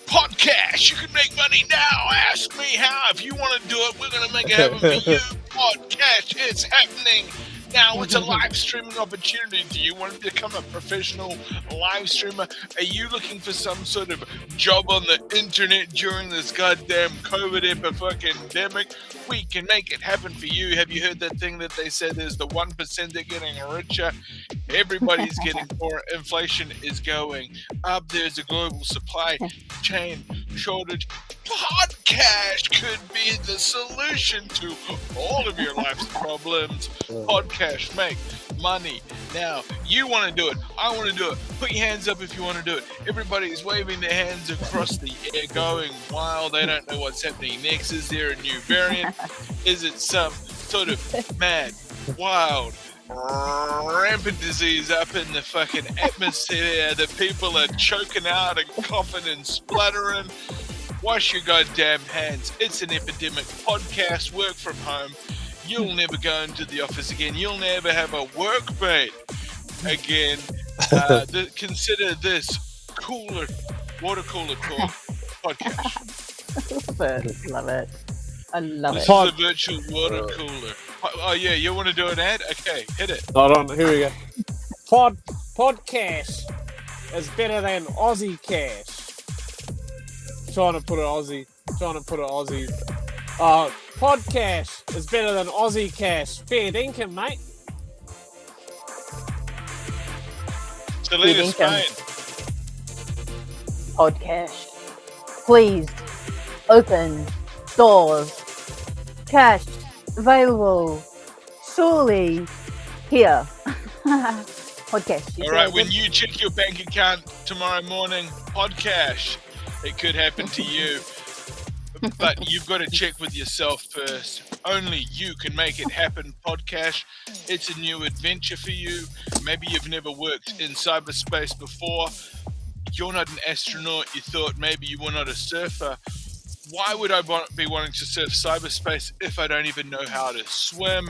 podcast. You can make money now. Ask me how. If you want to do it, we're going to make it happen for you. Podcast. It's happening. Now it's a live streaming opportunity. Do you want to become a professional live streamer? Are you looking for some sort of job on the internet during this goddamn COVID epidemic? We can make it happen for you. Have you heard that thing that they said there's the 1% they're getting richer? Everybody's getting more. Inflation is going up. There's a global supply chain shortage. Podcast could be the solution to all of your life's problems. Podcast, make money. Now, you want to do it. I want to do it. Put your hands up if you want to do it. Everybody is waving their hands across the air, going wild. They don't know what's happening next. Is there a new variant? Is it some sort of mad, wild, rampant disease up in the fucking atmosphere that people are choking out and coughing and spluttering? Wash your goddamn hands. It's an epidemic. Podcast, work from home. You'll never go into the office again. You'll never have a workmate again. Consider this water cooler talk podcast. Love it. I love this it. This is a virtual water cooler. Oh yeah, you want to do an ad? Okay, hit it. Hold on, here we go. Podcast is better than Aussie cash. Trying to put an Aussie. Podcast is better than Aussie cash. Fair dinkum, mate. Delete Spain. Podcast. Please open doors podcast available surely here. Podcast. All right, when you check your bank account tomorrow morning, podcast, it could happen to you. But you've got to check with yourself first. Only you can make it happen, podcast. It's a new adventure for you. Maybe you've never worked in cyberspace before. You're not an astronaut. You thought maybe you were not a surfer. Why would I be wanting to surf cyberspace if I don't even know how to swim?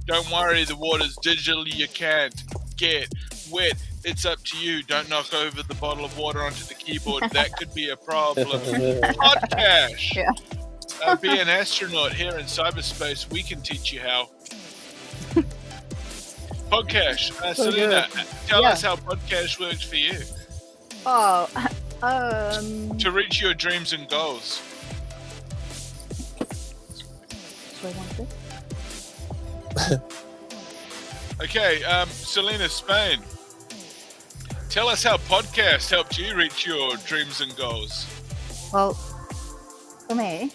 Don't worry, the water's digital. You can't get wet. It's up to you. Don't knock over the bottle of water onto the keyboard. That could be a problem. Podcast. Yeah. Be an astronaut here in cyberspace. We can teach you how. Podcast. Selena, tell us how podcast works for you. To reach your dreams and goals. Okay, Selena, Spain. Tell us how podcast helped you reach your dreams and goals. Well, for me,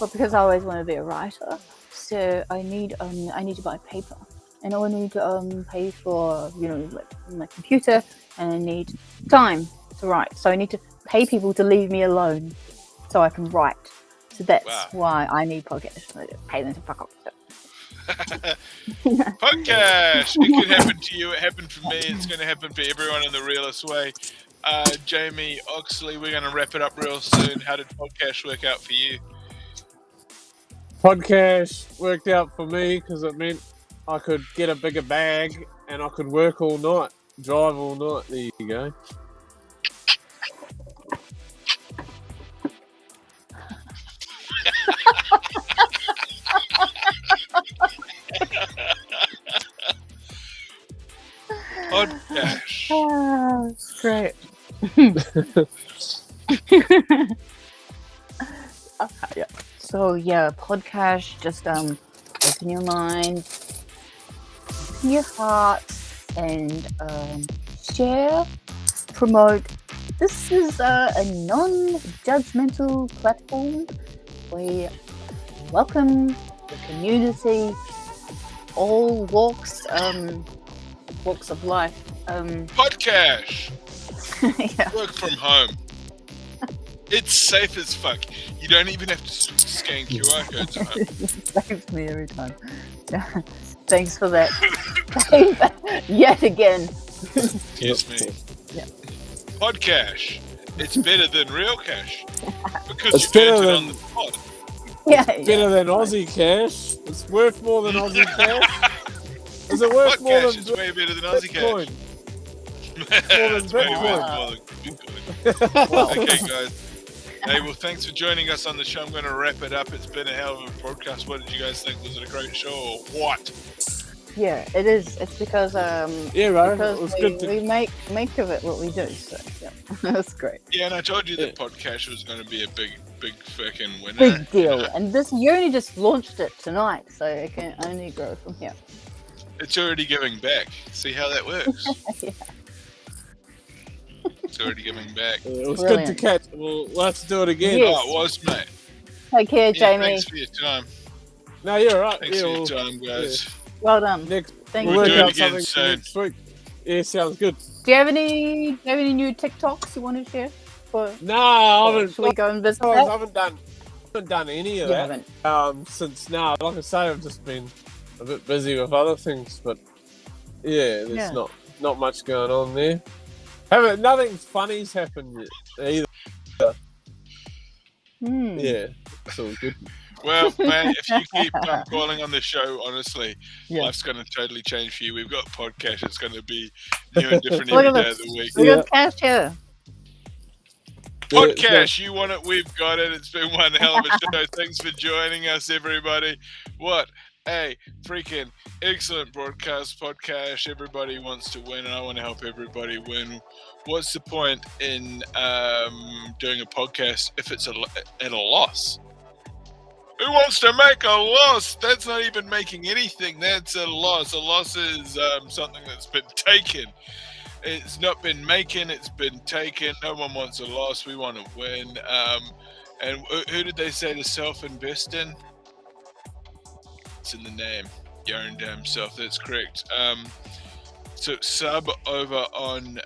because I always want to be a writer, so I need to buy paper, and I need to pay for my computer, and I need time to write. So I need to pay people to leave me alone, so I can write. So that's why I need podcasts. I pay them to fuck off. Podcast. It could happen to you. It happened for me. It's going to happen for everyone in the realest way. Jamie Oxley, we're going to wrap it up real soon. How did podcast work out for you? Podcast worked out for me because it meant I could get a bigger bag and I could work all night, drive all night. There you go. Podcast. Oh, that's great. Yeah. So podcast, just open your mind, open your heart, and share, promote. This is a non-judgmental platform. We welcome the community, all walks of life. Podcast. Yeah. Work from home. It's safe as fuck. You don't even have to scan QR codes at home. Saves me every time. Yeah. Thanks for that. Yet again. Excuse me. Yeah. Podcast. It's better than real cash. Because It's you earned better it than- on the pod. Yeah. Better than Aussie cash. It's worth more than Aussie cash. Is it worth more Podcast than is way better than Aussie Bitcoin? cash. It's more than More than Bitcoin. Okay, guys. Hey, well, thanks for joining us on the show. I'm going to wrap it up. It's been a hell of a broadcast. What did you guys think? Was it a great show or what? Yeah, it is. It's because Yeah, right. because It was we, good to we make of it what we do. So yeah, that's great. Yeah, and I told you that Yeah. podcast was going to be a big fucking winner. Big deal. And this, you only just launched it tonight, so it can only grow from here. It's already giving back. See how that works? Yeah. It's already giving back. Yeah, it was Brilliant. good to catch. Well, let's do it again. Yes. Oh, it was, mate. Take care, Yeah, Jamie. thanks for your time. No, you're right. Thanks Yeah, for your we'll, time, guys. Well done. next, Thank We'll we'll you. work do it out again something soon. next week. Yeah, sounds good. Do you have any new TikToks you want to share? No, I haven't. Should we go and visit I that? haven't done any of You that. haven't. Since now, like I say, I've just been a bit busy with other things, but yeah, there's Yeah. not much going on there. Nothing funny's happened yet either. Hmm. Yeah, it's all good. Well, man, if you keep calling on the show, honestly, Yeah. life's going to totally change for you. We've got podcast. It's going to be new and different Look every at day of this. the week. We Yeah. got cash here. Podcast, you want it, we've got it. It's been one hell of a show. Thanks for joining us, everybody. What a freaking excellent broadcast podcast. Everybody wants to win, and I want to help everybody win. What's the point in doing a podcast if it's at a loss? Who wants to make a loss? That's not even making anything. That's a loss. A loss is something that's been taken. It's not been making, it's been taken. No one wants a loss. We want to win. And who did they say to self-invest in? It's in the name. Your own damn self. That's correct. So sub over on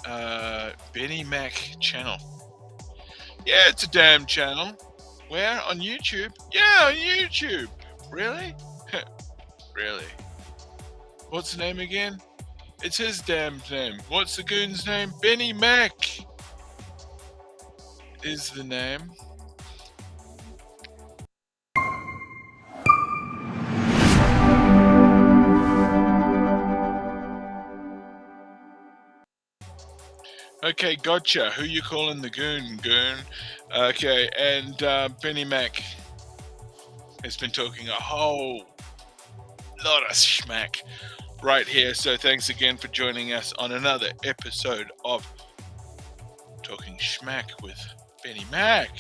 Benny Mack channel. Yeah, it's a damn channel. Where? On YouTube? Yeah, on YouTube. Really? Really? What's the name again? It's his damn name. What's the goon's name? Benny Mack is the name. Okay, gotcha. Who you calling the goon? Okay, and Benny Mack has been talking a whole lot of schmack right here. So thanks again for joining us on another episode of Talking Schmack with Benny Mack.